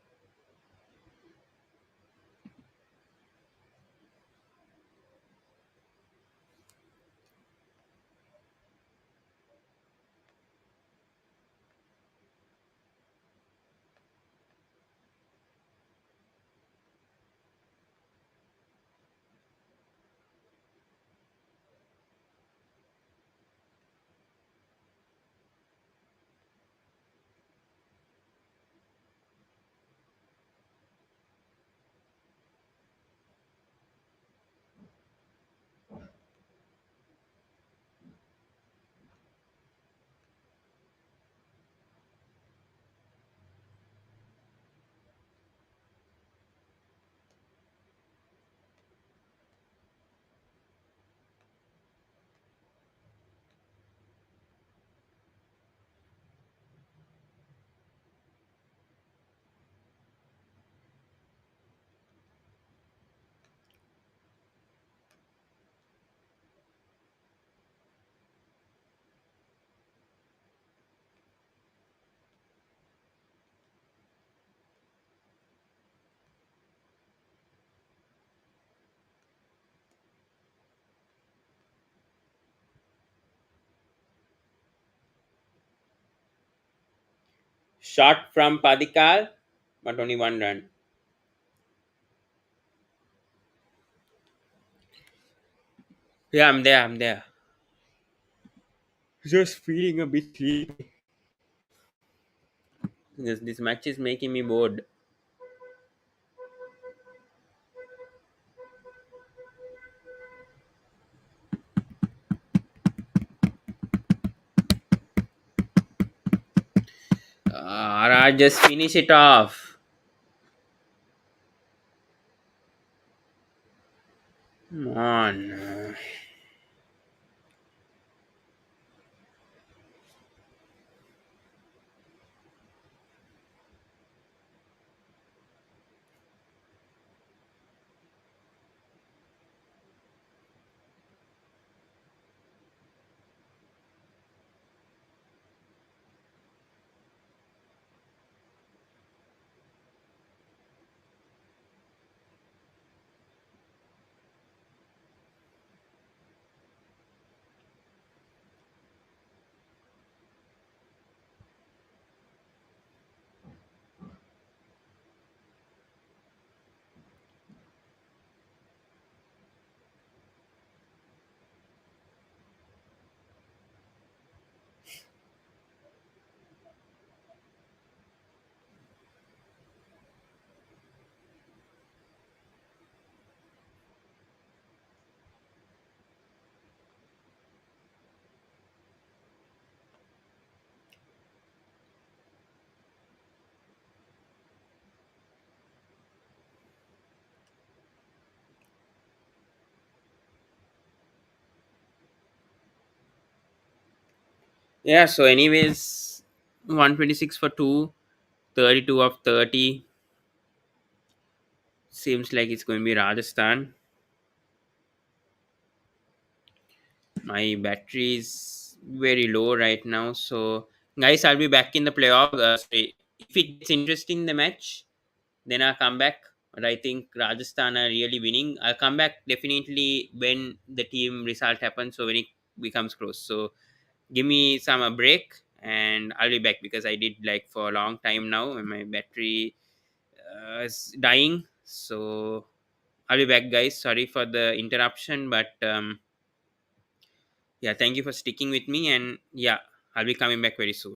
Shot from Padikal, but only 1 run. Yeah, I'm there. I'm there. Just feeling a bit sleepy. This match is making me bored. Raj, just finish it off. Come on. Yeah, so anyways, 126 for 2, 32 of 30. Seems like it's going to be Rajasthan. My battery is very low right now. So, guys, I'll be back in the playoff. Sorry. If it gets interesting in the match, then I'll come back. But I think Rajasthan are really winning. I'll come back definitely when the team result happens. So, when it becomes close. So, give me some a break and I'll be back because I did like for a long time now and my battery is dying. So, I'll be back, guys. Sorry for the interruption, but yeah, thank you for sticking with me. And yeah, I'll be coming back very soon.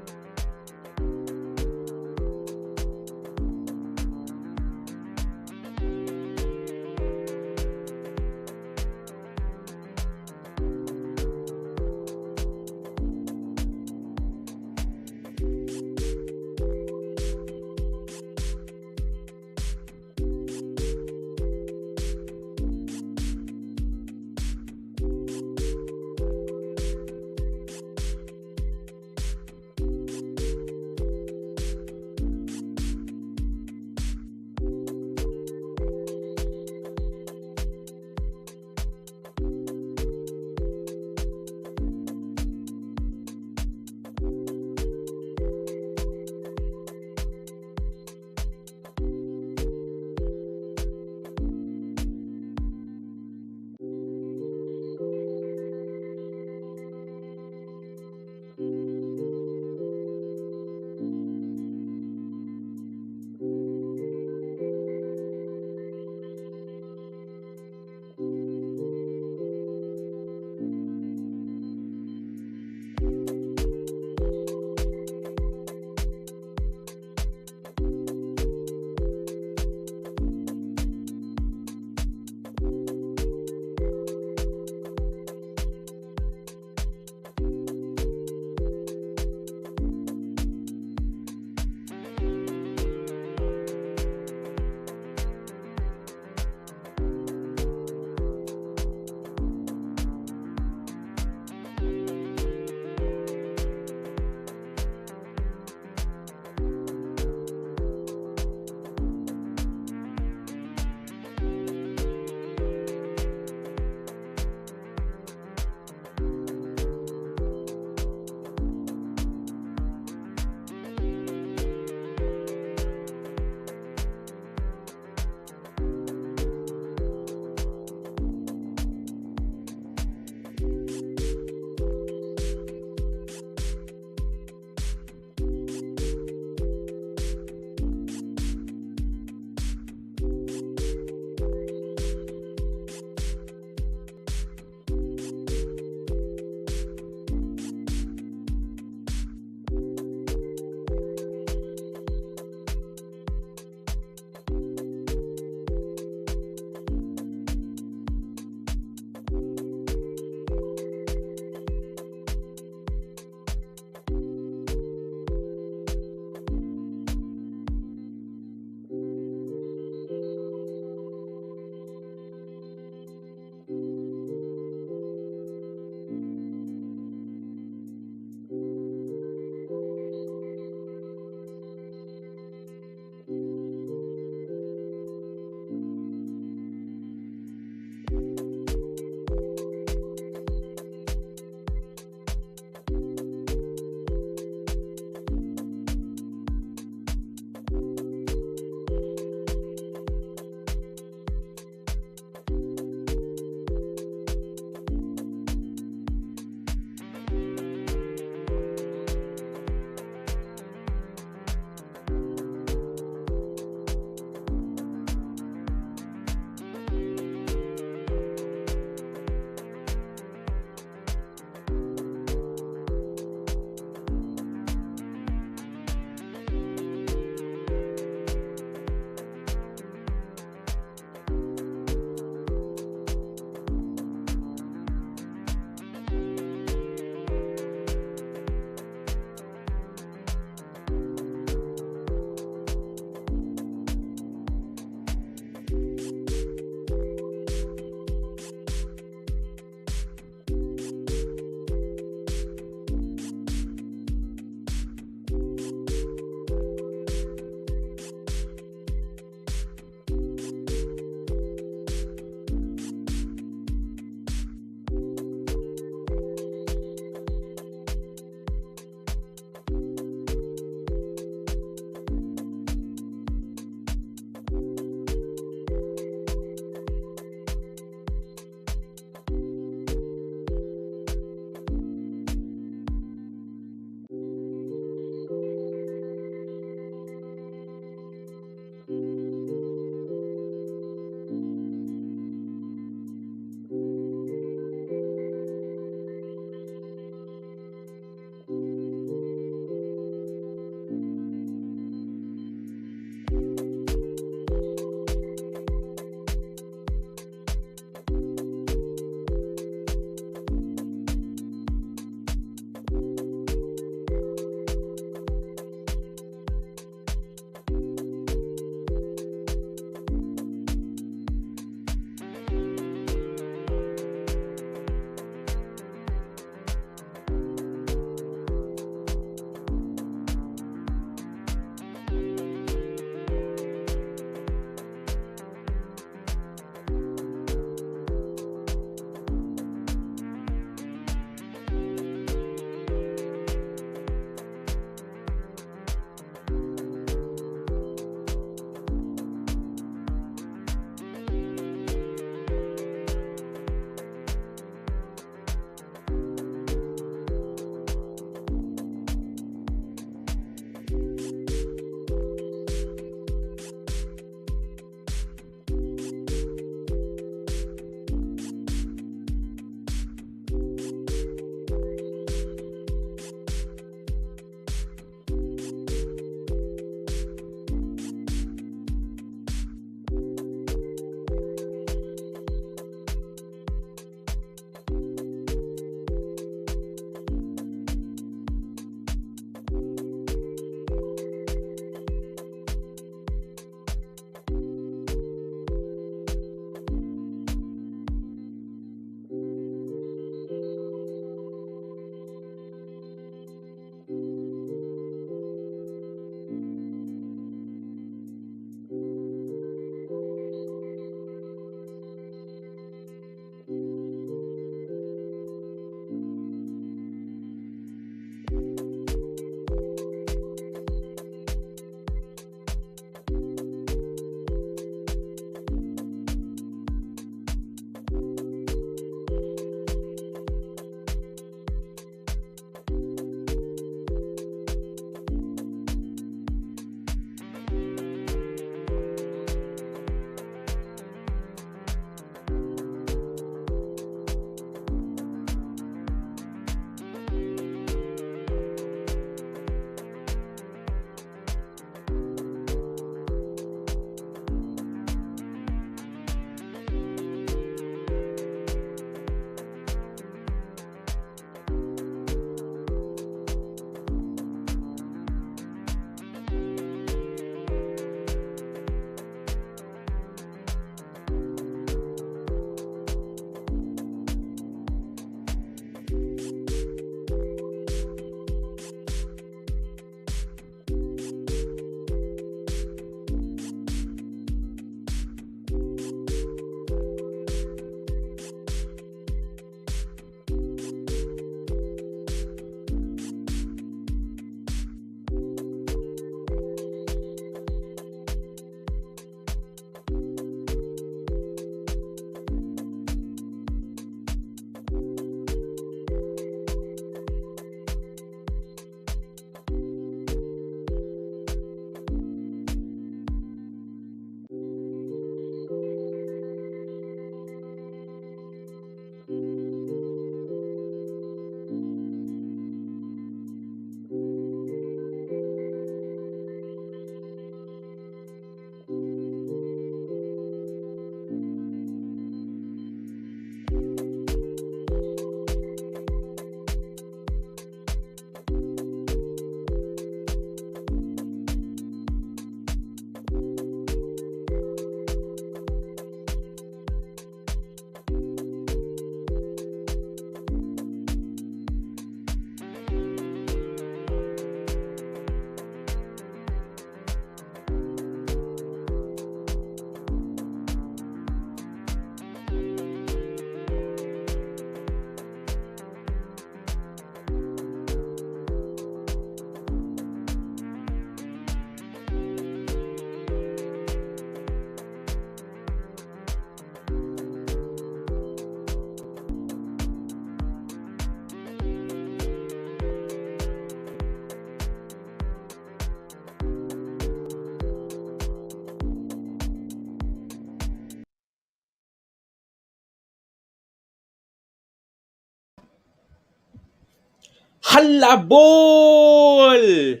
Halla Bol!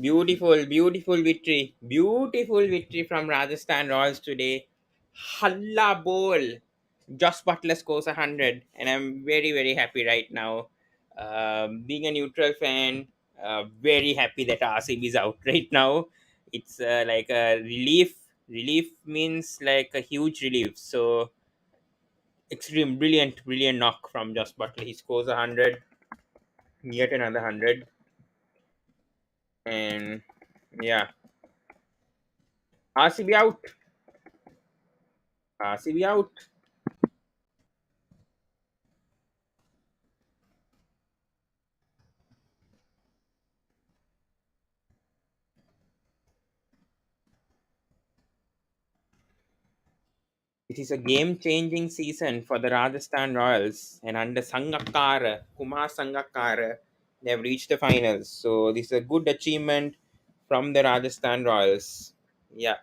Beautiful, beautiful victory. Beautiful victory from Rajasthan Royals today. Halla Bol! Josh Butler scores 100, and I'm very, very happy right now. Being a neutral fan, very happy that RCB is out right now. It's like a relief. Relief means like a huge relief. So, extreme, brilliant, brilliant knock from Josh Butler. He scores 100, yet another 100. And yeah, RCB out. RCB out. It is a game-changing season for the Rajasthan Royals, and under Sangakkara, Kumar Sangakkara, they have reached the finals. So this is a good achievement from the Rajasthan Royals. Yeah,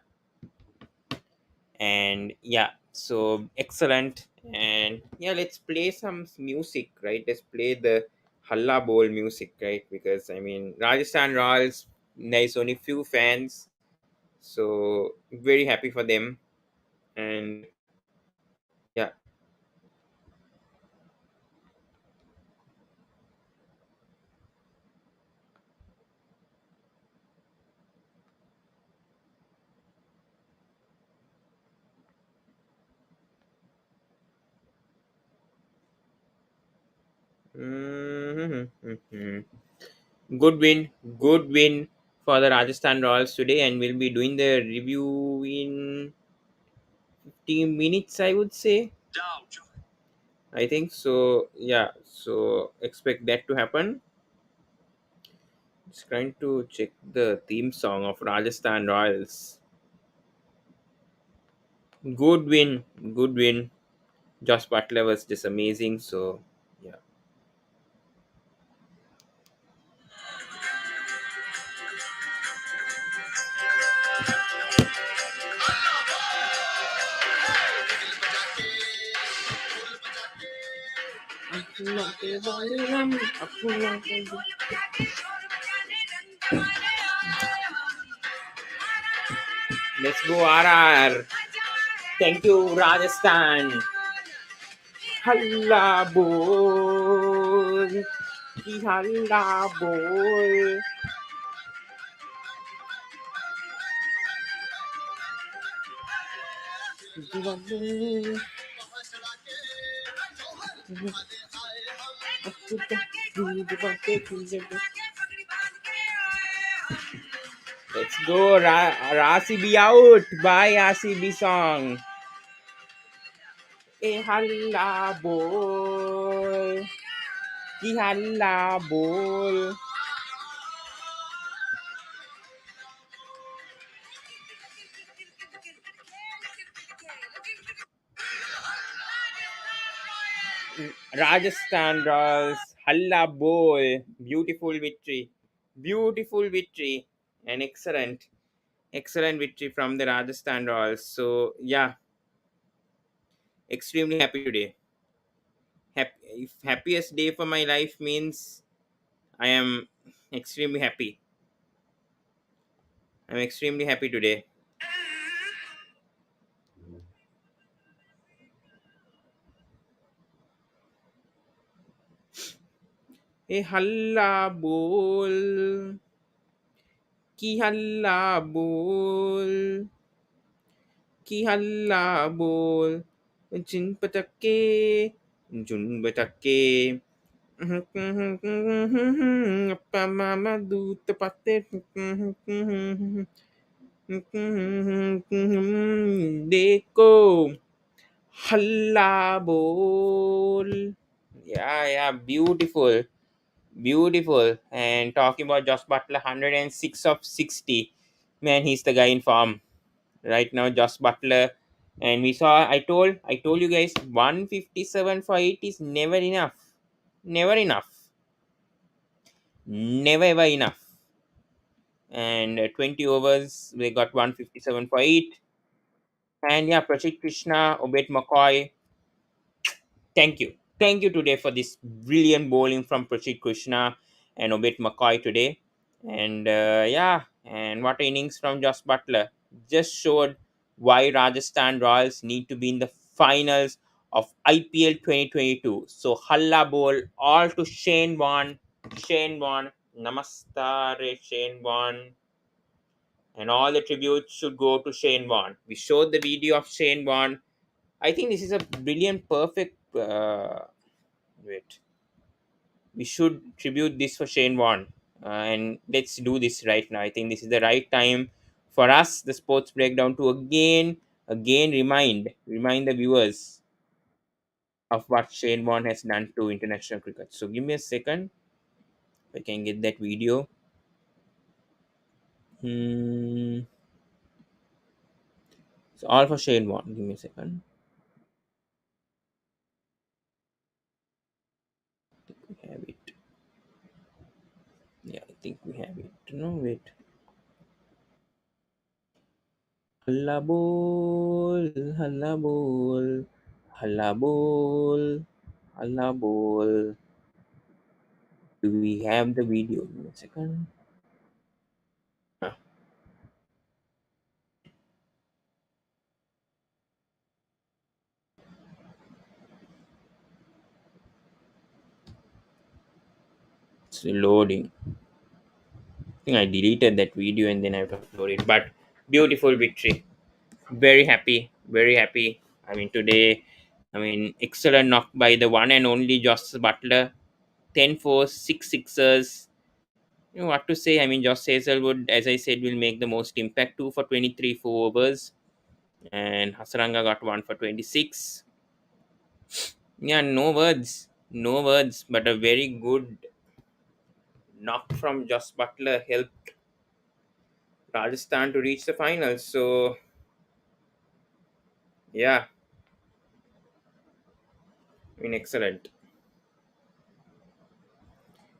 and yeah, so excellent. And yeah, let's play some music, right? Let's play the Halla Bowl music, right? Because I mean, Rajasthan Royals, there's only few fans, so very happy for them. And yeah. Mhm. Good win, good win for the Rajasthan Royals today, and we'll be doing the review in 15 minutes, I would say. I think so. Yeah, so expect that to happen. Just trying to check the theme song of Rajasthan Royals. Good win, good win. Josh Butler was just amazing. So yeah. Let's go RR. Thank you Rajasthan. Halla bol, ki halla bol. Let's go, RCB out. Bye, RCB song. E halla bol, ki halla bol. Rajasthan Royals, halla bol. Beautiful victory. Beautiful victory. And excellent, excellent victory from the Rajasthan Royals. So, yeah, extremely happy today. If happiest day for my life means I am extremely happy. I'm extremely happy today. Hey, halla bol. Ki halla bol. Ki halla bol. Jin patake. Jun patake. Apa mama du tepate. Deko. Halla bol. Yeah, yeah, beautiful. Beautiful. And talking about Josh Butler, 106 of 60. Man, he's the guy in form. Right now, Josh Butler. And we saw I told you guys 157 for 8 is never enough. Never enough. Never ever enough. And 20 overs, they got 157 for 8. And yeah, Prashit Krishna, Obed McCoy, thank you. thank you today for this brilliant bowling from Prachit Krishna and Obet McCoy today. And yeah, and what innings from Josh Butler just showed why Rajasthan Royals need to be in the finals of IPL 2022. So Halla Bowl all to Shane Warne, Namastare Shane Warne, and all the tributes should go to Shane Warne. We showed the video of Shane Warne. I think this is a brilliant, perfect. Wait, we should tribute this for Shane Warne, and let's do this right now. I think this is the right time for us, the Sports Breakdown, to again remind the viewers of what Shane Warne has done to international cricket. So give me a second, if I can get that video. Hmm. So all for Shane Warne. Give me a second. We have it. Yeah, I think we have it. No, wait. Halla bol, halla bol, halla bol, halla bol. Do we have the video? Give me a second. Ah, it's loading. I think I deleted that video and then I have to upload it. But beautiful victory. Very happy. Very happy. I mean, today, I mean, excellent knock by the one and only Josh Butler. 10 fours, 6 sixers. You know what to say? I mean, Josh Hazelwood, as I said, will make the most impact. 2 for 23, 4 overs. And Hasaranga got 1 for 26. Yeah, no words. No words. But a very good knock from Josh Butler helped Rajasthan to reach the finals. So, yeah, I mean, excellent.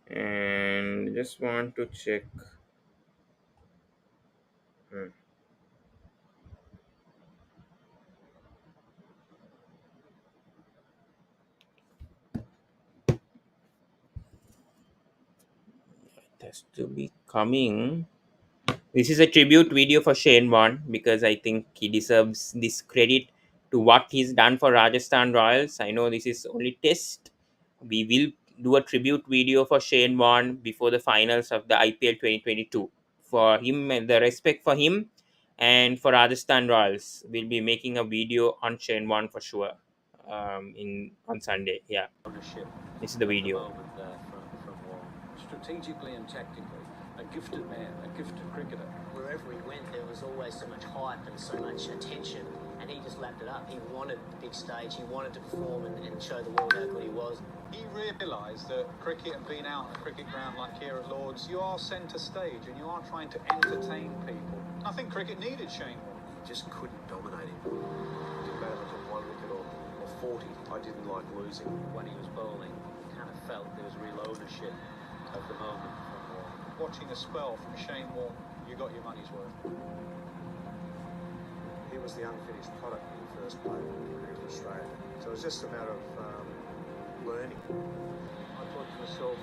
And just want to check. Hmm. It has to be coming. This is a tribute video for Shane Warne because I think he deserves this credit to what he's done for Rajasthan Royals. I know this is only test. We will do a tribute video for Shane Warne before the finals of the IPL 2022. For him and the respect for him and for Rajasthan Royals, we'll be making a video on Shane Warne for sure in on Sunday. Yeah, Ownership this is the at the video. moment there from Wall. Strategically and tactically, a gifted man, a gifted cricketer. Wherever he went, there was always so much hype and so much attention, and he just lapped it up. He wanted the big stage, he wanted to perform and show the world how good he was. He realised that cricket and being out on a cricket ground like here at Lords, you are centre stage and you are trying to entertain people. I think cricket needed Shane Warne. Just couldn't dominate him. It didn't matter if it was 1 wicket or 40. I didn't like losing. When he was bowling, kind of felt there was real ownership of the moment from Warne. Watching a spell from Shane Warne, you got your money's worth. He was the unfinished product when he first played for Australia. So it was just a matter of learning. I thought to myself,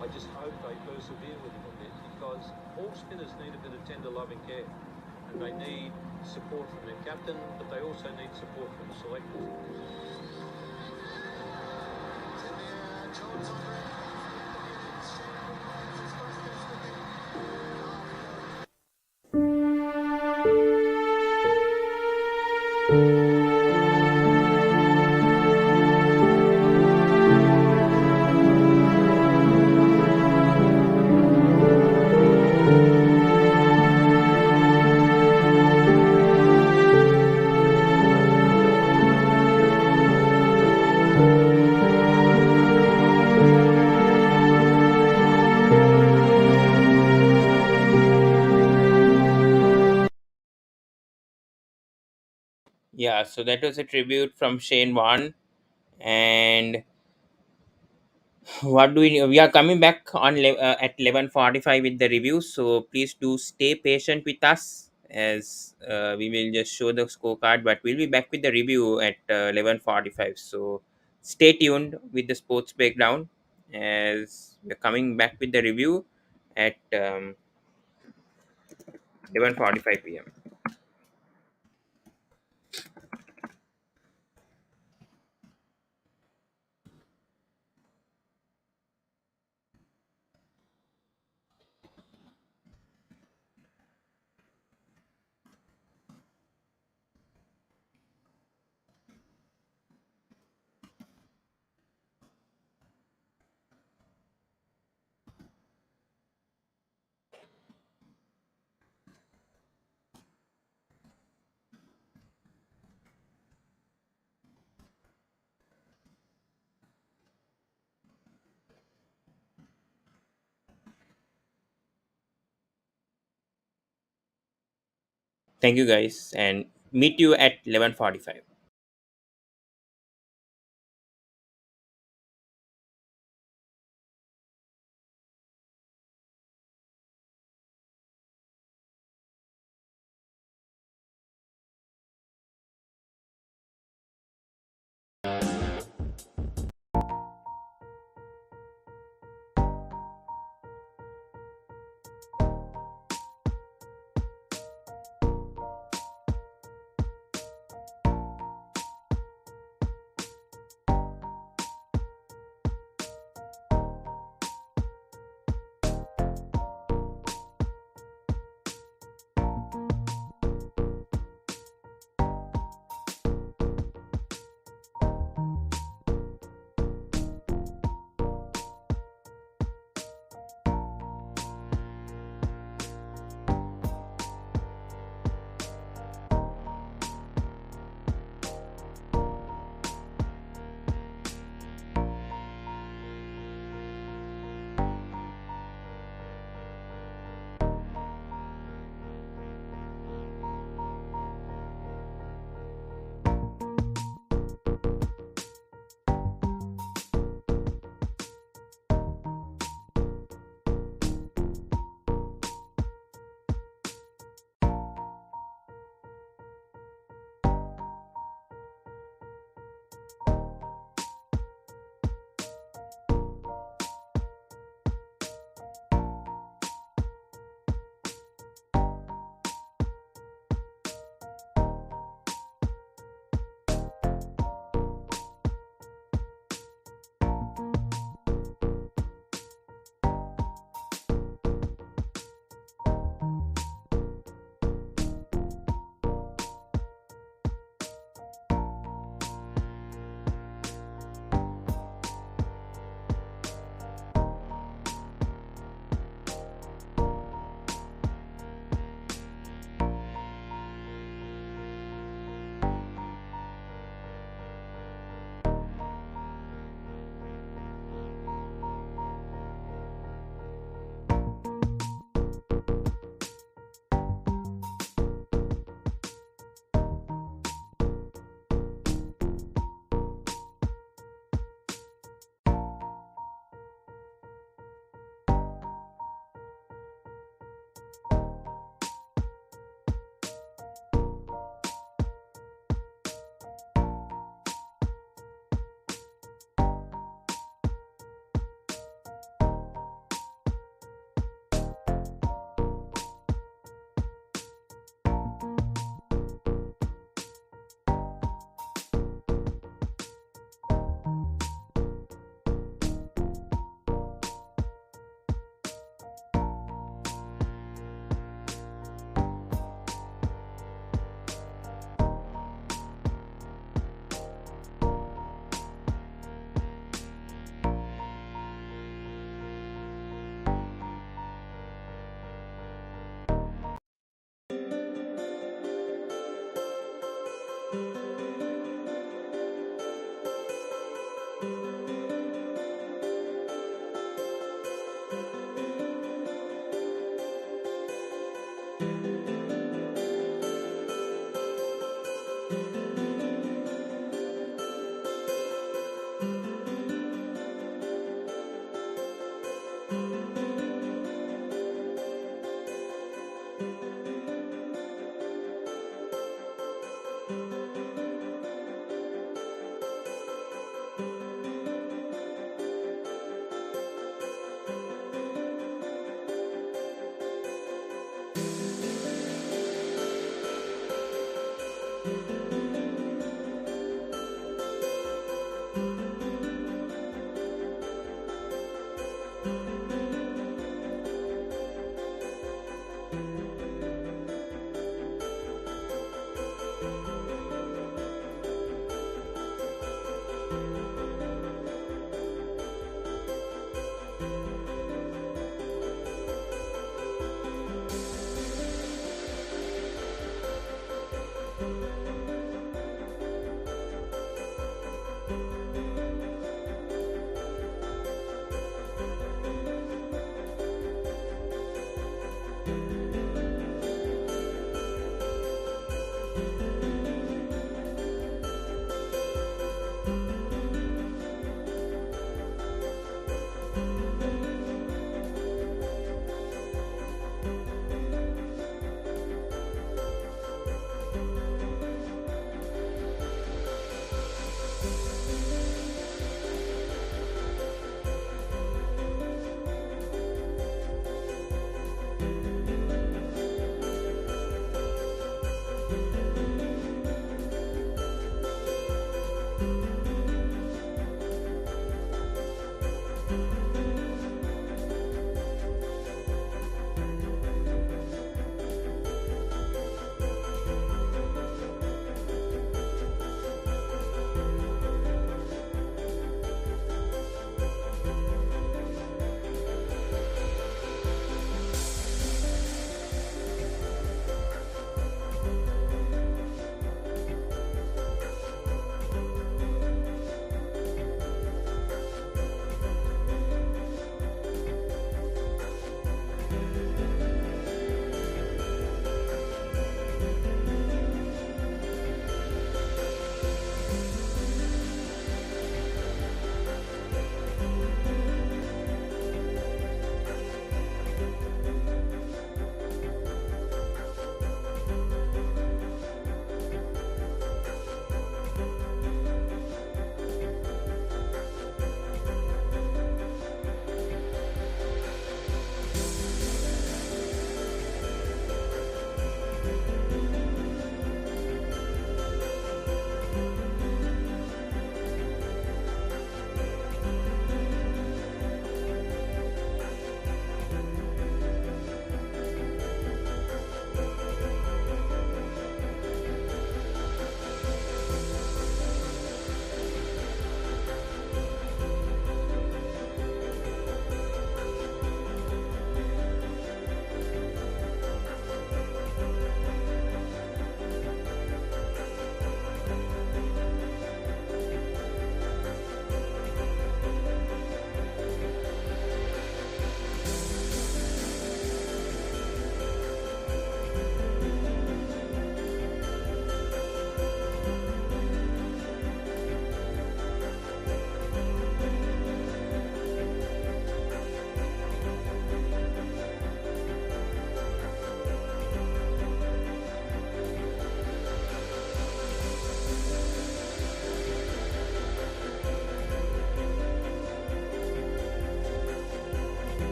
I just hope they persevere with him a bit because all spinners need a bit of tender loving care. And they need support from their captain, but they also need support from the selectors. Yeah, so that was a tribute from Shane Warne. And what do we are coming back on at 11:45 with the review, so please do stay patient with us as we will just show the scorecard, but we'll be back with the review at 11:45. So stay tuned with the sports breakdown as we're coming back with the review at 11:45 p.m. Thank you guys, and meet you at 11:45.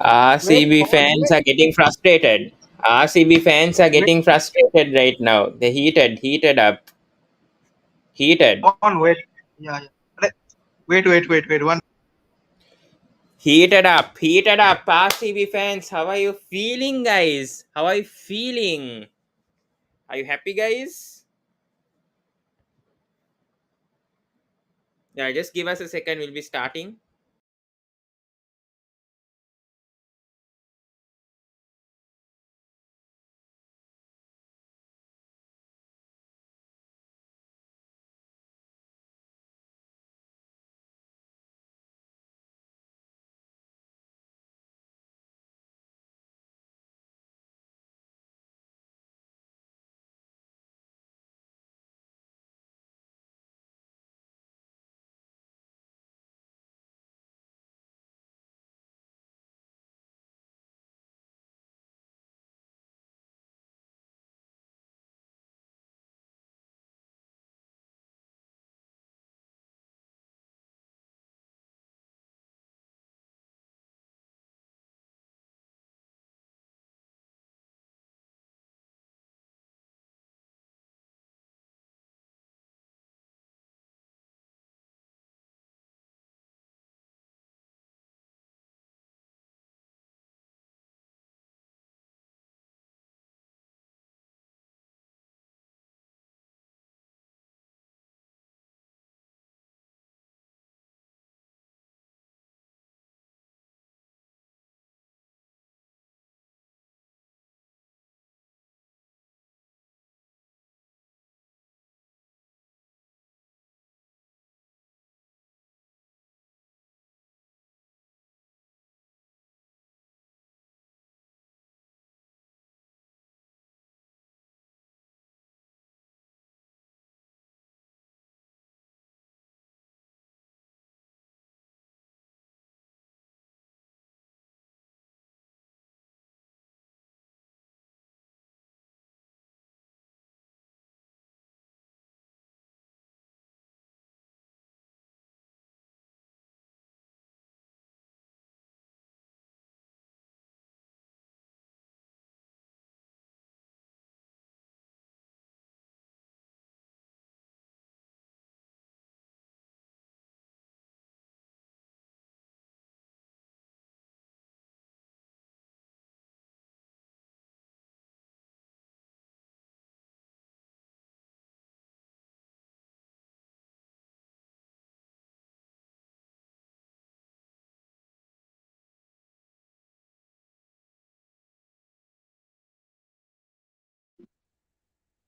Wait, RCB Pawan, fans wait, are getting frustrated. RCB fans are wait, getting frustrated right now. They heated up, heated, Pawan, wait. Yeah, yeah. Wait. One. heated up. RCB fans, how are you feeling, guys? How are you feeling? Are you happy, guys? Yeah, just give us a second. We'll be starting.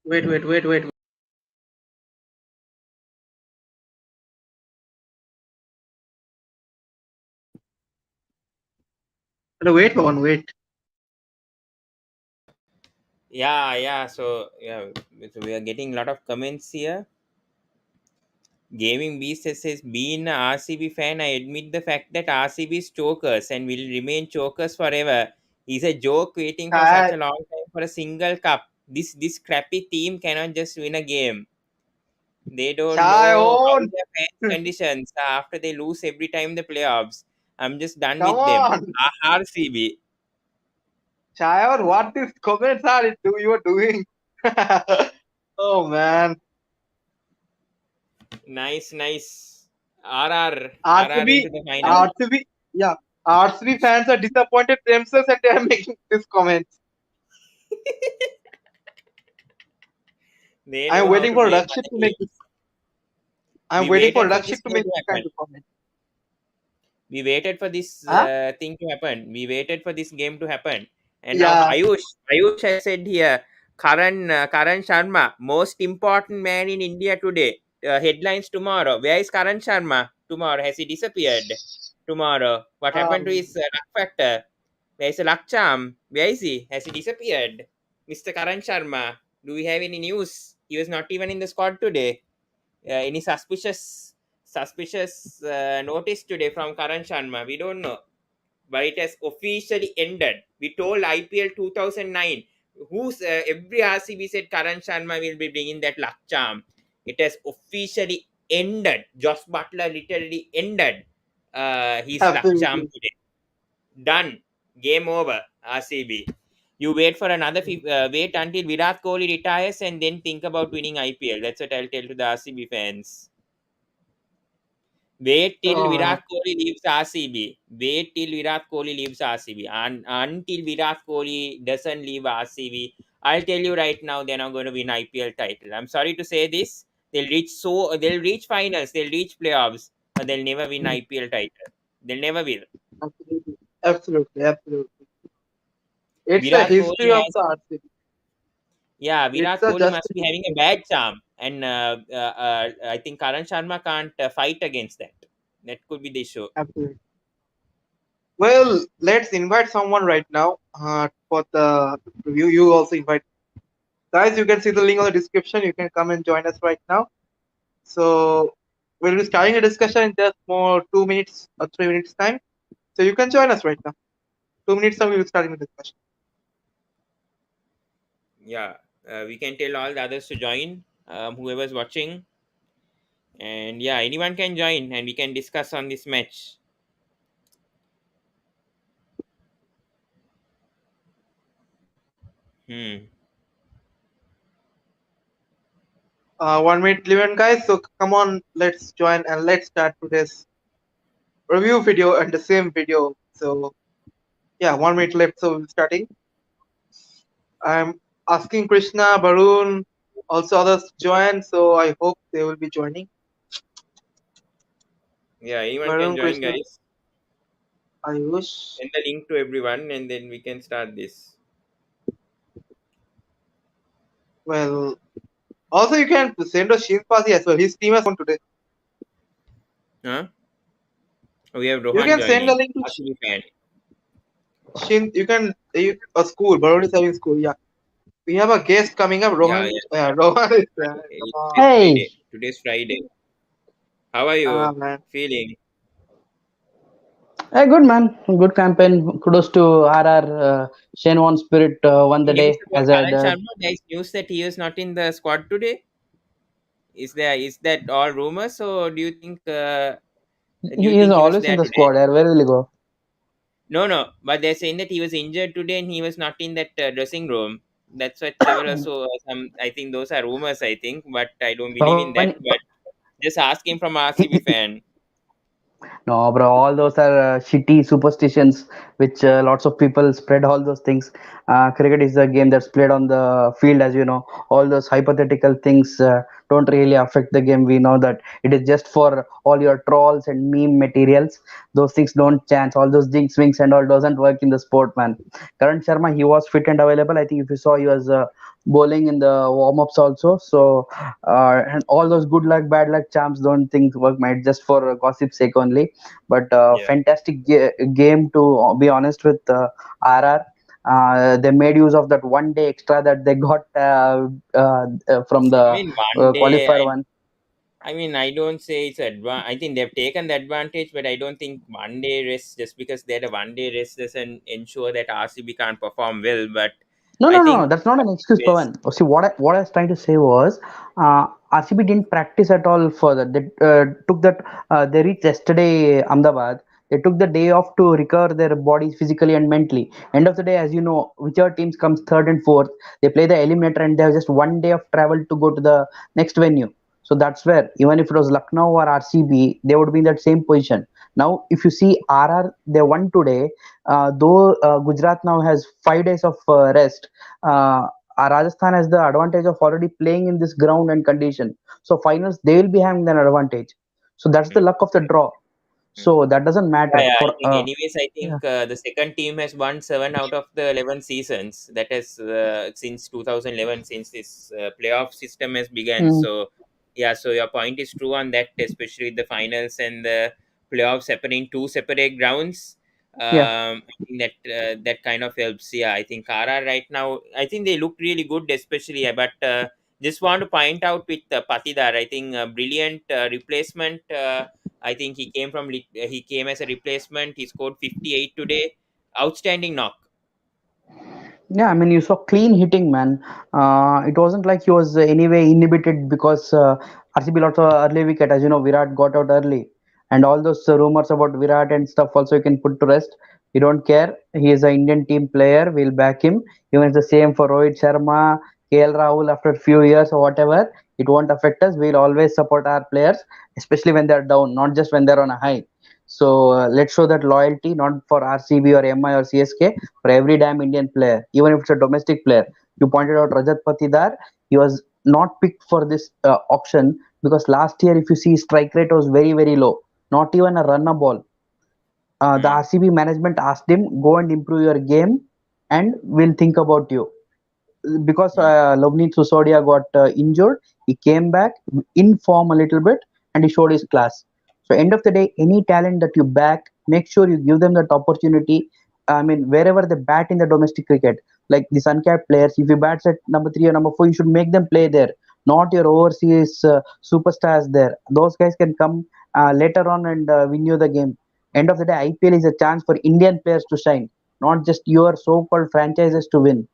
Wait, wait, wait, wait. Wait, one, wait. Yeah, yeah. So yeah, so we are getting a lot of comments here. Gaming Beast says, being a RCB fan, I admit the fact that RCB is chokers and will remain chokers forever. Is a joke waiting for such Chai, a long time for a single cup. This crappy team cannot just win a game. They don't chai know how on. their fans conditions after they lose every time the playoffs. I'm just done Come with them. on. RCB. Chai on. What these comments are you are doing? Oh man. Nice, nice. RR RCB, into the final. RCB, yeah. RCB fans are disappointed themselves and they are making these comments. They I'm know how waiting to for blame Rakshit other to make this. teams. I'm We waiting for waited for this Rakshit to game make to this kind happen. of comment. We waited for this Huh? thing to happen. We waited for this game to happen. And now Yeah. Ayush has said here, Karan Sharma, most important man in India today. Headlines tomorrow. Where is Karan Sharma tomorrow? Has he disappeared tomorrow? What happened to Um, his luck factor? Where is the luck charm? Where is he? Has he disappeared? Mr. Karan Sharma, do we have any news? He was not even in the squad today. Any suspicious notice today from Karan Sharma? We don't know, but it has officially ended. We told IPL 2009, who's every RCB said Karan Sharma will be bringing that luck charm. It has officially ended. Josh Butler literally ended his luck charm absolutely. today. Done. Game over. RCB. You wait for wait until Virat Kohli retires and then think about winning IPL. That's what I'll tell to the RCB fans. Wait till Oh man. Virat Kohli leaves RCB. Wait till Virat Kohli leaves RCB. And until Virat Kohli doesn't leave RCB, I'll tell you right now, they're not going to win IPL title. I'm sorry to say this. They'll reach finals, they'll reach playoffs, but they'll never win Mm, IPL title. They'll never will. absolutely. Absolutely. Absolutely. It's a Virat history Kohli of has, the RCB. yeah, It's Virat a Kohli just must be having a bad charm, and I think Karan Sharma can't fight against that. That could be the issue. absolutely. Well, let's invite someone right now for the review. You also invite guys. You can see the link on the description. You can come and join us right now. So we'll be starting a discussion in just more 2 minutes or 3 minutes time. So you can join us right now. 2 minutes time we will start the discussion. Yeah, we can tell all the others to join, whoever's watching, and yeah, anyone can join and we can discuss on this match. Hmm. 1 minute 11 guys. So come on, let's join and let's start today's review video and the same video. So yeah, 1 minute left. So we're starting. I'm asking Krishna, Barun, also others to join. So I hope they will be joining. Yeah, anyone can Barun, join, Krishna, guys. Ayush. Send the link to everyone and then we can start this. Well, also you can send a Shin Pasi as well. His team has won today. Huh? We have You Rohan can send a joining. link to RCB fan. Shin. A school. Barun is having school. Yeah. We have a guest coming up. Yeah, Rohan. yeah. Rohan is there. Come on. Today's Hey, Friday. Today's Friday. How are Ah you man. feeling? hey, good man, good campaign. Kudos to RR. Shane Warne Spirit won the Any news day about as I Karan had. Sharma? There is news that he is not in the squad today. Is that all rumors, or do you think He is he was always in there the today? squad. Where will he go? No, but they're saying that he was injured today and he was not in that dressing room. That's what several so some. I think those are rumors. I think, but I don't believe in Pawan, that. But just asking from RCB fan. No, bro, all those are shitty superstitions which lots of people spread all those things. Cricket is a game that's played on the field, as you know. All those hypothetical things don't really affect the game. We know that it is just for all your trolls and meme materials. Those things don't chance. All those jinx swings and all doesn't work in the sport, man. Karan Sharma, he was fit and available. I think if you saw, he was bowling in the warm ups also. So, and all those good luck, bad luck charms don't think work, might just for gossip sake only, but Yeah. fantastic game to be honest with RR. They made use of that 1 day extra that they got from I the mean, one day, qualifier one. I mean, I don't say it's I think they've taken the advantage, but I don't think 1 day rest, just because they had a 1 day rest, doesn't ensure that RCB can't perform well. But No, I no, no, think no. That's not an excuse, this, Pawan. Oh, see, what I was trying to say was, RCB didn't practice at all for that. They took that. They reached yesterday Ahmedabad. They took the day off to recover their bodies physically and mentally. End of the day, as you know, whichever teams comes third and fourth, they play the eliminator, and they have just 1 day of travel to go to the next venue. So that's where, even if it was Lucknow or RCB, they would be in that same position. Now, if you see RR, they won today. Though Gujarat now has 5 days of rest, Rajasthan has the advantage of already playing in this ground and condition. So finals they will be having an advantage. So that's the mm, luck of the draw. mm. So that doesn't Yeah, matter yeah, I for think, anyways, I yeah. think the second team has won 7 out of the 11 seasons. That is since 2011, since this playoff system has begun. Mm, So, yeah, so your point is true on that, especially the finals and the playoffs happening two separate grounds. yeah. I think that that kind of helps. Yeah, I think Kara right now, I think they look really good, especially. But just want to point out with Patidar, I think a brilliant replacement. I think he came as a replacement. He scored 58 today. Outstanding knock. Yeah, I mean, you saw clean hitting, man. It wasn't like he was anyway inhibited because RCB lots of early wicket. As you know, Virat got out early, and all those rumors about Virat and stuff also you can put to rest. We don't care. He is an Indian team player. We'll back him. Even it's the same for Rohit Sharma, KL Rahul after a few years or whatever. It won't affect us. We'll always support our players, especially when they're down, not just when they're on a high. So let's show that loyalty, not for RCB or MI or CSK, for every damn Indian player, even if it's a domestic player. You pointed out Rajat Patidar, he was not picked for this option because last year, if you see, strike rate was very, very low, not even a runner ball. The Hmm. RCB management asked him, go and improve your game, and we'll think about you because Hmm. Lovneet Susodia got injured, he came back in form a little bit and he showed his class. So end of the day, any talent that you back, make sure you give them that opportunity. I mean, wherever they bat in the domestic cricket, like the uncapped players, if you bat at number 3 or number 4, you should make them play there, not your overseas superstars there. Those guys can come later on and win you the game. End of the day, IPL is a chance for Indian players to shine, not just your so-called franchises to win.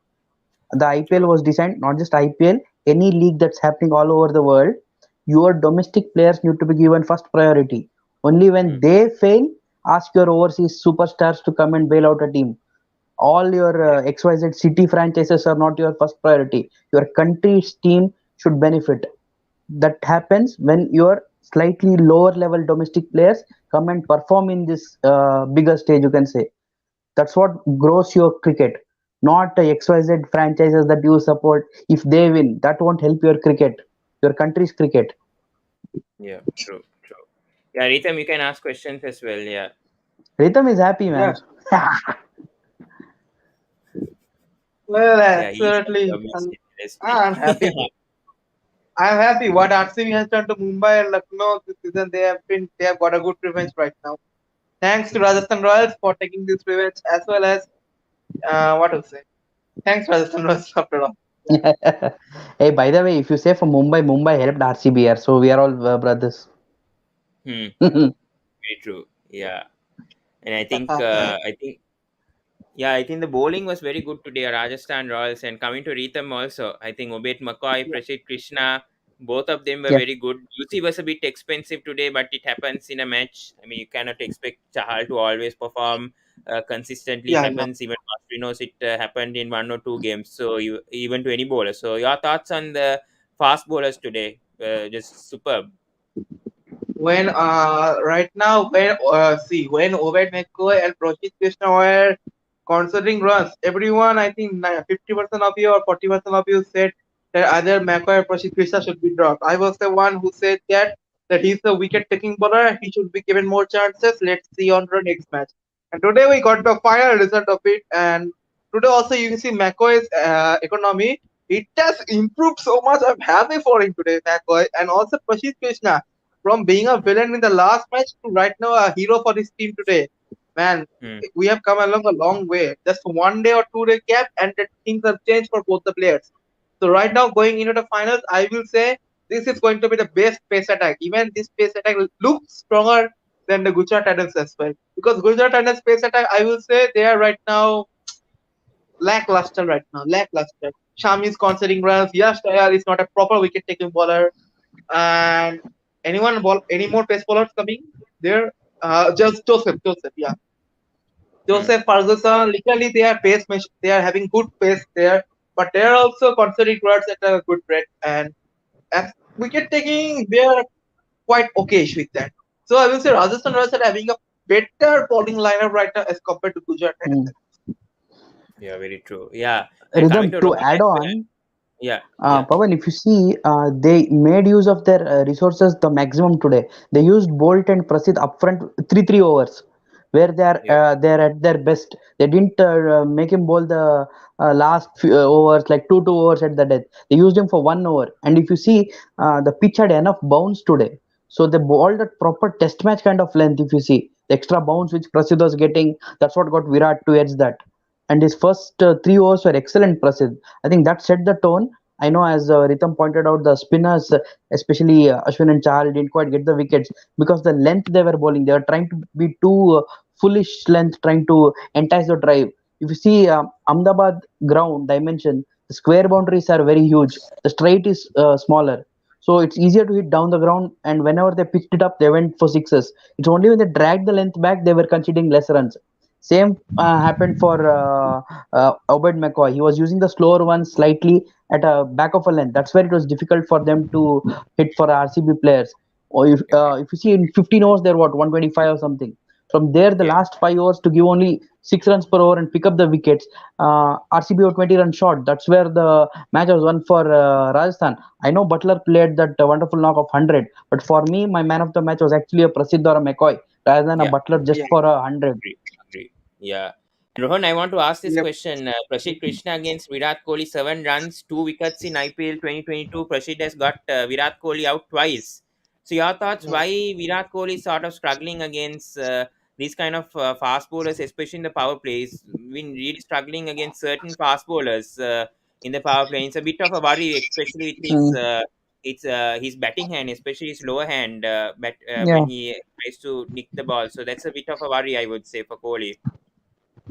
The IPL True. was designed, not just IPL, any league that's happening all over the world, your domestic players need to be given first priority. Only when Hmm. they fail, ask your overseas superstars to come and bail out a team. All your Yeah. XYZ city franchises are not your first priority. Your country's team should benefit. That happens when your slightly lower level domestic players come and perform in this bigger stage, you can say. That's what grows your cricket, not the XYZ franchises that you support. If they win, that won't help your cricket, your country's cricket. Yeah. True. True. Yeah, Rhythm, you can ask questions as well. Yeah. Rhythm is happy, Yeah, man. well, Yeah. He's the absolutely. most interested. I'm happy. I'm happy. What RCB has done to Mumbai and Lucknow this season, they have got a good revenge right now. Thanks to Rajasthan Royals for taking this revenge as well as what to say. Thanks Rajasthan Royals after all. Hey, by the way, if you say for Mumbai, Mumbai helped RCB here, so we are all brothers. Hmm. Yeah, Very true. Yeah. And I think yeah, I think the bowling was very good today, Rajasthan Royals. And coming to Rhythm also, I think Obet McCoy, Prasid Krishna, both of them were very good. UC was a bit expensive today, but it happens in a match. I mean, you cannot expect Chahal to always perform consistently. It Yeah, yeah. happens even Master knows it happened in 1 or 2 games. So even to any bowler. So your thoughts on the fast bowlers today? Just superb. when right now when see when Obed McCoy and Prashit Krishna were considering runs, everyone I think 50% of you or 40% of you said that either McCoy or Prashit Krishna should be dropped. I was the one who said that he's a wicket taking bowler. He should be given more chances. Let's see on the next match. And today we got the final result of it. And today also you can see McCoy's economy. It has improved so much. I'm happy for him today, McCoy, and also Prashit Krishna from being a villain in the last match to right now a hero for this team today. Man, Hmm. we have come along a long way. Just 1 day or 2 day gap, and the things have changed for both the players. So right now, going into the finals, I will say this is going to be the best pace attack. Even this pace attack looks stronger than the Gujarat Titans as well. Because Gujarat Titans pace attack, I will say they are right now lackluster right now. Lackluster. Shami is conceding runs. Yash Dayal is not a proper wicket taking bowler. And any more pace bowlers coming there? Just Joseph, yeah. Hmm. Joseph Ferguson, literally they are they are having good pace there, but they are also considering runs at a good rate. And as wicket taking, they are quite okay with that. So I will say Rajasthan Royals are having a better bowling lineup right now as compared to Gujarat Mm. Titans. Yeah, very true. Yeah. And coming Rhythm, to to Rohit add as well. on, Yeah. Yeah. Pawan, if you see, they made use of their resources the maximum today. They used Bolt and Prasid upfront 3 overs, where Yeah. they are at their best. They didn't make him bowl the last few overs like two overs at the death. They used him for 1 over. And if you see, the pitch had enough bounce today, so they bowled at proper test match kind of length. If you see the extra bounce which Prasid was getting, that's what got Virat to edge that. And his first 3 overs were excellent, Prasid. I think that set the tone. I know, as Ritam pointed out, the spinners, especially Ashwin and Chahal, didn't quite get the wickets because the length they were bowling. They were trying to be too foolish length, trying to entice the drive. If you see Ahmedabad ground dimension, the square boundaries are very huge. The straight is smaller. So it's easier to hit down the ground, and whenever they pitched it up, they went for sixes. It's only when they dragged the length back they were conceding less runs. Same happened for Obed McCoy. He was using the slower one slightly at a back of a length. That's where it was difficult for them to hit for RCB players. Or Agree. if you see in 15 overs, they're what 125 or something. From there, the Yeah. last 5 overs to give only 6 runs per over and pick up the wickets. RCB were 20 runs short. That's where the match was won for Rajasthan. I know Butler played that wonderful knock of 100, but for me, my man of the match was actually a Prasidh or a McCoy rather than a Yeah. Butler just Yeah. for 100. Agree. Agree. Yeah. And Rohan, I want to ask this Yep. question. Prashid Krishna against Virat Kohli, 7 runs, 2 wickets in IPL 2022. Prashid has got Virat Kohli out twice. So, your thoughts Hmm. why Virat Kohli is sort of struggling against these kind of fast bowlers, especially in the power plays? Been really struggling against certain fast bowlers in the power play. It's a bit of a worry, especially with his. Mm, His batting hand, especially his lower hand, yeah. when he tries to nick the ball. So that's a bit of a worry, I would say, for Kohli.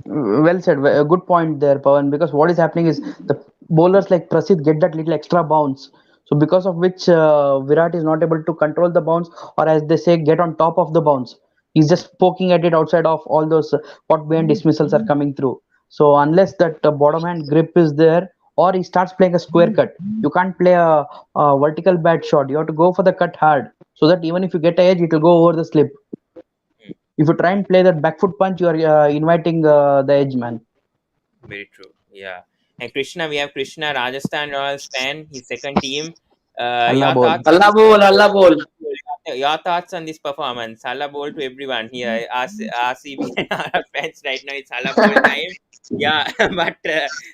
Well said. A good point there, Pawan. Because what is happening is the bowlers like Prasidh get that little extra bounce. So because of which Virat is not able to control the bounce, or as they say, get on top of the bounce. He's just poking at it outside of all those pot behind dismissals are coming through. So unless that bottom hand grip is there, or he starts playing a square cut, you can't play a vertical bat shot. You have to go for the cut hard, so that even if you get a edge, it will go over the slip. Mm, If you try and play that back foot punch, you are inviting the edge man. very true. Yeah. And Krishna, we have Krishna, Rajasthan Royals fan, his second team. Allah Your ball. thoughts on Allah this bol, Allah bol. your thoughts on this performance? Hala Bowl to everyone here. RCB fans right now, it's Hala Bowl time. Yeah, but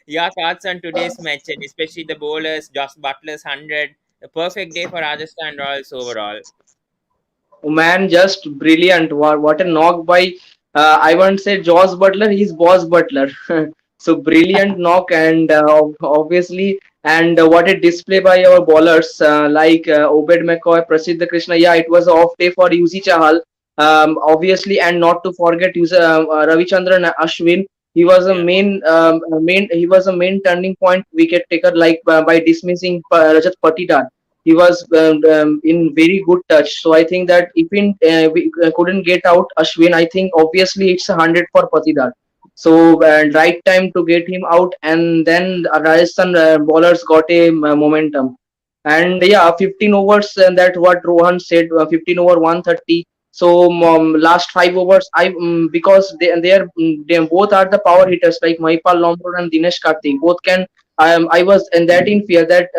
your thoughts on today's match and especially the bowlers, Josh Butler's 100. A perfect day for Rajasthan Royals overall. Man, just brilliant. What a knock by, I won't say Jaws Butler, he's Boss Butler. So brilliant knock, and obviously, and what a display by our bowlers like Obed McCoy, Prasidh Krishna. Yeah, it was an off day for UC Chahal, obviously, and not to forget Ravichandran Ashwin. He was a Yeah. main turning point wicket taker, like by dismissing Rajat Patidar. He was in very good touch. So I think that if we couldn't get out Ashwin, I think obviously it's 100 for Patidar. So right time to get him out, and then Rajasthan bowlers got a momentum. And yeah, 15 overs, and that what Rohan said, 15 over 130. So last 5 overs, because they both are the power hitters like Maipal Lombard and Dinesh Karthik. Both can. I was and that in fear that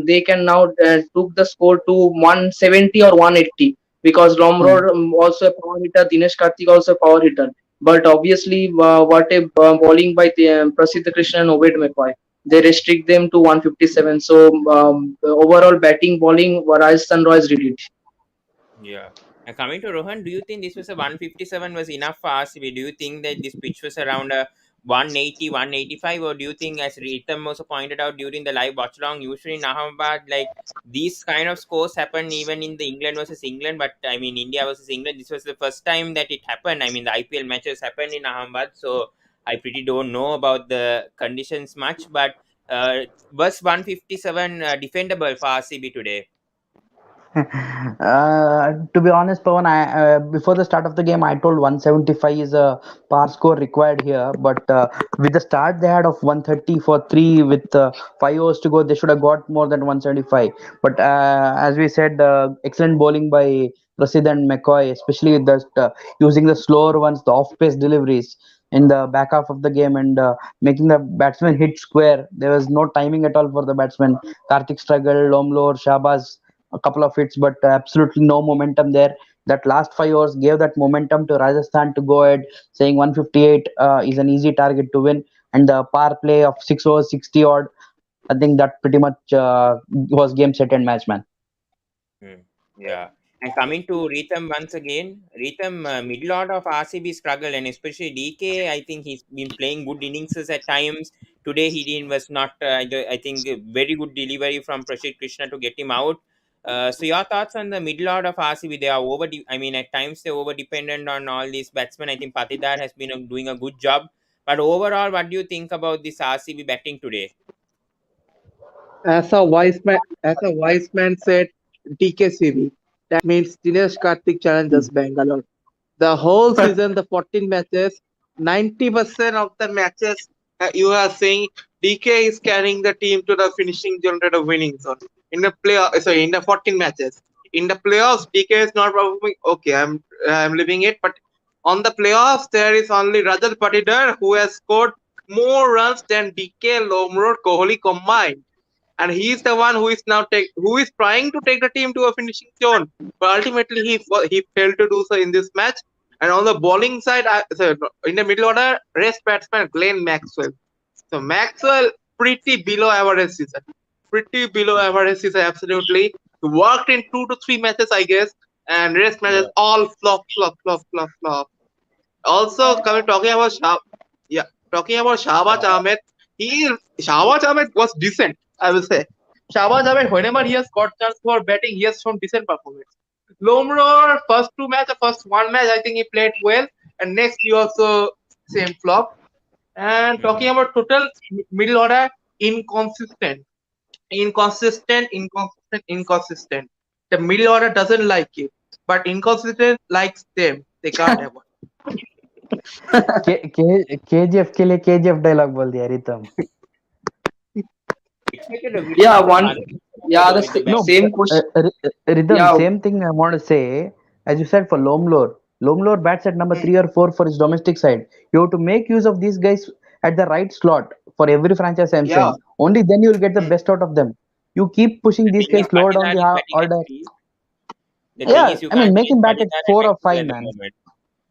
they can now took the score to 170 or 180, because Lombard also a power hitter, Dinesh Karthik also a power hitter. But obviously, what a bowling by the Prasidh Krishna and Obed McCoy, they restrict them to 157. So overall batting bowling, Rajasthan Royals did it. Yeah. And coming to Rohan, do you think this was a 157 was enough for RCB? Do you think that this pitch was around a 180, 185, or do you think, as Rhythm also pointed out during the live watch along, usually in Ahmedabad, like these kind of scores happen even in the England versus England, but I mean India versus England, this was the first time that it happened. I mean the IPL matches happened in Ahmedabad, so I pretty don't know about the conditions much, but was 157 defendable for RCB today? To be honest, Pawan, before the start of the game, I told 175 is a par score required here. But with the start they had of 130 for three with 5 overs to go, they should have got more than 175. But as we said, excellent bowling by Prasid and McCoy, especially with using the slower ones, the off-pace deliveries in the back half of the game, and making the batsman hit square. There was no timing at all for the batsman. Karthik struggled, Lomlor, Shabaz a couple of hits, but absolutely no momentum there. That last 5 overs gave that momentum to Rajasthan to go ahead, saying 158 is an easy target to win. And the power play of 6 overs, 60 odd, I think that pretty much was game, set, and match, man. Hmm. Yeah. And coming to Rhythm once again, Rhythm, middle order of RCB struggle, and especially DK, I think he's been playing good innings at times. Today he didn't was not. I think a very good delivery from Prasid Krishna to get him out. So your thoughts on the middle order of RCB? They are over. I mean, at times they're over dependent on all these batsmen. I think Patidar has been doing a good job. But overall, what do you think about this RCB batting today? As a wise man said, DKCB. That means Dinesh Karthik Challengers Bangalore. The whole season, the 14 matches, 90% of the matches you are saying DK is carrying the team to the finishing zone, to the winning zone. In the 14 matches. In the playoffs, DK is not performing. Okay, I'm leaving it. But on the playoffs, there is only Rajat Patidar who has scored more runs than DK, Lomrod, Kohli combined, and he's the one who is trying to take the team to a finishing zone. But ultimately, he failed to do so in this match. And on the bowling side, in the middle order, rest batsman Glenn Maxwell. So Maxwell pretty below average season. Pretty below average season, absolutely. He worked in 2 to 3 matches, I guess, and rest matches all flop, flop, flop, flop, flop. Also, yeah, talking about Shahbaz Ahmed, Shahbaz Ahmed was decent, I will say. Shahbaz Ahmed, whenever he has got chance for batting, he has shown decent performance. Lomror, first one match, I think he played well, and next he also same flop. And talking about total middle order, inconsistent, inconsistent. The middle order doesn't like it, but inconsistent likes them. They can't have one. KGF के लिए KGF dialogue बोल दिया Ritam. Expected a Yeah, win from one. Yeah, so the with the No, same question. Rhythm, Yeah, same thing I want to say. As you said for Lomlor, Lomlor bats at number 3 or 4 for his domestic side. You have to make use of these guys at the right slot for every franchise. I'm yeah. saying only then you will get the best out of them. You keep pushing The these thing is, guys lower down Patidar the is batting at order. three. The thing Yeah, is, you I mean can't make change him bat at Patidar and 4 or 5, Maxwell at the man. moment.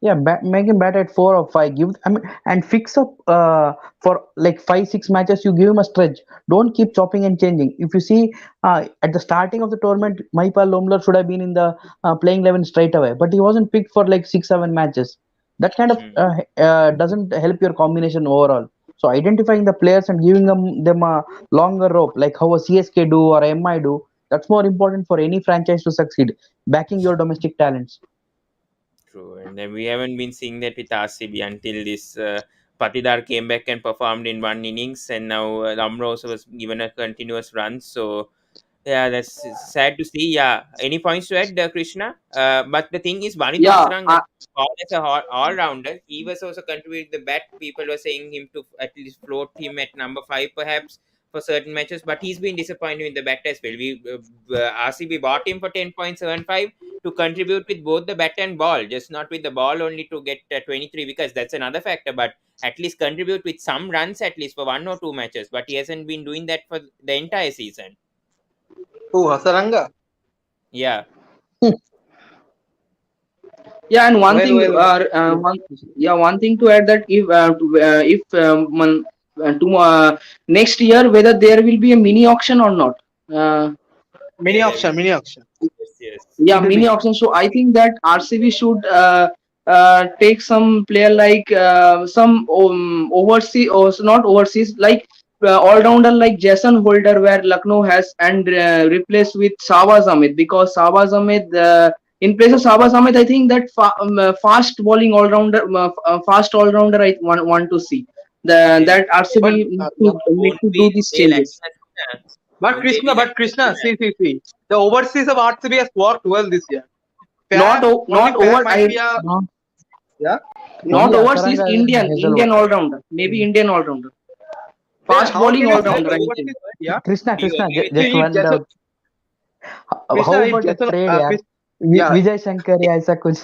Yeah, make him bat at 4 or 5. Give, I mean, and fix up for like 5, 6 matches. You give him a stretch. Don't keep chopping and changing. If you see at the starting of the tournament, Maipal Lomler should have been in the playing 11 straight away, but he wasn't picked for like 6, 7 matches. That kind of Hmm. doesn't help your combination overall. So identifying the players and giving them a longer rope, like how a CSK do or MI do, that's more important for any franchise to succeed. Backing your domestic talents. True, and then we haven't been seeing that with RCB until this Patidar came back and performed in one innings, and now Amrose was given a continuous run. So yeah, that's sad to see. Yeah, any points to add, Krishna? But the thing is, Vanith Yeah, Hasaranga, as a all rounder, he was also contributing the bat. People were saying him to at least float him at number 5, perhaps. for certain matches, but he's been disappointing with the bat as well. RCB bought him for 10.75 to contribute with both the bat and ball, just not with the ball only to get 23 wickets. That's another factor, but at least contribute with some runs at least for 1 or 2 matches. But he hasn't been doing that for the entire season. Who, Hasaranga? Yeah. Yeah, and one Well, thing, well, one thing to add that if next year whether there will be a mini auction or not. mini auction. Yes, yes. Yeah, It will mini be. auction. So I think that RCB should take some player like some overseas or not overseas, like all rounder like Jason Holder, where Lucknow has, and replace with Shahbaz Ahmed, because Shahbaz Ahmed in place of Shahbaz Ahmed, I think that fast bowling all rounder, fast all rounder, I want to see Then that But RCB need won't to be do these they like changes. won't they be like Krishna, see. The overseas of RCB has worked well this year. Not Fair, only not fair over. might be a No, yeah. Not only overseas, Hasaranga and Hazelwood. Indian all rounder, maybe Indian all rounder, Then fast how bowling can you all say rounder, the I'm saying. overseas? Yeah. Krishna, Do you Krishna, agree with just that? See, if one Jason, doubt. Krishna, How if about the Jason, trade, yaar? yeah, Vijay Shankar या ऐसा कुछ?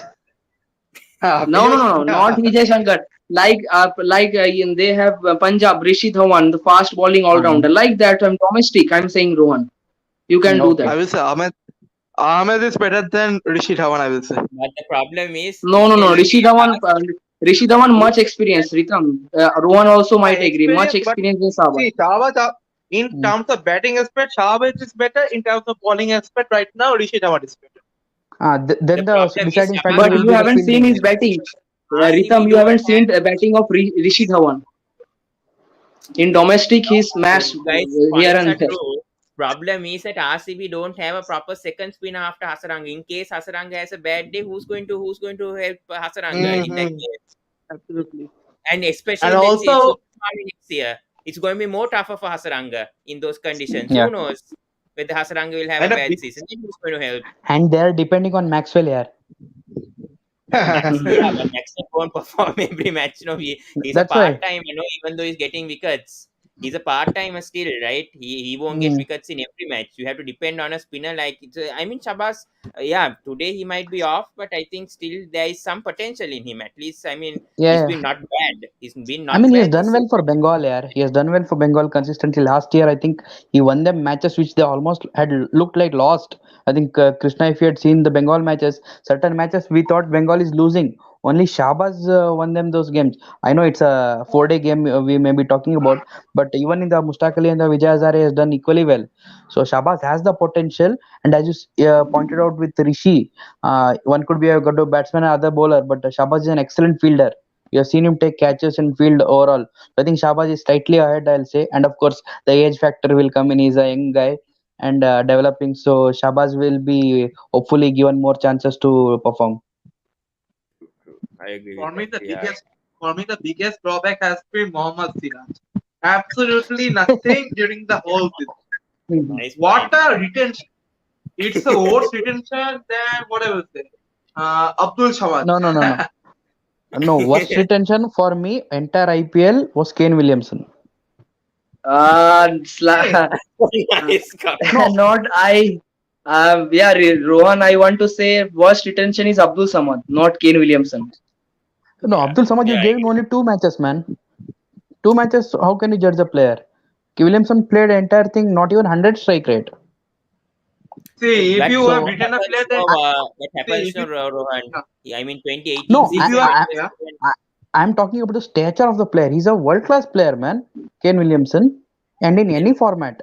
No, no, Vijay, no, no, not Vijay Shankar. They have Punjab Rishi Dhawan, the fast bowling all हाँ, rounder, like that. I'm domestic. I'm saying Rohan, you can do okay. that. I will say Ahmed is better than Rishi Dhawan. I will say. But the problem is No, no, no. till we are Rishi Dhawan much experience. Ritam, Rohan also Yeah, might agree. Much experience, but experience in Sabah. see, Shahbaz, in Hmm. terms of batting aspect, Shahbaz is better. In terms of bowling aspect, right now, Rishi Dhawan is better. Then the the problem is deciding Shabaz factor But will you be the haven't seen fielding. his batting. RCB Ritam, you don't haven't seen the batting of Rishi Dhawan. In domestic, he's smashed you guys here points and are there. true. Problem is that RCB don't have a proper second spinner after Hasaranga. In case Hasaranga has a bad day, who's going to help Hasaranga in that Mm-hmm. case? Absolutely. And And especially let's say also, next year, it's going to be more tougher for Hasaranga in those conditions. Yeah, Who knows whether Hasaranga will have a and a bad big, season? Then who's going to help? and they are depending on Maxwell, yaar. Yeah, but Maxwell won't perform every match. He's a That's part why. time. Even though he's getting wickets, he's a part timer still, right? He won't get Hmm. wickets in every match. You have to depend on a spinner like I mean, Shabazz. Yeah, today he might be off, but I think still there is some potential in him. At least, I mean, he's Yeah, been not bad. He's been I not mean, he has bad this done well for season. Bengal, yeah. He has done well for Bengal consistently. Last year, I think he won them matches which they almost had looked like lost. I think Krishna, if you had seen the Bengal matches, certain matches we thought Bengal is losing. Only Shahbaz won them those games. I know it's a 4 day game we may be talking about, but even in the Mustaq Ali and the Vijay Hazare has done equally well. So Shahbaz has the potential, and as you pointed out with Rishi, one could be a good batsman and other bowler, but Shahbaz is an excellent fielder. You have seen him take catches in field overall. I think Shabazz is slightly ahead, I'll say. And of course, the age factor will come in. He's a young guy and developing. So Shabazz will be hopefully given more chances to perform. True. I agree for with me, that. Yeah. the biggest drawback has been Mohammad Siraj. Absolutely nothing during the whole season. Nice What point. a retention! It's a worse retention than what I will say. Abdul Shawad. No, no, no, no. No, worst retention for me, entire IPL was Kane Williamson. Hey, Nice comment. No, Not I. Yeah, Rohan, I want to say worst retention is Abdul Samad, not Kane Williamson. no, Yeah. Abdul Samad, you Yeah. gave him only 2 matches, man. 2 matches, how can you judge a player? Williamson played the entire thing, not even 100 strike rate. see, if But you have So, written a player, then that see happens if to you Rohan. I mean, 2018 no, if I, you season. have I, yeah. I, I'm talking about the stature of the player. He's a world class player, man. Kane Williamson, and in any format.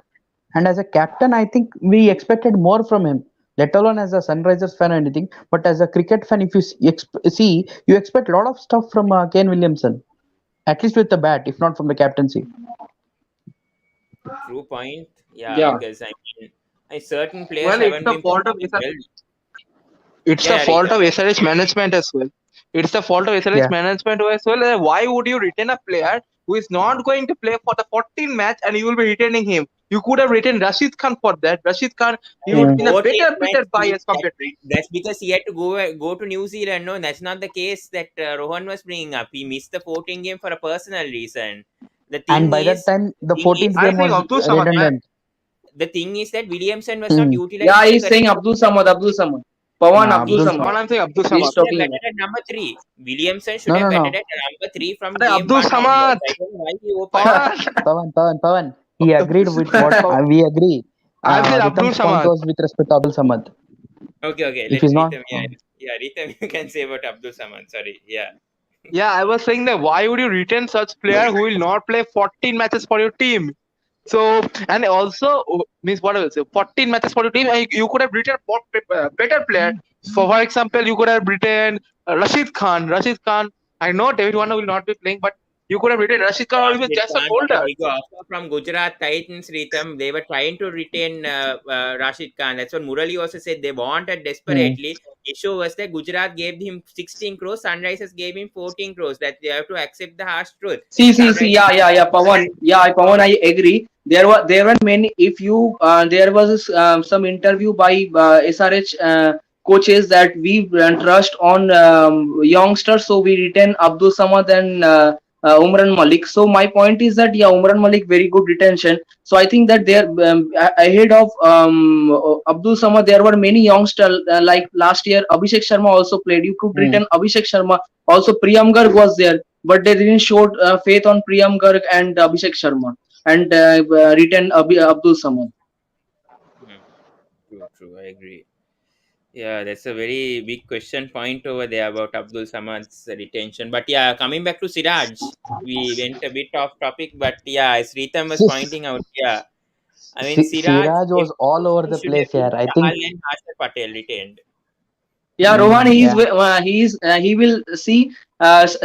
And as a captain, I think we expected more from him. Let alone as a Sunrisers fan or anything, but as a cricket fan, if you see, you expect a lot of stuff from Kane Williamson, at least with the bat, if not from the captaincy. True point. Yeah, Yeah. because I mean, certain players Well, it's haven't the been fault of performing well. it's the Yeah, yeah, fault Rita. of SRH management as well. It's the fault of SRH Yeah. management as well. Why would you retain a player who is not going to play for the 14 match and you will be retaining him? You could have retained Rashid Khan for that. Rashid Khan, he would Mm. be in a 14 better match, buy as compared to him. that's because he had to go to New Zealand. No, that's not the case that Rohan was bringing up. He missed the 14 game for a personal reason. The And thing by that is, time, the the thing is, 14th I game think was Abdul Samad, man. redundant. the thing is that Williamson was not Hmm. utilized Yeah, to the he's correct saying Abdul extent. Samad, Abdul Samad. Pawan Nah, Abdul Abdul. Samad. Pawan, I'm saying Abdul He's Samad. Should have talking batted about. at number three. Williamson should No, have no, batted no. at number three from Arey, game Abdul one Samad. onwards. I don't know why he opened. Pawan. Pawan. He agreed with what we agree. I said Abdul Ritam's point Samad. was with respect to Abdul Samad. Okay. If Let he's not, Ritam. Yeah, Ritam. You can say about Abdul Saman. Sorry. Yeah. Yeah, I was saying that why would you retain such player who will not play 14 matches for your team? So, and also means what I will say, 14 matches for your team, and you could have retained more better player. For example, you could have retained Rashid Khan. Rashid Khan. I know David Warner will not be playing, but you could have retained Rashid Khan or even Rashid Jason Khan got a Holder. big offer from Gujarat Titans, Ritam. They were trying to retain Rashid Khan. That's what Murali also said. They wanted hmm. desperately. Issue was that Gujarat gave him 16 crores, Sunrisers gave him 14 crores. That they have to accept the harsh truth. See. Sunrisers. Yeah. Pawan. Yeah, Pawan. I agree. There were many. If you there was some interview by SRH coaches that we trust on youngsters, so we retain Abdul Samad and Umran Malik. So my point is that yeah, Umran Malik very good retention. So I think that there ahead of Abdul Samad, there were many youngsters like last year. Abhishek Sharma also played. You could Hmm. retain Abhishek Sharma. Also, Priyam Garg was there, but they didn't show faith on Priyam Garg and Abhishek Sharma and retain Abdul Samad. Hmm. True. I agree. Yeah, that's a very big question point over there about Abdul Samad's retention. But yeah, coming back to Siraj, we went a bit off topic, but yeah, as Ritam was pointing out, yeah, I mean, Siraj, Siraj was all over everything the should have place been here. I Chahal think. and Harsha Patel retained. Yeah, Rohan, Yeah. he will see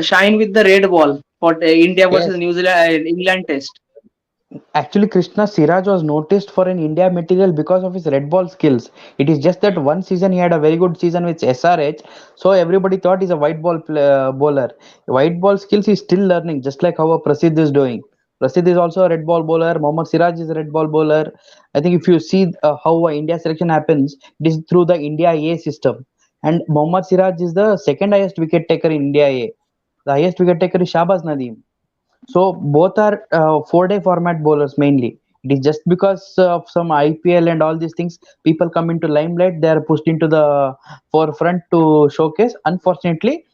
shine with the red ball for India versus Yes. New Zealand England test. Actually, Krishna Siraj was noticed for an India material because of his red ball skills. It is just that one season he had a very good season with SRH, so everybody thought he's a bowler. White ball skills he's still learning, just like how a Prasidh is doing. Prasidh is also a red ball bowler. Mohammad Siraj is a red ball bowler. I think if you see how India selection happens, it is through the India A system. And Mohammad Siraj is the second highest wicket taker in India A. The highest wicket taker is Shahbaz Nadeem. So both are 4-day format bowlers mainly. It is just because of some IPL and all these things, people come into limelight. They are pushed into the forefront to showcase. Unfortunately,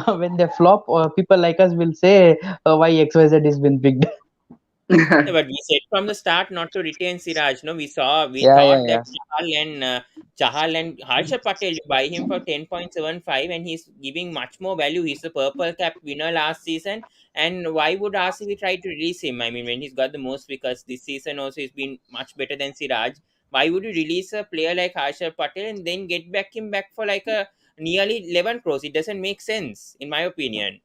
when they flop, people like us will say why XYZ has been picked. Yeah, but we said from the start not to retain Siraj. No, we Yeah, yeah, thought that yeah. Chahal and Harsha Patel, you buy him for 10.75 and he's giving much more value. He's the purple cap winner last season. And why would RCB try to release him? I mean, when he's got the most wickets this season, also he's been much better than Siraj. Why would you release a player like Harsha Patel and then get him back for like a nearly 11 crores? It doesn't make sense, in my opinion.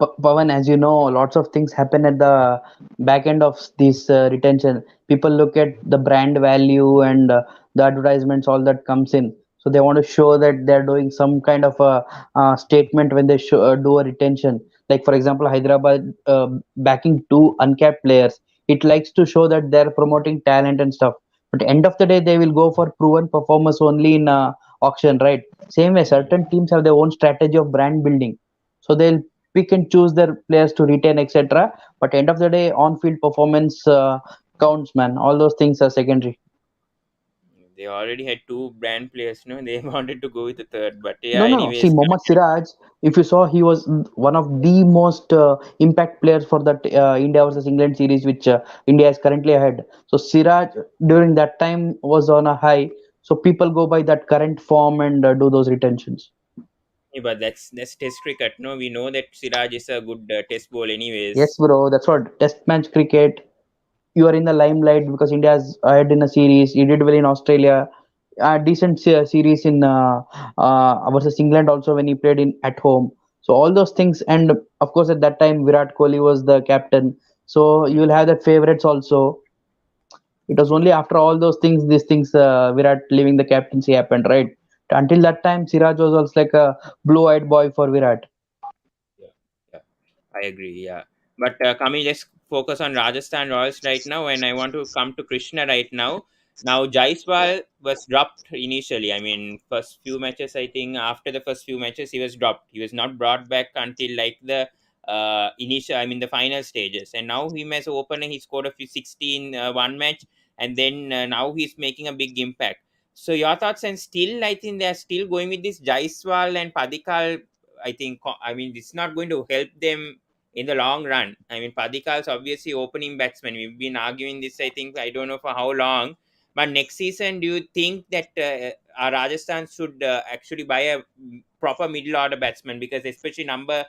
Pawan, as you know, lots of things happen at the back end of this retention. People look at the brand value and the advertisements, all that comes in. So they want to show that they're doing some kind of a statement when they do a retention. Like for example, Hyderabad backing two uncapped players. It likes to show that they're promoting talent and stuff. But end of the day, they will go for proven performance only in auction, right? Same way, certain teams have their own strategy of brand building. So they'll pick and choose their players to retain, etc. But end of the day, on-field performance counts, man. All those things are secondary. They already had two brand players, no? They wanted to go with the third, but yeah. No. See, Anyways, Mohammad Siraj, if you saw, he was one of the most impact players for that India versus England series, which India is currently ahead. So Siraj during that time was on a high. So people go by that current form and do those retentions. yeah, but that's Test cricket. No, we know that Siraj is a good Test ball, Yes, anyways. bro. That's what Test match cricket. You are in the limelight because India's ahead in a series. You did well in Australia. A decent series in versus England also when he played in at home. So all those things, and of course at that time Virat Kohli was the captain. So you will have that favorites also. It was only after all those things, these things, Virat leaving the captaincy happened, right? Until that time, Siraj was also like a blue-eyed boy for Virat. Yeah, yeah, I agree. Yeah, but coming, let's focus on Rajasthan Royals right now, and I want to come to Krishna right now. Now, Jaiswal was dropped initially. I mean, first few matches, I think after the first few matches, he was dropped. He was not brought back until like the initial, I mean the final stages. And now him as an opener, he scored a few 16 one match, and then now he's making a big impact. So your thoughts? And still, I think they're still going with this Jaiswal and Padikal. I think, I mean, it's not going to help them in the long run. I mean, Padikal's obviously opening batsman. We've been arguing this, I think, I don't know for how long. But next season, do you think that our Rajasthan should actually buy a proper middle order batsman? Because especially number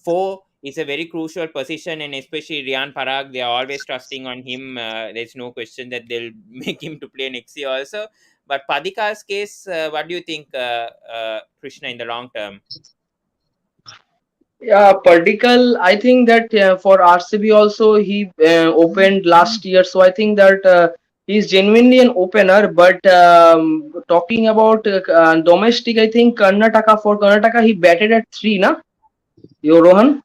4 is a very crucial position, and especially Rian Parag, they are always trusting on him. There's no question that they'll make him to play next year also. But Padikal's case, what do you think, Krishna, in the long term? Yeah, Particle. I think that for RCB also he opened last year, so I think that he's genuinely an opener. But talking about domestic, I think Karnataka he batted at 3, na? Yo, Rohan?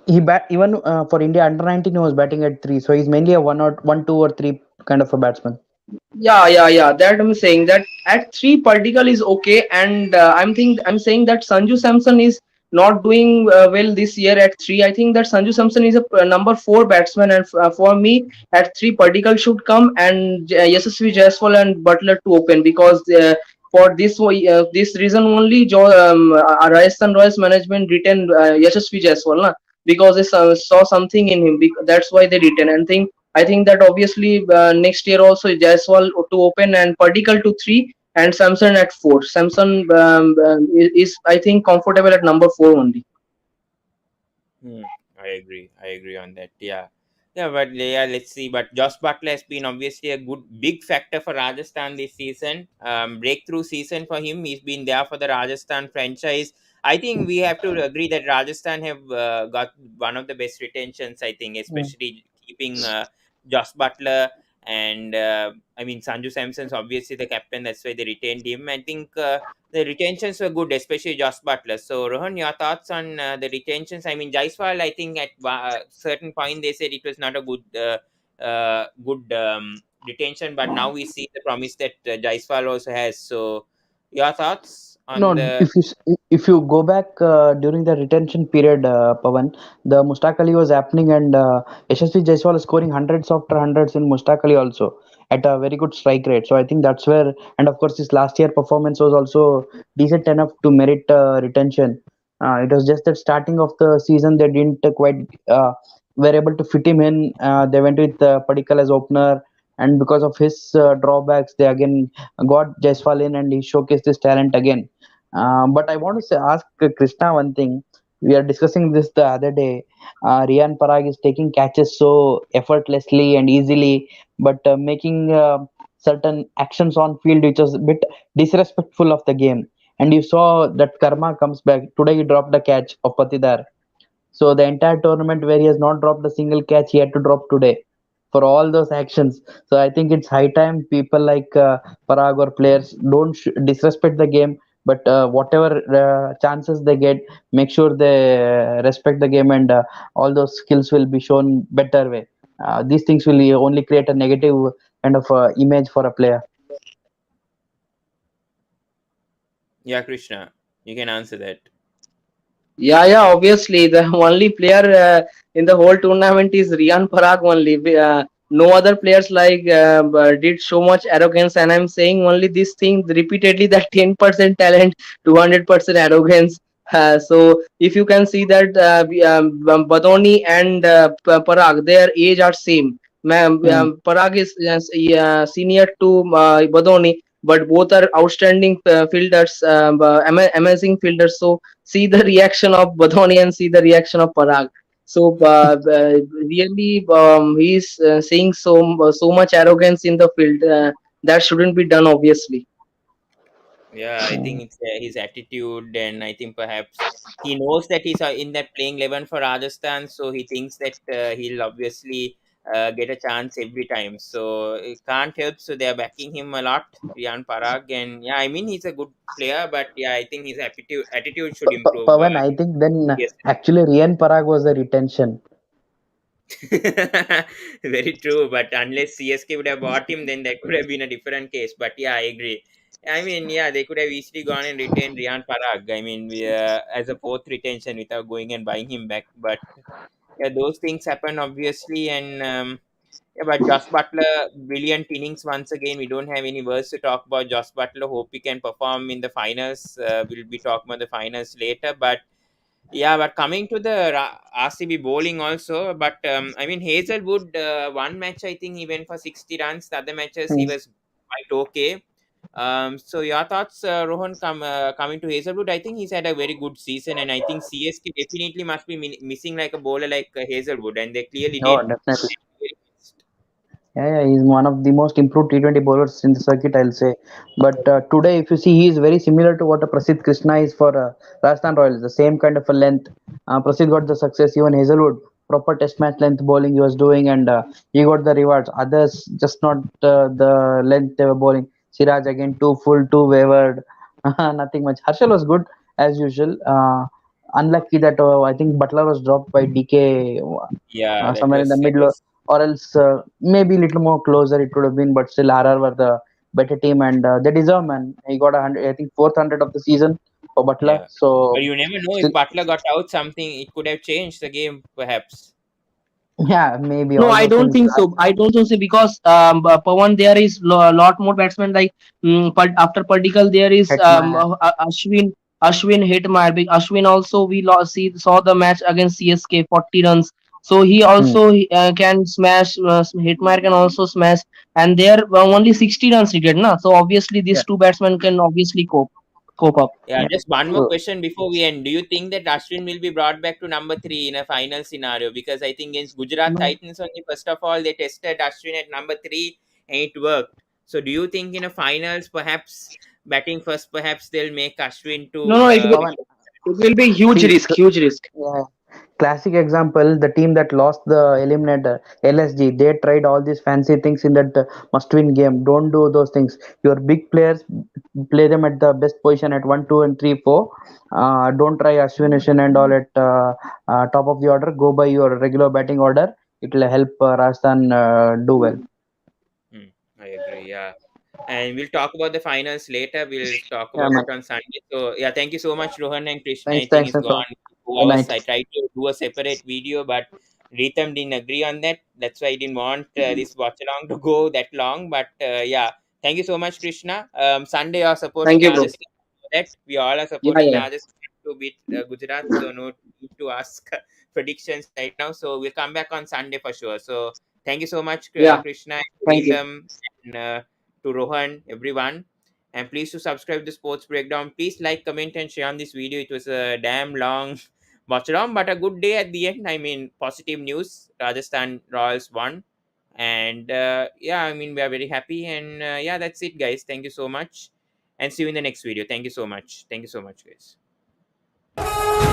He bat even for India under 19 he was batting at 3, so he's mainly a 1, 2 or 3 kind of a batsman. Yeah. That I'm saying that at 3 Particle is okay, and I'm saying that Sanju Samson is not doing well this year at 3. I think that Sanju Samson is a number 4 batsman, and for me at 3 Particle should come, and Yashasvi Jaiswal and Butler to open, because for this reason only Rajasthan Royals management retained Yashasvi Jaiswal, na? Because they saw something in him. That's why they retain. And I think that obviously next year also Jaiswal to open and Particle to 3 and Samson at 4. Samson is I think comfortable at number 4 only. Hmm. I agree on that. Yeah. Yeah, but yeah, let's see. But Josh Butler has been obviously a good big factor for Rajasthan this season. Breakthrough season for him. He's been there for the Rajasthan franchise. I think we have to agree that Rajasthan have got one of the best retentions. I think, Mm. especially keeping Josh Butler, and I mean Sanju Samson's obviously the captain. That's why they retained him. I think the retentions were good, especially Josh Butler. So, Rohan, your thoughts on the retentions? I mean, Jaiswal, I think at a certain point they said it was not a good retention, but now we see the promise that Jaiswal also has. So, your thoughts No, on the? if you go back during the retention period, Pavan, the Mustaq Ali was happening, and Yashasvi Jaiswal is scoring hundreds after hundreds in Mustaq Ali also at a very good strike rate. So I think that's where, and of course, his last year performance was also decent enough to merit retention. It was just that starting of the season they didn't quite were able to fit him in. They went with Padikkal as opener, and because of his drawbacks, they again got Jaiswal in, and he showcased his talent again. But I want to ask Krishna one thing. We are discussing this the other day. Rian Parag is taking catches so effortlessly and easily, but making certain actions on field which was a bit disrespectful of the game. And you saw that karma comes back. Today he dropped the catch of Patidar. So the entire tournament where he has not dropped a single catch, he had to drop today for all those actions. So I think it's high time people like Parag or players don't disrespect the game, but whatever chances they get, make sure they respect the game, and all those skills will be shown better way. These things will only create a negative kind of image for a player. Yeah, Krishna, you can answer that. Yeah. Obviously, the only player in the whole tournament is Rian Parag only. No other players did so much arrogance, and I'm saying only this thing repeatedly that 10% talent, 200% arrogance. So if you can see that Badoni and Parag, their age are same. Mm. Parag is senior to Badoni, but both are outstanding fielders, amazing fielders. So see the reaction of Badoni and see the reaction of Parag. So really, he's seeing so much arrogance in the field. That shouldn't be done, obviously. Yeah, I Mm. think it's his attitude, and I think perhaps he knows that he's in that playing 11 for Rajasthan, so he thinks that he'll obviously get a chance every time. So it can't help. So they're backing him a lot, Rian Parag, and yeah, I mean he's a good player, but yeah, I think his attitude should improve. Pavan, I think then Yes, actually Rian Parag was a retention. very true. But unless CSK would have bought him, then that could have been a different case. But yeah, I agree. I mean, yeah, they could have easily gone and retained Rian Parag. I mean, as a fourth retention without going and buying him back. But yeah, those things happen obviously, and yeah, but Josh Butler, brilliant innings once again. We don't have any words to talk about Josh Butler. Hope he can perform in the finals. We'll be talking about the finals later, but yeah, but coming to the RCB bowling also, but I mean Hazelwood, one match I think he went for 60 runs. The other matches he Hmm. was quite okay. So your thoughts, Rohan, coming to Hazelwood? I think he's had a very good season, and I think CSK definitely must be missing like a bowler like Hazelwood, and they clearly Oh, did. definitely. Very missed. Yeah, he's one of the most improved T20 bowlers in the circuit, I'll say. But today, if you see, he is very similar to what a Prasidh Krishna is for Rajasthan Royals. The same kind of a length. Prasidh got the success. Even Hazelwood, proper Test match length bowling he was doing, and he got the rewards. Others just not the length they were bowling. Siraj again too full, too wavered. Nothing much. Harshal was good as usual. Unlucky that I think Butler was dropped by DK Yeah, that somewhere in the was middle, or else maybe a little more closer it would have been. But still, RR were the better team, and they deserve, man. He got 100, I think, fourth hundred of the season for Butler. yeah. But So you never know if still, Butler got out something, it could have changed the game perhaps. yeah, maybe No, all I those don't things. think so. I don't think so because Pawan, there is a lot more batsmen like after Padikkal there is Hetman, Ashwin Hetmyer. Ashwin also we saw the match against CSK 40 runs. So he hmm. also can smash. Hetmyer can also smash, and there only 60 runs needed, na. So obviously Yeah, these two batsmen can obviously cope up. Yeah, yeah. just one more So, question before we end. Do you think that Ashwin will be brought back to number three in a final scenario? Because I think against Gujarat No, Titans only, first of all, they tested Ashwin at number three and it worked. So do you think in a finals, perhaps batting first, perhaps they'll make Ashwin to no, no. Pawan, It will be huge see, risk. Huge risk. yeah, classic example, the team that lost the eliminator, LSG, they tried all these fancy things in that must-win game. Don't do those things. Your big players, play them at the best position at 1, 2, and 3, 4. Don't try Ashwin and all at top of the order. Go by your regular batting order. It will help Rajasthan do well. Hmm, I agree. Yeah. And we'll talk about the finals later. We'll talk Yeah, about man. it on Sunday. So yeah, thank you so much, Rohan and Krishna. I Thanks, think thanks, it's thanks. gone 2 hours. Good I night. tried to do a separate video, but Rhythm didn't agree on that. That's why I didn't want this watch along to go that long. But yeah, thank you so much, Krishna. Sunday you're Thank supporting you, bro. Rajasthan. That we all are Yeah, supporting yeah. Rajasthan to beat Gujarat. So no need to ask predictions right now. So we'll come back on Sunday for sure. So thank you so much, Yeah. Krishna, and Thank you. Rhythm, and to Rohan, everyone. And please to subscribe to Sports Breakdown. Please like, comment, and share on this video. It was a damn long watch along, but a good day at the end. I mean, positive news. Rajasthan Royals won. And yeah, I mean, we are very happy. And yeah, that's it, guys. Thank you so much. And see you in the next video. Thank you so much. Thank you so much, guys.